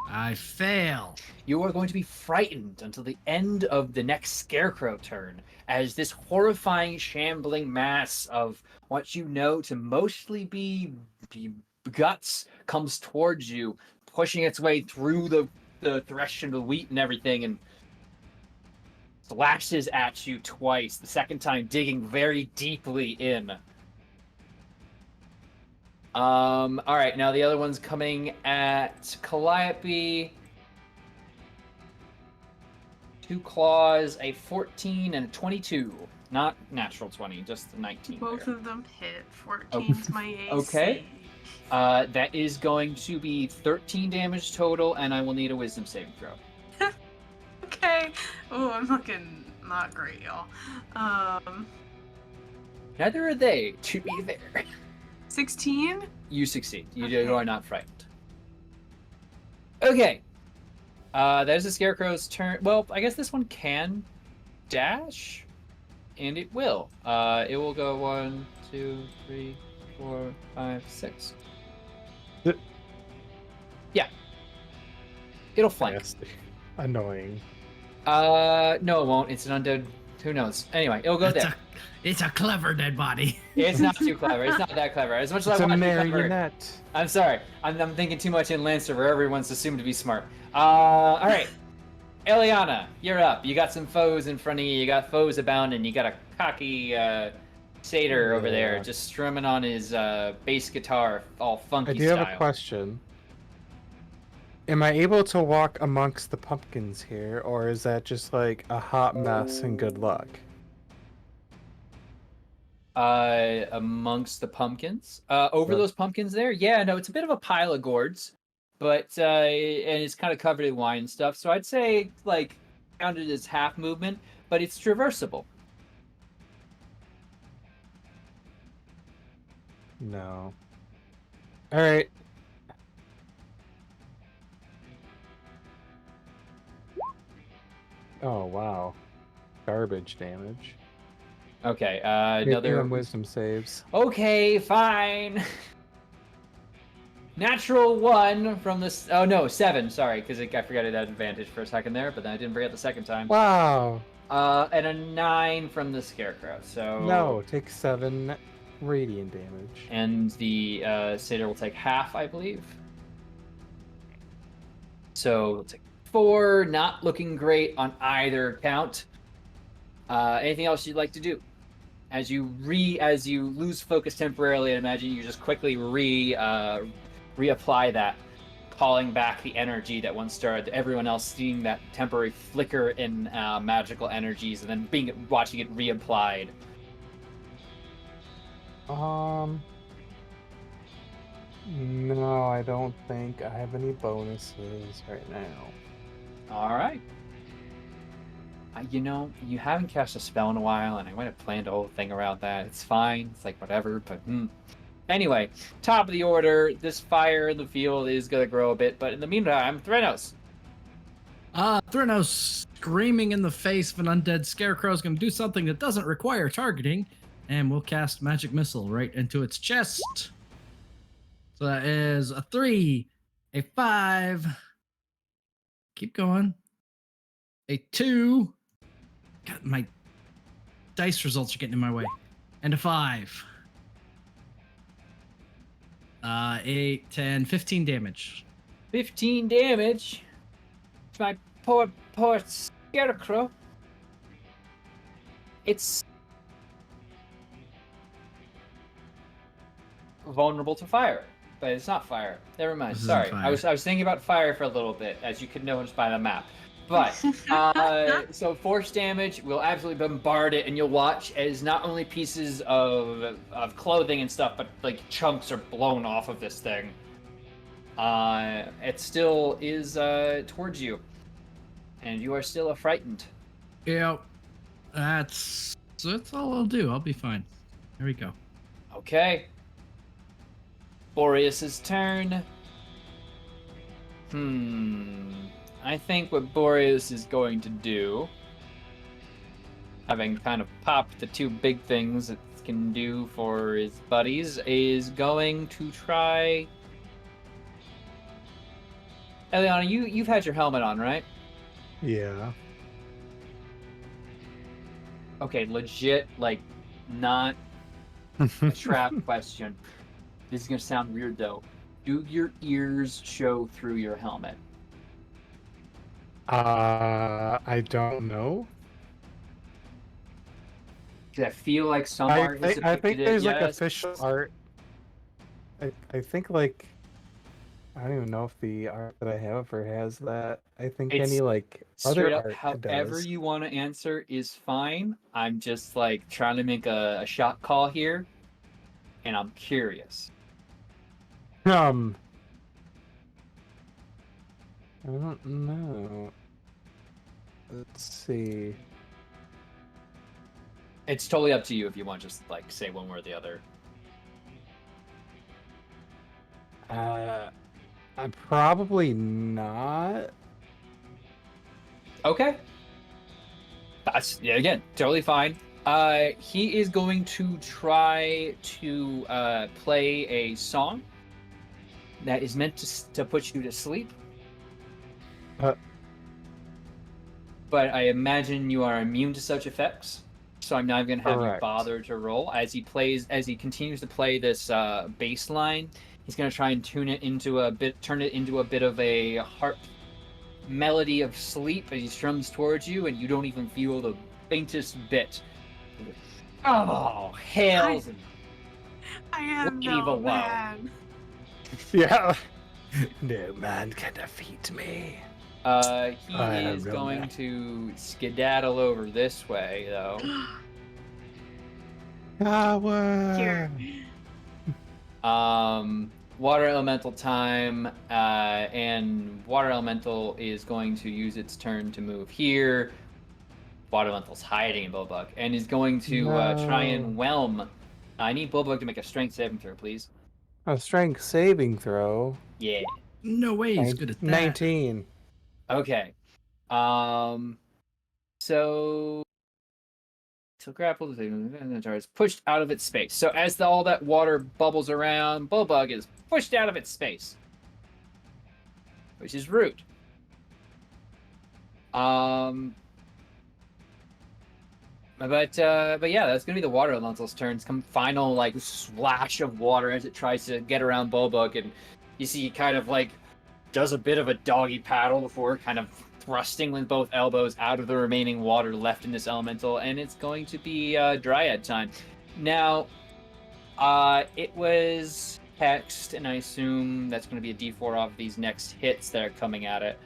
I fail. You are going to be frightened until the end of the next scarecrow turn, as this horrifying, shambling mass of what you know to mostly be guts comes towards you, pushing its way through the thresh and the wheat and everything, and slashes at you twice, the second time digging very deeply in. All right, now the other one's coming at Calliope. 2 claws, a 14 and a 22. Not natural 20, just the 19. Both there. of them hit. 14's my AC. Okay. That is going to be 13 damage total, and I will need a wisdom saving throw. Okay. Oh, I'm looking not great, y'all. Neither are they, to be fair. 16? You succeed. You Okay. are not frightened. Okay. That is the Scarecrow's turn. Well, I guess this one can dash, and it will. It will go 1, 2, 3, 4, 5, 6. Yeah. It'll flank. Nasty. Annoying. No, it won't. It's an undead. Who knows? Anyway, it'll go there. It's a clever dead body. It's not too clever. It's not that clever. As much as It's I a want to be clever. marionette. I'm sorry. I'm thinking too much in Lancer, where everyone's assumed to be smart. All right. Eliana, you're up. You got some foes in front of you. You got foes abounding. You got a cocky satyr over there, Yeah. just strumming on his bass guitar, all funky I do style. have a question. Am I able to walk amongst the pumpkins here, or is that just like a hot mess and good luck? Amongst the pumpkins, over Yep. those pumpkins there. Yeah, no, it's a bit of a pile of gourds, but and it's kind of covered in wine and stuff. So I'd say like counted as half movement, but it's traversable. No. All right. Oh wow, garbage damage. Okay, Making another them wisdom saves. Okay, fine. Natural 1 from this. Oh no, 7. Sorry, because I forgot it had advantage for a second there, but then I didn't forget the second time. Wow. And a 9 from the Scarecrow. So No, take 7 radiant damage. And the satyr will take half, I believe. So we'll take 4. Not looking great on either count. Anything else you'd like to do? As you lose focus temporarily, I imagine you just quickly reapply that, calling back the energy that once started. Everyone else seeing that temporary flicker in magical energies, and then watching it reapplied. No, I don't think I have any bonuses right now. All right. You haven't cast a spell in a while, and I might have planned a whole thing around that. It's fine. It's like whatever, but Anyway, top of the order. This fire in the field is going to grow a bit, but in the meantime, Threnos. Threnos screaming in the face of an undead scarecrow is going to do something that doesn't require targeting, and we'll cast Magic Missile right into its chest. So that is a 3, a 5. Keep going. A 2. God, my dice results are getting in my way. And a 5. 8, 10, 15 damage. 15 damage. To my poor Scarecrow. It's vulnerable to fire, but it's not fire. Never mind. This isn't Sorry, fire. I was thinking about fire for a little bit, as you could notice by the map. But so force damage will absolutely bombard it, and you'll watch as not only pieces of clothing and stuff, but like chunks are blown off of this thing. It still is towards you, and you are still frightened. Yeah, that's all I'll do. I'll be fine. Here we go. Okay. Boreas's turn. I think what Boreas is going to do, having kind of popped the two big things it can do for his buddies, is going to try. Eliana, you've had your helmet on, right? Yeah. Okay, legit, like, not a trap question. This is gonna sound weird though. Do your ears show through your helmet? I don't know. Because I feel like some art has I depicted think it. there's like Yes. official art. I think like I don't even know if the art that I have of her has that. I think It's any like straight other up, art however does. you want to answer is fine. I'm just like trying to make a shot call here, and I'm curious. I don't know. Let's see. It's totally up to you if you want to just like say one way or the other. I'm probably not. Okay. That's, yeah, again, totally fine. He is going to try to play a song that is meant to put you to sleep. Uh, But I imagine you are immune to such effects, so I'm not even going to have you Correct. bother to roll. As he continues to play this bass line, he's going to try and turn it into a bit of a harp melody of sleep as he strums towards you, and you don't even feel the faintest bit. Oh, hails and I am Way no below. man. yeah. No man can defeat me. he I am is no going man. to skedaddle over this way, though. Here. Water elemental time, and water elemental is going to use its turn to move here. Water elemental's hiding in Bulbug, and is going to try and whelm. I need Bulbug to make a strength saving throw, please. A strength saving throw. Yeah. No way he's good at that. 19. Okay. So grappled, is pushed out of its space. So as all that water bubbles around, Bulbug is pushed out of its space, which is rude. But yeah, that's gonna be the water elemental's turn. It's come final like splash of water as it tries to get around Bulbug, and you see it kind of like does a bit of a doggy paddle before kind of thrusting with both elbows out of the remaining water left in this elemental, and it's going to be Dryad time. Now, it was hexed, and I assume that's going to be a D4 off these next hits that are coming at it.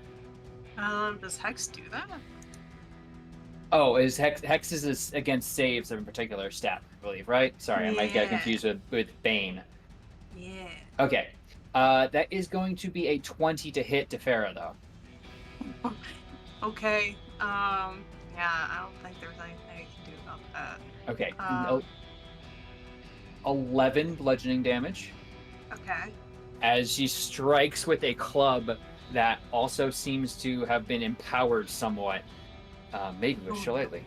Does Hex do that? Oh, is Hex is against saves of a particular stat, I believe, right? Sorry, I might get Yeah. confused with Bane. Yeah. Okay. That is going to be a 20 to hit Tefera, though. Okay. Yeah, I don't think there's anything I can do about that. Okay. Um, 11 bludgeoning damage Okay. as she strikes with a club that also seems to have been empowered somewhat, maybe with Shillelagh.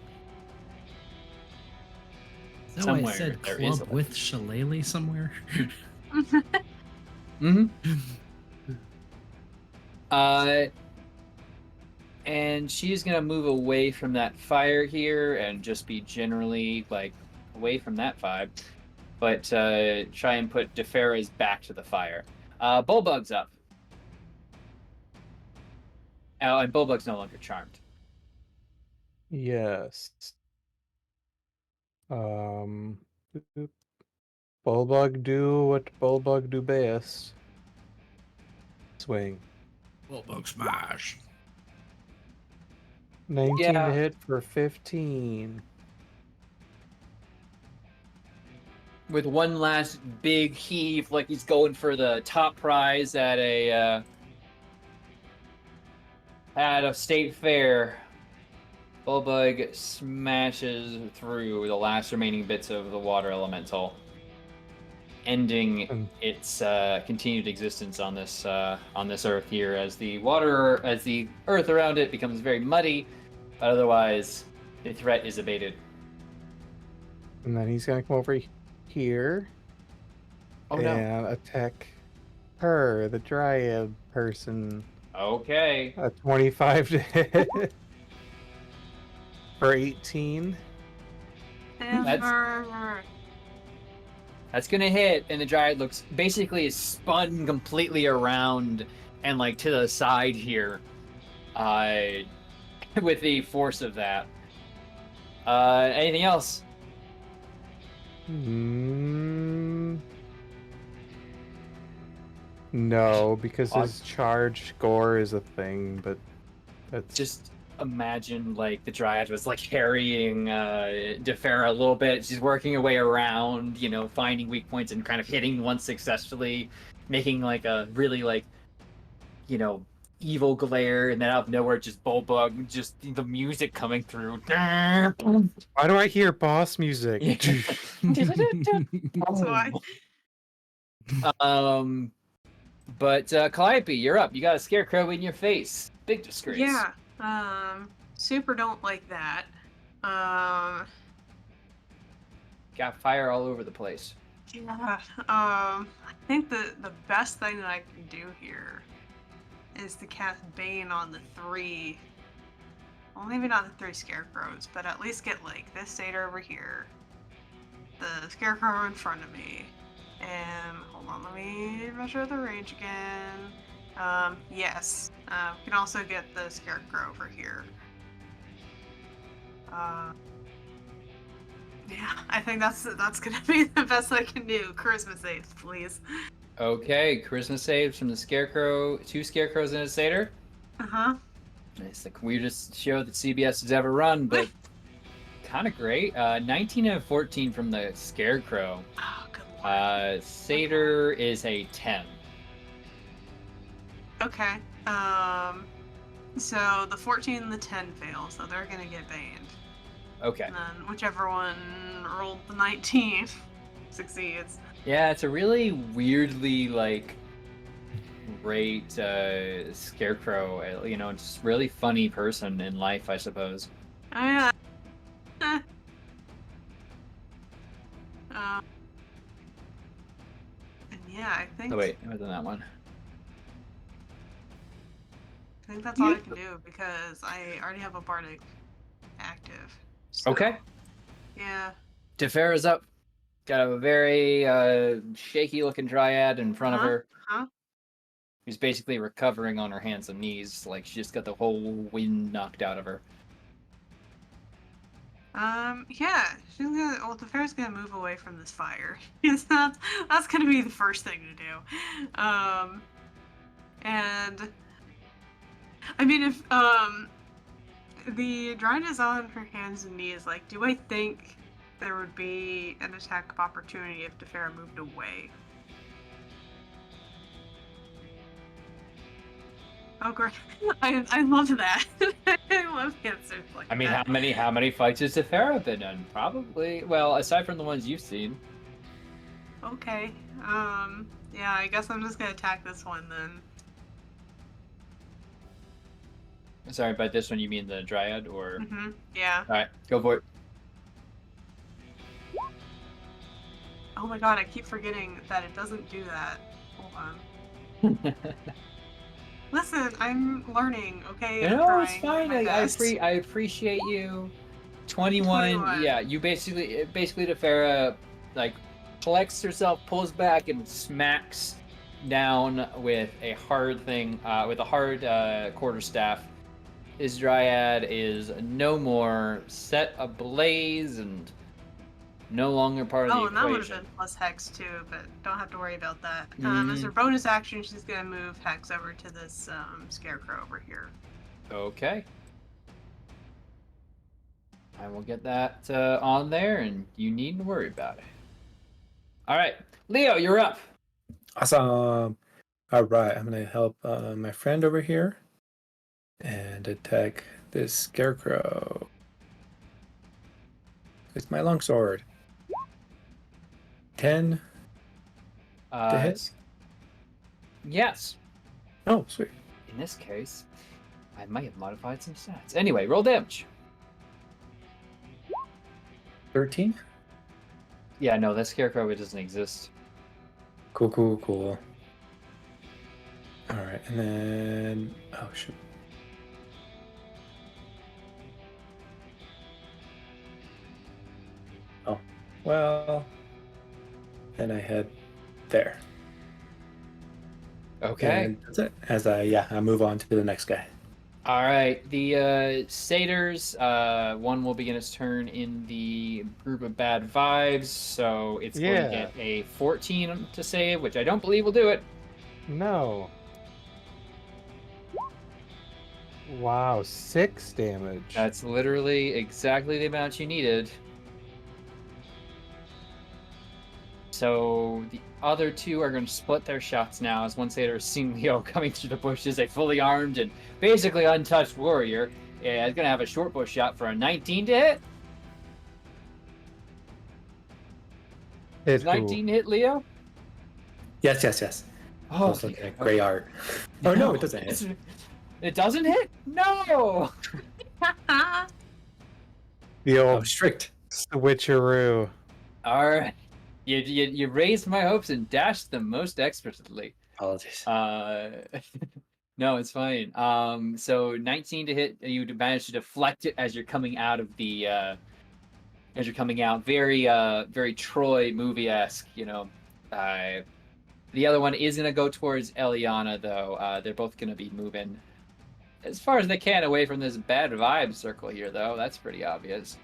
Is that why Somewhere I said there is club a- with Shillelagh somewhere? Mm-hmm. And she's gonna move away from that fire here and just be generally like away from that vibe, but try and put Defera's back to the fire. Bulbug's up. Oh, and Bulbug's no longer charmed. Yes. Bulbug do what Bulbug do best. Swing. Bulbug smash. 19 Yeah. to hit for 15. With one last big heave, like he's going for the top prize at a state fair. Bulbug smashes through the last remaining bits of the water elemental ending Mm. its continued existence on this earth here, as the earth around it becomes very muddy, but otherwise the threat is abated. And then he's gonna come over here Oh no. and attack her, the dryad person. Okay. A 25 to hit for 18. Never. That's gonna hit, and the dryad looks basically is spun completely around and like to the side here, with the force of that. Anything else? No, because his charge score is a thing, but that's Just imagine like the dryad was like carrying Defera a little bit. She's working her way around, finding weak points and kind of hitting one successfully, making like a really like, evil glare, and then out of nowhere, just Bulbug, just the music coming through. why do I hear boss music? That's why. But Calliope, you're up. You got a scarecrow in your face. Big disgrace. Yeah. Super don't like that. Got fire all over the place. Yeah. I think the best thing that I can do here is to cast Bane on the 3. Well, maybe not the 3 scarecrows, but at least get like this satyr over here, the scarecrow in front of me, and hold on, let me measure the range again. Yes. We can also get the scarecrow over here. Yeah, I think that's gonna be the best I can do. Charisma saves, please. Okay, charisma saves from the scarecrow. 2 scarecrows and a satyr. Uh-huh. It's the weirdest show that CBS has ever run, but kind of great. 19 out of 14 from the scarecrow. Oh, good lord. Satyr is a 10. Okay. So the 14 and the 10 fail, so they're gonna get banned. Okay. And then whichever one rolled the 19 succeeds. Yeah, it's a really weirdly like great scarecrow. Just really funny person in life, I suppose. Oh yeah. And yeah, I think. Oh wait, it wasn't that one. I think that's all I can do because I already have a bardic active. So, Okay. Yeah. Tefera's up. Got a very shaky looking dryad in front of her. Who's basically recovering on her hands and knees, like she just got the whole wind knocked out of her. Yeah, she's gonna. Well, Tefera's gonna move away from this fire. That's gonna be the first thing to do. And I mean, if the dryad is on her hands and knees, like, do I think there would be an attack of opportunity if Tefera moved away? Oh, great! I love that. I love answers like that. I mean, how many fights has Tefera been in? Probably. Well, aside from the ones you've seen. Okay. Yeah, I guess I'm just gonna attack this one then. Sorry, by this one you mean the dryad, or? Mm-hmm. Yeah. All right, go for it. Oh my god, I keep forgetting that it doesn't do that. Hold on. Listen, I'm learning, okay? I'm No, it's trying fine. my I best. appreciate you. 21. Yeah, you basically Tefera like collects herself, pulls back, and smacks down with a hard quarterstaff. His dryad is no more, set ablaze, and no longer part of the Oh, and that would equation. have been plus Hex too, but don't have to worry about that. Mhm. As her bonus action, she's gonna move Hex over to this scarecrow over here. Okay. I will get that on there, and you needn't worry about it. All right, Leo, you're up. Awesome. All right, I'm gonna help my friend over here and attack this scarecrow. It's my longsword. 10 hit? Yes. Oh, sweet. In this case, I might have modified some stats. Anyway, roll damage. 13? Yeah, no, that scarecrow, it doesn't exist. Cool. All right, and then oh shoot. Oh, well, then I head there. Okay. And that's it. As I move on to the next guy. All right. The satyrs, one will begin its turn in the group of bad vibes, so it's going to get a 14 to save, which I don't believe will do it. No. Wow, 6 damage. That's literally exactly the amount you needed. So the other two are going to split their shots now, as one satyr is seeing Leo coming through the bushes, a fully armed and basically untouched warrior. Yeah, it's going to have a short bow shot for a 19 to hit. Hit 19 to hit, Leo? Yes. Oh, Looks like a gray art. Oh no, it doesn't hit. It doesn't hit? No! The Oh, old strict. switcheroo. All right. You raised my hopes and dashed them most expertly. Apologies. No, it's fine. So 19 to hit, you manage to deflect it as you're coming out of the as you're coming out. Very Troy movie-esque, you know. The other one is gonna go towards Eliana though. They're both gonna be moving as far as they can away from this bad vibe circle here, though. That's pretty obvious.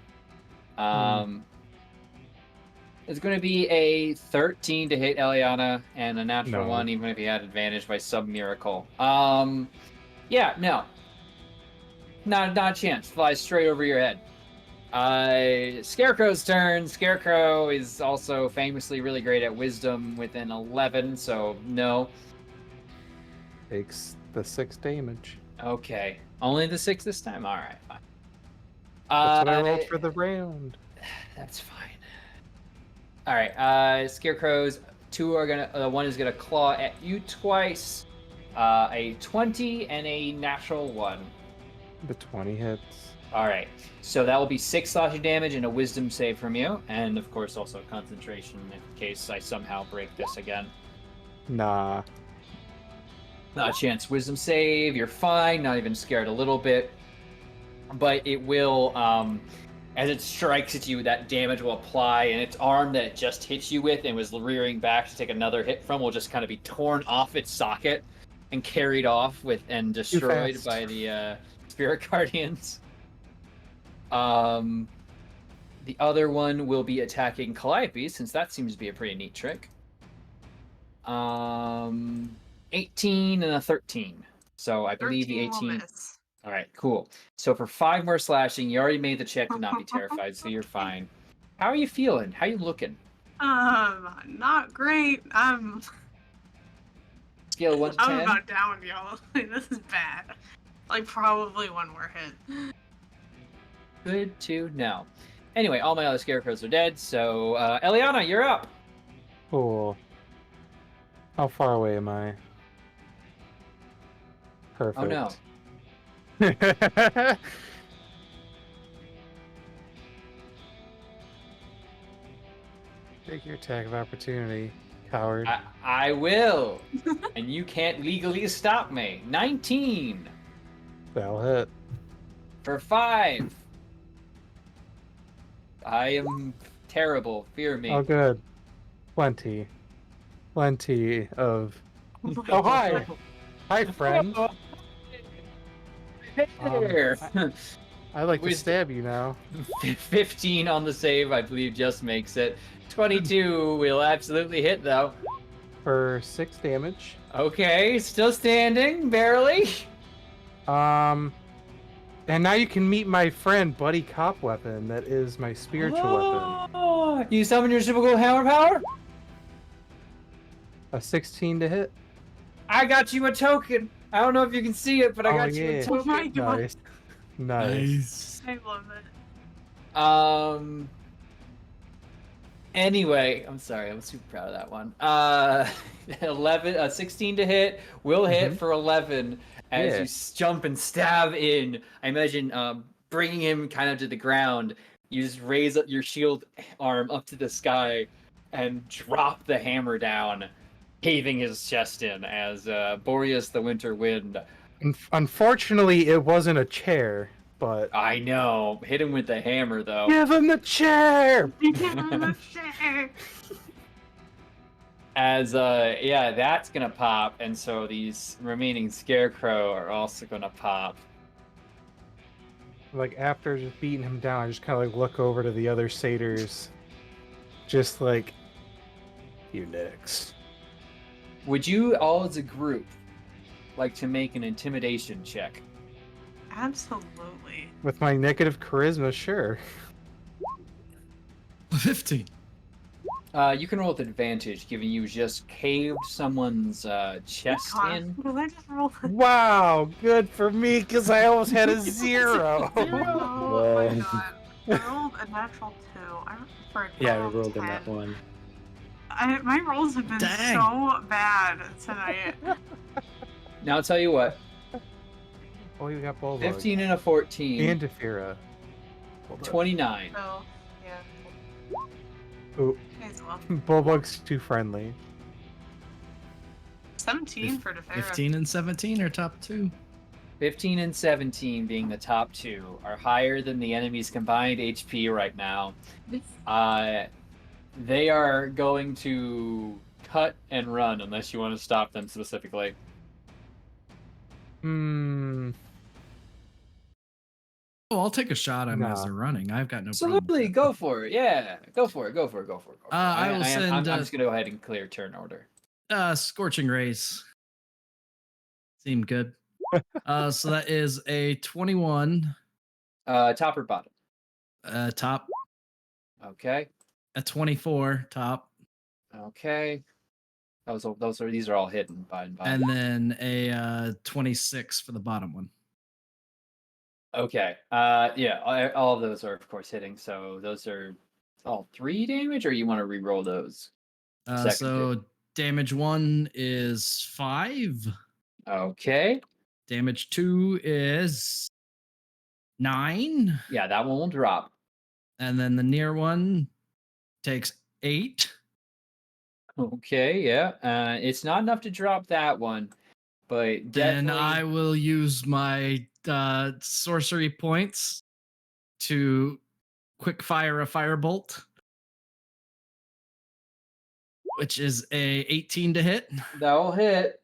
It's going to be a 13 to hit Eliana and a natural 1, even if he had advantage by some miracle. Yeah, no. Not a chance. Flies straight over your head. Scarecrow's turn. Scarecrow is also famously really great at wisdom with an 11, so no. Takes the 6 damage. Okay. Only the 6 this time? Alright, fine. That's what I rolled for the round. That's fine. Alright, Scarecrows, 2 are gonna, 1 is gonna claw at you twice. A 20 and a natural 1. The 20 hits. Alright, so that will be 6 slashing damage and a wisdom save from you. And of course also concentration in case I somehow break this again. Nah. Not a chance. Wisdom save, you're fine, not even scared a little bit. But it will, as it strikes at you, that damage will apply, and its arm that it just hit you with and was rearing back to take another hit from will just kind of be torn off its socket and carried off with and destroyed by the spirit guardians. The other one will be attacking Calliope, since that seems to be a pretty neat trick. 18 and a 13. So I believe the 18. All right, cool. So for 5 more slashing, you already made the check to not be terrified, so you're fine. How are you feeling? How you looking? Not great. Scale of 1 to 10? I'm about down with y'all. This is bad. Like, probably 1 more hit. Good to know. Anyway, all my other scarecrows are dead, so Eliana, you're up. Cool. How far away am I? Perfect. Oh no. Take your attack of opportunity, coward. I will. And you can't legally stop me. 19 That'll hit. for 5. I am terrible. Fear me. Oh, good. Plenty. Plenty of... Oh, hi! Hi, friend. There. I'd like to With- stab you now. 15 on the save, I believe, just makes it. 22 will absolutely hit, though. For 6 damage. Okay, still standing, barely. And now you can meet my friend, Buddy Cop Weapon. That is my spiritual weapon. Oh, you summon your super cool hammer power? A 16 to hit. I got you a token. I don't know if you can see it, but I got you a yeah. Oh token. my god. Nice. Nice. I love it. Anyway, I'm sorry. I'm super proud of that one. 16 to hit. Will hit for 11 as Yeah. you jump and stab in. I imagine bringing him kind of to the ground. You just raise up your shield arm up to the sky and drop the hammer down, caving his chest in as Boreas the Winter Wind. Unfortunately, it wasn't a chair, but I know. Hit him with the hammer, though. give him the chair. As yeah, that's gonna pop, and so these remaining scarecrow are also gonna pop. Like after just beating him down, I just kind of like look over to the other satyrs, just like you next. Would you all as a group like to make an intimidation check? Absolutely. With my negative charisma, sure. 15. You can roll with advantage, given you just caved someone's chest in. Well, I just rolled a Wow, good for me because I almost had a 0. Oh my god. I rolled a natural 2. For a Yeah, I total of rolled in 10. that one. My rolls have been Dang. so bad tonight. Now I'll tell you what: Oh, you got Bulldog. 15 and a 14, And Defira. 29. So, yeah. Oh, As well. Bulldog's too friendly. 17 for Defera. 15 and 17 are top 2. 15 and 17 being the top two are higher than the enemy's combined HP right now. They are going to cut and run unless you want to stop them specifically. Hmm. Oh, I'll take a shot at them as Nah. they're running. I've got no Absolutely, problem. go for it. Yeah, go for it. Go for it. Go for it. Go for it. I will send, I'm just gonna go ahead and clear turn order. Scorching Rays. Seemed good. So that is a 21 Top or bottom? top, Okay. a 24 top, Okay. These are all hidden by. and then a 26 for the bottom one. Okay. Yeah. All of those are of course hitting. So those are all 3 damage, or you want to re-roll those? So damage 1 is 5. Okay. Damage 2 is 9. Yeah, that one will drop. And then the near one takes 8. Okay. Yeah. It's not enough to drop that one, but Then definitely. I will use my sorcery points to quick fire a firebolt, which is a 18 to hit That'll hit.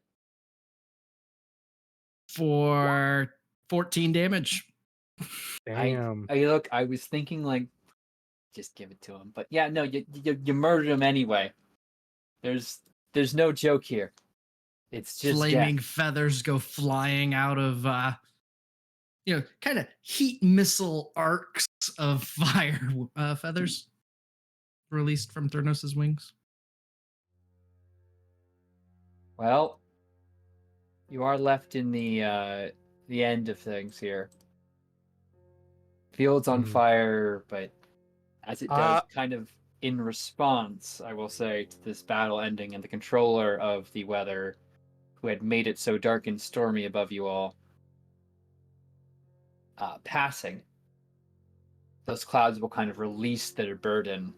for 14 damage. Damn. I was thinking like, just give it to him, but yeah, no, you murdered him anyway. There's no joke here. It's just Flaming death. feathers go flying out of kind of heat missile arcs of fire feathers released from Thurnos' wings. Well, you are left in the end of things here. Field's on fire, but as it does, kind of in response, I will say, to this battle ending and the controller of the weather, who had made it so dark and stormy above you all, passing, those clouds will kind of release their burden,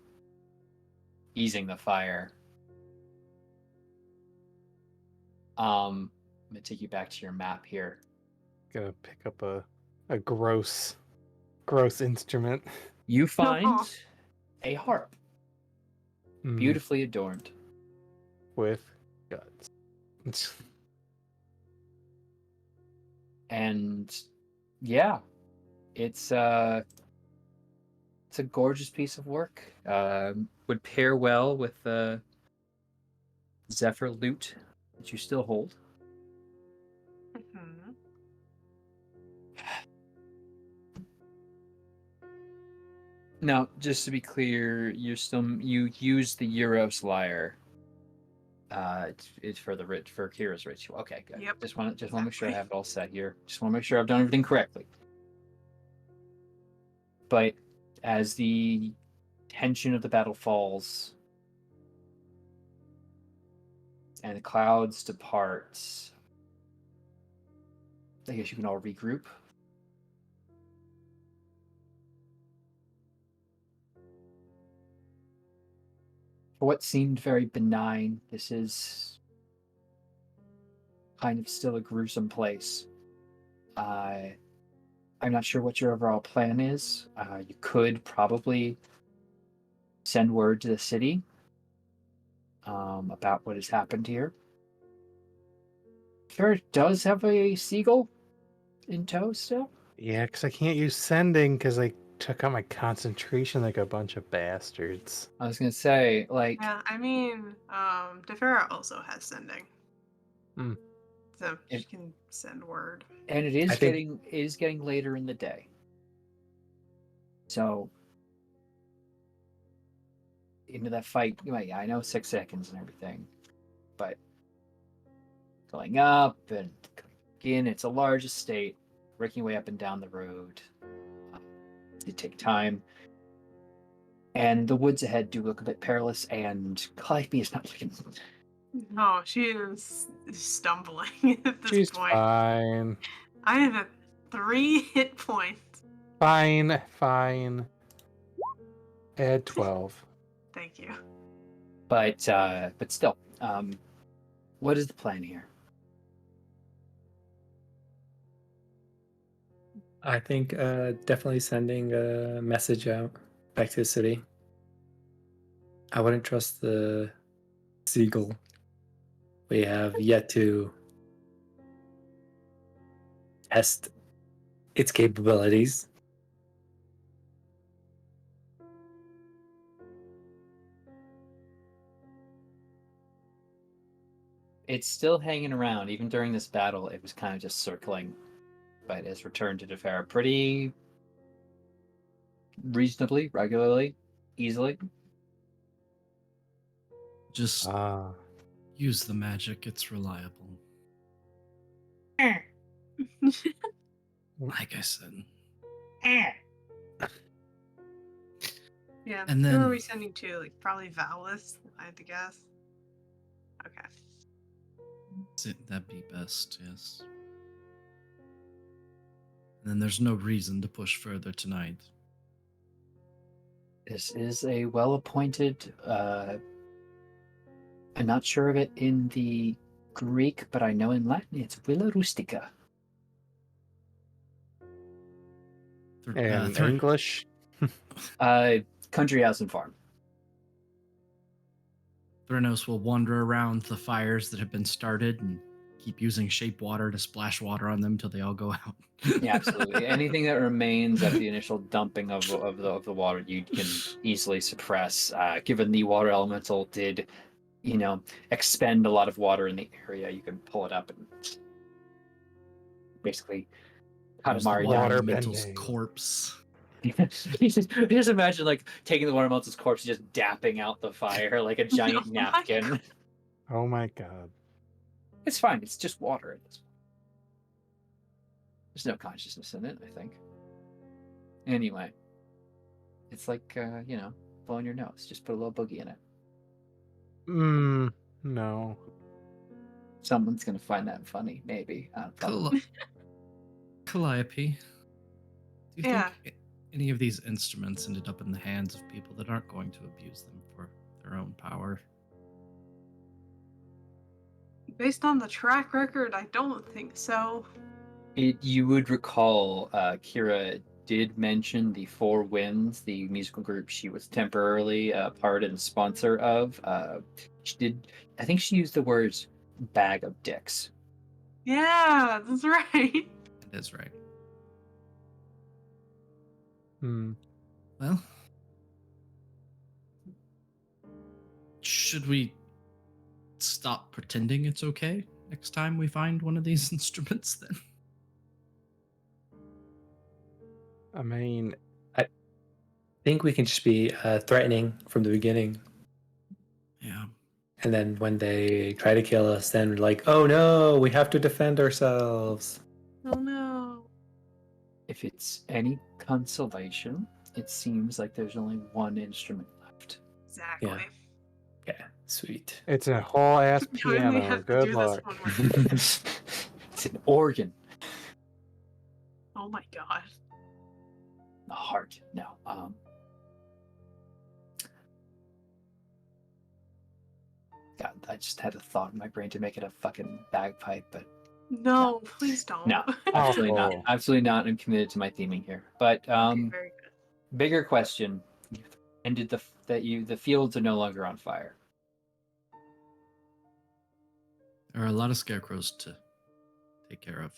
easing the fire. I'm gonna take you back to your map here. Gonna pick up a gross instrument. You find a harp, Mm, beautifully adorned. with guts. And yeah, it's a gorgeous piece of work. Would pair well with the Zephyr lute that you still hold. Mhm. Now, just to be clear, you use the Euros lyre. It's for Kira's ritual. Okay, good. Yep, Just want to make sure I exactly. have it all set here. Just want to make sure I've done everything correctly. But as the tension of the battle falls, and the clouds depart. I guess you can all regroup. For what seemed very benign, this is kind of still a gruesome place. I'm not sure what your overall plan is. You could probably send word to the city about what has happened here. Ferret does have a seagull in tow still. Yeah, because I can't use sending because I took out my concentration like a bunch of bastards. I was gonna say, like, Yeah, I mean, Defera also has sending. Hmm. So she It- can send word. and it is I think- getting later in the day. So into that fight, I know 6 seconds and everything, but going up and again, it's a large estate, working your way up and down the road. It take time. And the woods ahead do look a bit perilous, and Calliope is not looking. No, she is stumbling at this She's point. fine. I have a 3 hit points. Fine. Add 12. Thank you. But still, what is the plan here? I think definitely sending a message out back to the city. I wouldn't trust the seagull. We have yet to test its capabilities. It's still hanging around. Even during this battle, it was kind of just circling, but has returned to Defera pretty reasonably, regularly, easily. Just Ah. use the magic, it's reliable. Like I said. Yeah. And Who then- are we sending to? Like, probably Valis, I had to guess. Okay. That'd be best, yes. And then there's no reason to push further tonight. This is a well-appointed. I'm not sure of it in the Greek, but I know in Latin it's Villa Rustica. And English? Country house and farm. Thranos will wander around the fires that have been started and keep using shape water to splash water on them until they all go out. Yeah, absolutely. Anything that remains of the initial dumping of the water, you can easily suppress. Given the water elemental did, expend a lot of water in the area, you can pull it up and basically kind of Use the Mario water Water elemental's bending. corpse. you just imagine like taking the water elemental's corpse, and just dapping out the fire like a giant Oh my napkin. God. Oh my god. It's fine. It's just water at this point. There's no consciousness in it, I think. Anyway, it's like blowing your nose. Just put a little boogie in it. No. Someone's gonna find that funny, maybe. Calliope, do you Yeah. think any of these instruments ended up in the hands of people that aren't going to abuse them for their own power? Based on the track record, I don't think so. You would recall Kira did mention the Four Winds, the musical group she was temporarily part and sponsor of. She did. I think she used the words "bag of dicks." Yeah, that's right. That is right. Well, should we stop pretending it's okay next time we find one of these instruments then? I mean, I think we can just be threatening from the beginning. Yeah. And then when they try to kill us, then we're like, oh no, we have to defend ourselves. Oh no. If it's any consolation, it seems like there's only one instrument left. Exactly. Yeah, sweet. It's a whole ass We only piano. have to Good do luck. this one more. It's an organ, Oh my god. a heart. No. God, I just had a thought in my brain to make it a fucking bagpipe, but No, please don't. no, absolutely not. Oh. Absolutely not. I'm committed to my theming here. But Okay, very good. bigger question: ended the fields are no longer on fire. There are a lot of scarecrows to take care of.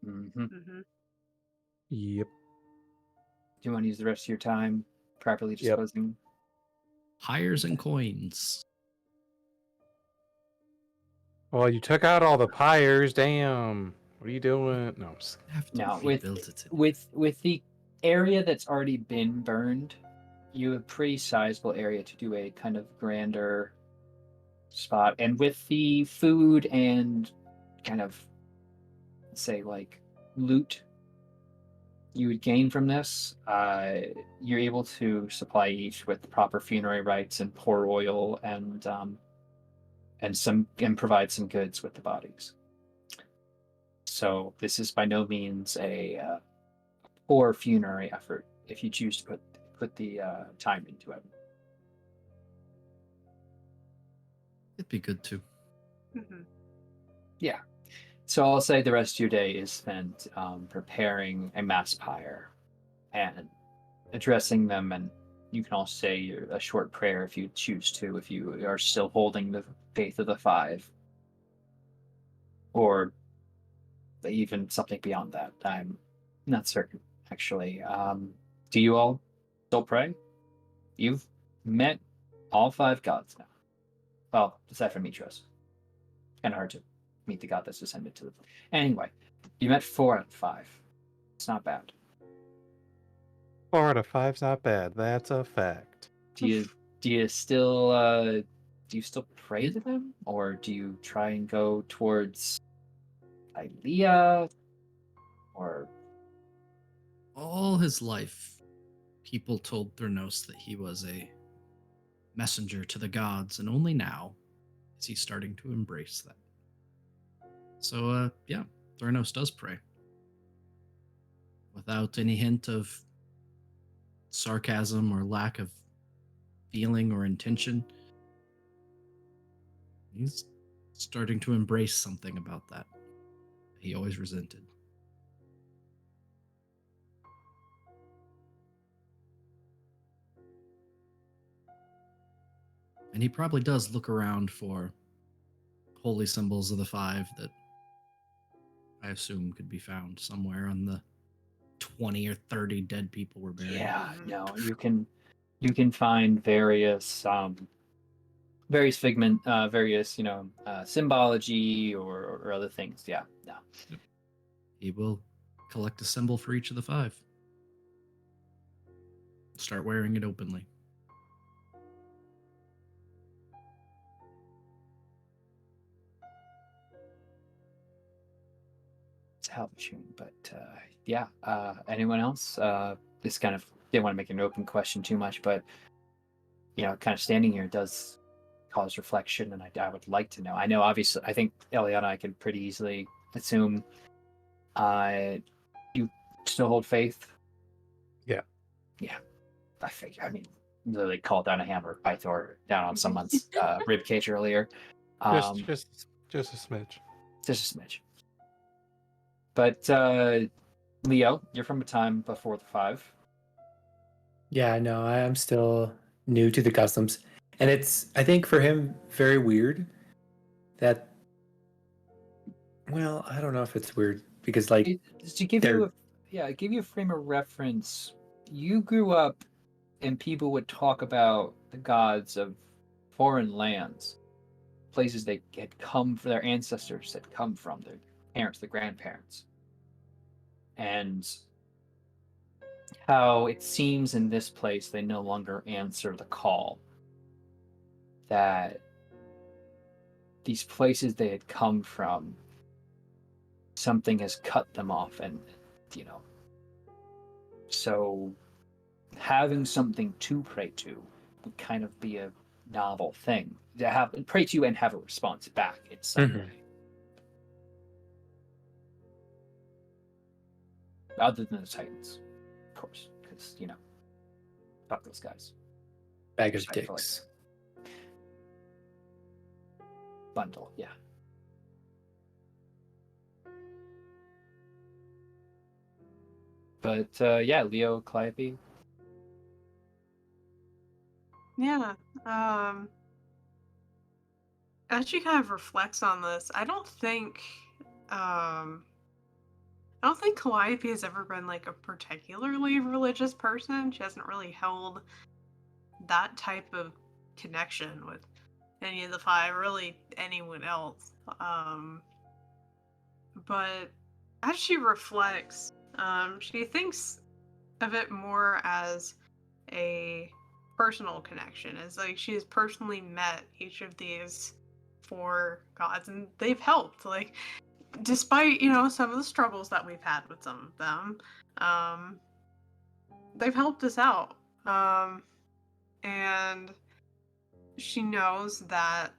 Mm-hmm. Mm-hmm. Yep. Do you want to use the rest of your time properly Yep. disposing? Hires and coins. Well, you took out all the pyres. Damn. What are you doing? No, I'm just... Have to No, rebuild it. with the area that's already been burned, you have a pretty sizable area to do a kind of grander spot, and with the food and kind of say like loot you would gain from this, you're able to supply each with proper funerary rites and pour oil and provide some goods with the bodies. So this is by no means a poor funerary effort if you choose to put the time into it. It'd be good too. Mm-hmm. Yeah. So I'll say the rest of your day is spent preparing a mass pyre and addressing them, and you can also say a short prayer if you choose to, if you are still holding the faith of the five, or even something beyond that. I'm not certain, actually. Do you all still pray? You've met all five gods now. Well, aside from Mitros. Kind of hard to meet the god that's descended to the. Anyway, you met 4 out of 5. It's not bad. 4 out of 5's not bad. That's a fact. Do you still pray to them, or do you try and go towards Thylea, or All his life, people told Thurnos that he was a messenger to the gods, and only now is he starting to embrace that. So, yeah, Thurnos does pray. Without any hint of sarcasm or lack of feeling or intention. He's starting to embrace something about that he always resented. And he probably does look around for holy symbols of the five that I assume could be found somewhere on the 20 or 30 dead people were buried. yeah, no, you can find various figment, various symbology or other things. Yeah, no. He will collect a symbol for each of the five. Start wearing it openly. It's a hell of a tune, but yeah. Anyone else? This kind of didn't want to make an open question too much, but kind of standing here does cause reflection, and I would like to know. I know, obviously, I think Eliana, I could pretty easily assume you still hold faith. Yeah. I figure. I mean, literally called down a hammer by Thor down on someone's rib cage earlier. Just a smidge. Just a smidge. But Leo, you're from a time before the 5. Yeah, no, I am still new to the customs. And it's, I think for him, very weird that, well, I don't know if it's weird because, like, To give you a frame of reference, you grew up and people would talk about the gods of foreign lands, places they had come from, their ancestors had come from, their parents, their grandparents. And how it seems in this place they no longer answer the call. That these places they had come from, something has cut them off, and so having something to pray to would kind of be a novel thing to have pray to and have a response back in some Mhm. way. Other than the Titans, of course, because fuck those guys. Bag of Respectfully. dicks. Bundle, yeah. But yeah, Leo, Calliope. Yeah. As she kind of reflects on this, I don't think Calliope has ever been like a particularly religious person. She hasn't really held that type of connection with any of the five, really anyone else. But as she reflects, she thinks of it more as a personal connection, as like she's personally met each of these four gods, and they've helped. Like, despite some of the struggles that we've had with some of them, they've helped us out. And she knows that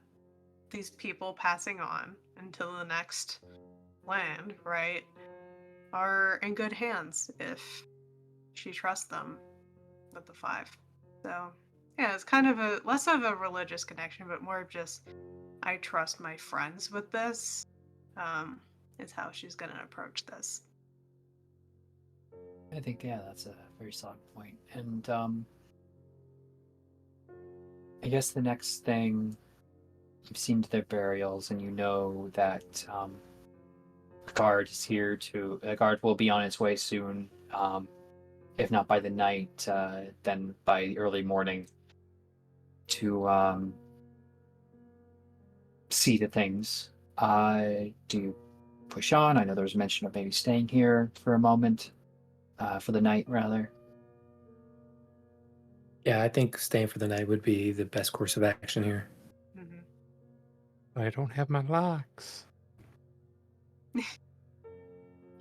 these people passing on until the next land, right, are in good hands if she trusts them with the five. So yeah, it's kind of a less of a religious connection, but more of just I trust my friends with this. Is how she's gonna approach this. I think that's a very solid point. And I guess the next thing, you've seen to their burials, and you know that the guard is here to. The guard will be on its way soon. If not by the night, then by the early morning, to see to things. Do you push on? I know there was mention of maybe staying here for a moment, for the night, rather. Yeah, I think staying for the night would be the best course of action here. Mm-hmm. I don't have my locks.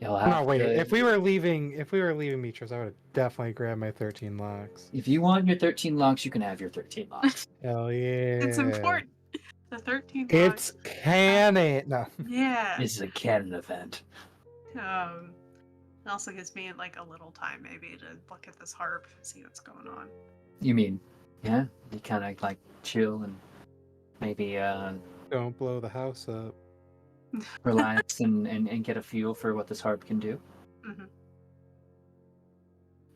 You'll have No, wait. to, If we were leaving Mitros, I would have definitely grabbed my 13 locks. if you want your 13 locks, you can have your 13 locks. Hell yeah! It's important. The 13th It's canon. No. yeah. This is a canon event. It also gives me like a little time maybe to look at this harp, see what's going on. You mean, yeah? You kind of like chill and maybe Don't blow the house up. relax and get a feel for what this harp can do. Mm-hmm.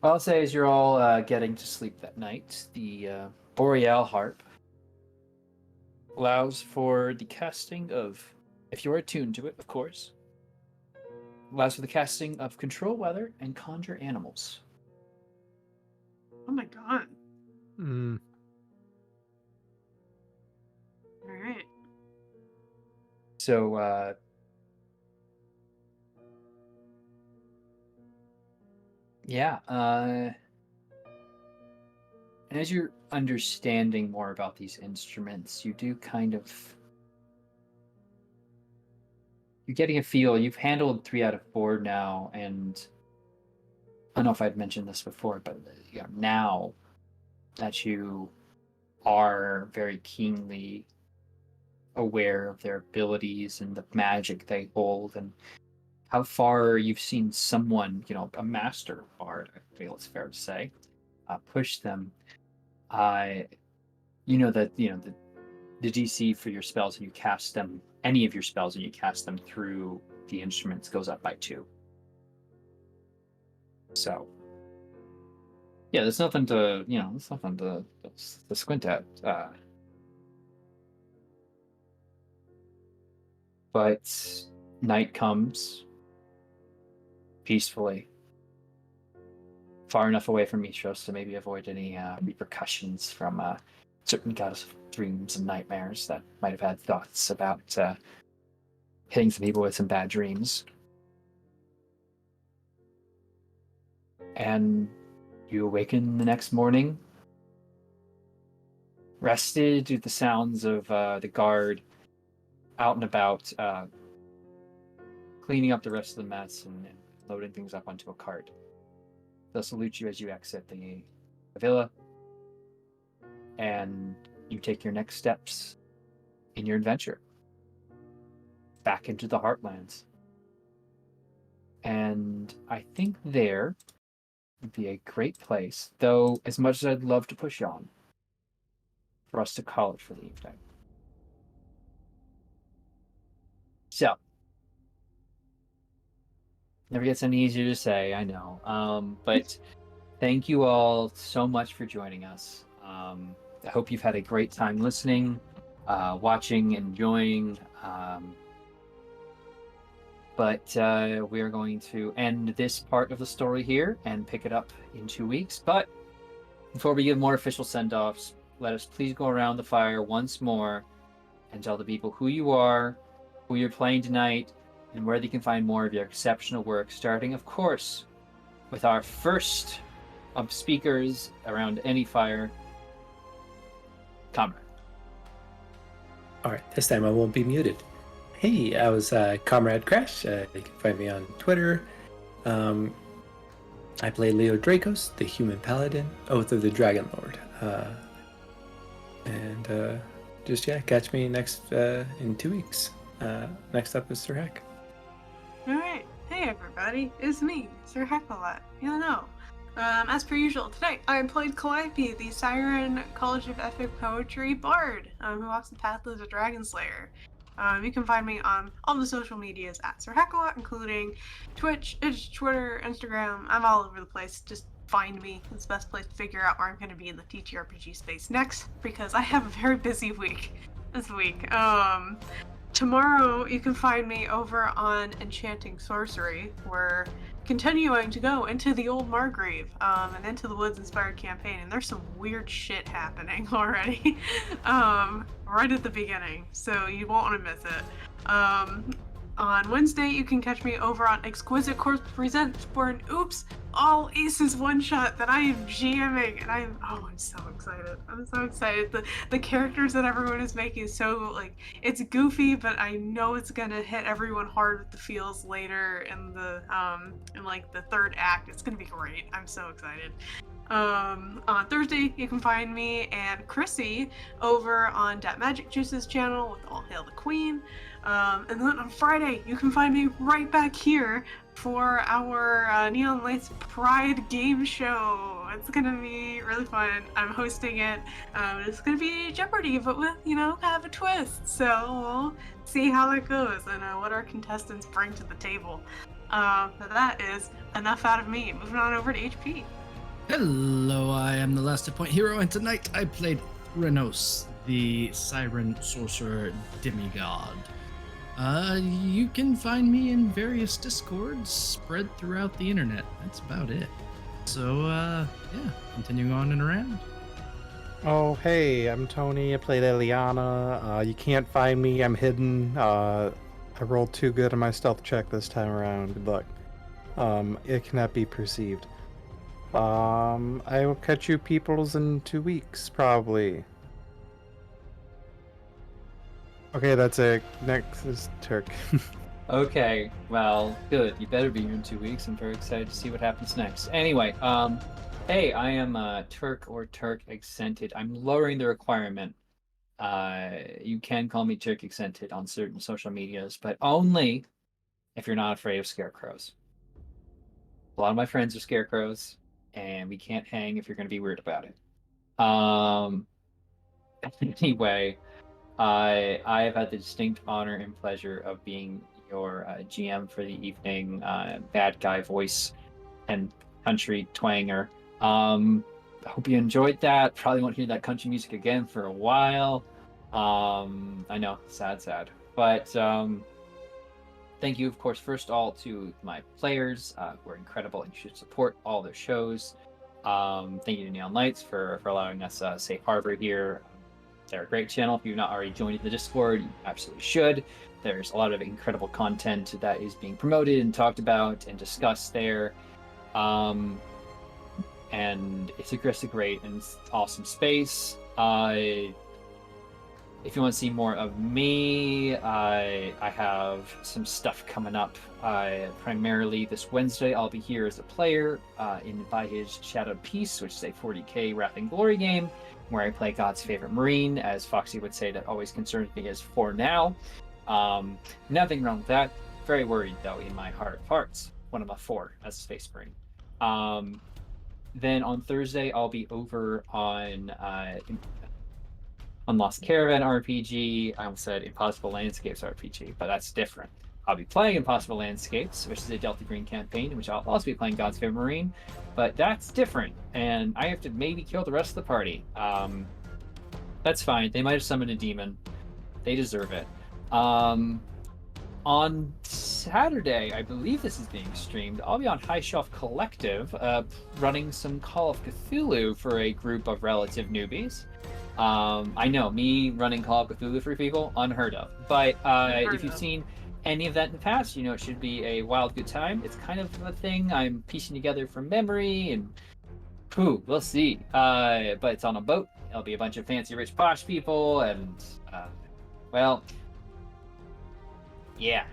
Well, I'll say as you're all getting to sleep that night, the Boreal harp allows for the casting of, if you're attuned to it, of course, allows for the casting of control weather and conjure animals. Oh my god. Mm. All right. So, yeah, and as you're understanding more about these instruments, you do kind of, you're getting a feel. You've handled 3 out of 4 now, and I don't know if I'd mentioned this before, but now that you are very keenly aware of their abilities and the magic they hold, and how far you've seen someone, a master bard, I feel it's fair to say, push them. You know that the DC for your spells, and you cast them, any of your spells, and you cast them through the instruments, goes up by 2. So, yeah, there's nothing to squint at. But night comes peacefully, far enough away from Mitros to maybe avoid any repercussions from certain goddess of dreams and nightmares that might have had thoughts about hitting some people with some bad dreams. And you awaken the next morning, rested to the sounds of the guard out and about, cleaning up the rest of the mess and loading things up onto a cart. They'll salute you as you exit the villa, and you take your next steps in your adventure back into the Heartlands. And I think there would be a great place, though as much as I'd love to push on, for us to call it for the evening. So, never gets any easier to say, I know. But thank you all so much for joining us. I hope you've had a great time listening, watching, enjoying. But we are going to end this part of the story here and pick it up in 2 weeks. But before we give more official send-offs, let us please go around the fire once more and tell the people who you are, who you're playing tonight, and where they can find more of your exceptional work, starting, of course, with our first of speakers around any fire, Comrade. All right, this time I won't be muted. Hey, I was Comrade Crash. You can find me on Twitter. I play Leo Dracos, the Human Paladin, Oath of the Dragonlord. And just, catch me next in 2 weeks. Next up is Sir Heck. Alright, hey everybody, it's me, Sir Heckalot. As per usual, tonight I played Calliope, the Siren College of Epic Poetry Bard, who walks the path of the Dragon Slayer. You can find me on all the social medias at Sir Heckalot, including Twitch, Twitter, Instagram. I'm all over the place. Just find me. It's the best place to figure out where I'm going to be in the TTRPG space next, because I have a very busy week this week. Tomorrow you can find me over on Enchanting Sorcery. We're continuing to go into the old Margrave and into the Woods Inspired campaign, and there's some weird shit happening already right at the beginning, so you won't want to miss it. On Wednesday you can catch me over on Exquisite Corpse Presents for an Oops All Aces one-shot that I am GMing, and I'm so excited. I'm so excited. The characters that everyone is making is so, it's goofy, but I know it's gonna hit everyone hard with the feels later in the the third act. It's gonna be great. I'm so excited. On Thursday, you can find me and Chrissy over on Dat Magic Juice's channel with All Hail the Queen. And then on Friday, you can find me right back here for our Neon Lights Pride game show. It's gonna be really fun. I'm hosting it. It's gonna be Jeopardy, but with, kind of a twist. So we'll see how it goes and what our contestants bring to the table. That is enough out of me. Moving on over to HP. Hello, I am the Last Point Hero, and tonight I played Renos, the Siren Sorcerer Demigod. You can find me in various Discords spread throughout the internet. That's about it. So, continuing on and around. Oh, hey, I'm Tony. I played Eliana. You can't find me. I'm hidden. I rolled too good on my stealth check this time around. Good luck. It cannot be perceived. I will catch you peoples in 2 weeks, probably. Okay, that's it. Next is Turk. Okay, well, good. You better be here in 2 weeks. I'm very excited to see what happens next. Anyway, hey, I am Turk or Turk Accented. I'm lowering the requirement. You can call me Turk Accented on certain social medias, but only if you're not afraid of scarecrows. A lot of my friends are scarecrows, and we can't hang if you're going to be weird about it. Anyway, I have had the distinct honor and pleasure of being your GM for the evening, bad guy voice and country twanger. I hope you enjoyed that. Probably won't hear that country music again for a while. I know, sad. But thank you, of course, first of all, to my players who are incredible and you should support all their shows. Thank you to Neon Lights for allowing us safe harbor here. They're a great channel. If you've not already joined the Discord, you absolutely should. There's a lot of incredible content that is being promoted and talked about and discussed there. And it's a great and awesome space. if you want to see more of me, I have some stuff coming up. Primarily this Wednesday, I'll be here as a player in By His Shadowed Peace, which is a 40k Wrath and Glory game, where I play God's favorite Marine, as Foxy would say. That always concerns me as for now. Nothing wrong with that. Very worried though in my heart of hearts. One of my 4 as a Space Marine. Then on Thursday, I'll be over on Lost Caravan RPG. I almost said Impossible Landscapes RPG, but that's different. I'll be playing Impossible Landscapes, which is a Delta Green campaign, in which I'll also be playing God's Favorite Marine, but that's different, and I have to maybe kill the rest of the party. That's fine. They might have summoned a demon. They deserve it. On Saturday, I believe this is being streamed, I'll be on High Shelf Collective, running some Call of Cthulhu for a group of relative newbies. I know, me running Call of Cthulhu for people, unheard of. But if you've seen any of that in the past, you know it should be a wild good time. It's kind of a thing I'm piecing together from memory, and we'll see. But it's on a boat. It'll be a bunch of fancy, rich, posh people, and well, yeah.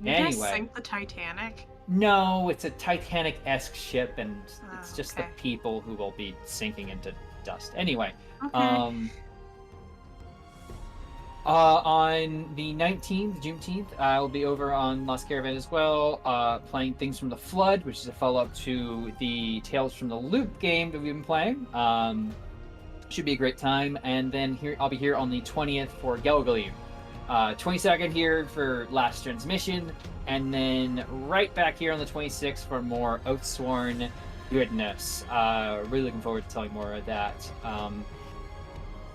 You Anyway. guys sink the Titanic? No, it's a Titanic-esque ship, and it's just okay. the people who will be sinking into dust. Anyway, Okay. on the 19th, Juneteenth, I'll be over on Lost Caravan as well, playing Things from the Flood, which is a follow-up to the Tales from the Loop game that we've been playing. Should be a great time. And then here I'll be here on the 20th for Gelgalim. 22nd here for Last Transmission, and then right back here on the 26th for more Oathsworn goodness. Really looking forward to telling more of that.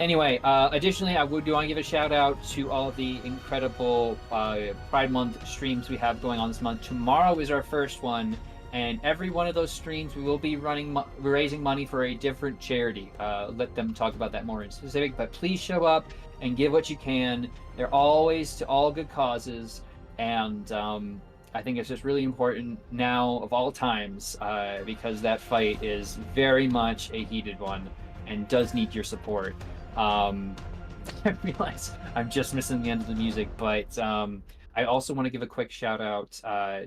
Anyway, additionally, I would want to give a shout out to all the incredible Pride Month streams we have going on this month. Tomorrow is our first one, and every one of those streams we will be raising money for a different charity. Let them talk about that more in specific, but please show up and give what you can. They're always to all good causes, and I think it's just really important now of all times, because that fight is very much a heated one and does need your support. I realize I'm just missing the end of the music, but I also want to give a quick shout out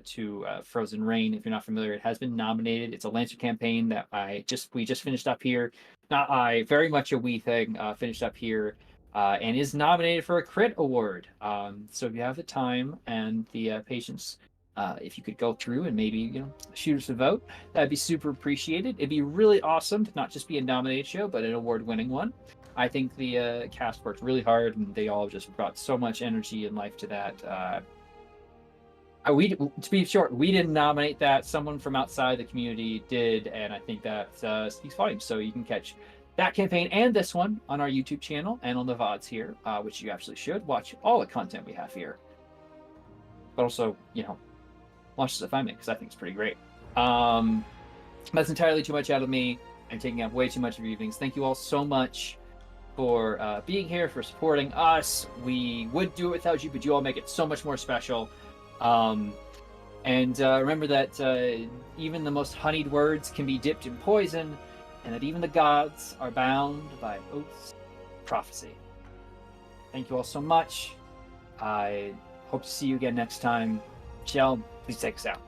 to Frozen Rain. If you're not familiar, it has been nominated. It's a Lancer campaign that we just finished up here. Not I, very much a we thing. Finished up here. And is nominated for a crit award. So if you have the time and the patience, if you could go through and maybe shoot us a vote, that'd be super appreciated. It'd be really awesome to not just be a nominated show, but an award-winning one. I think the cast worked really hard, and they all just brought so much energy and life to that. To be short, we didn't nominate that. Someone from outside the community did, and I think that speaks volumes. So you can catch that campaign and this one on our YouTube channel and on the VODs here, which you absolutely should. Watch all the content we have here. But also, watch the stuff I make, because I think it's pretty great. That's entirely too much out of me. I'm taking up way too much of your evenings. Thank you all so much for being here, for supporting us. We would do it without you, but you all make it so much more special. And remember that even the most honeyed words can be dipped in poison, and that even the gods are bound by oaths of prophecy. Thank you all so much. I hope to see you again next time. Michelle, please take us out.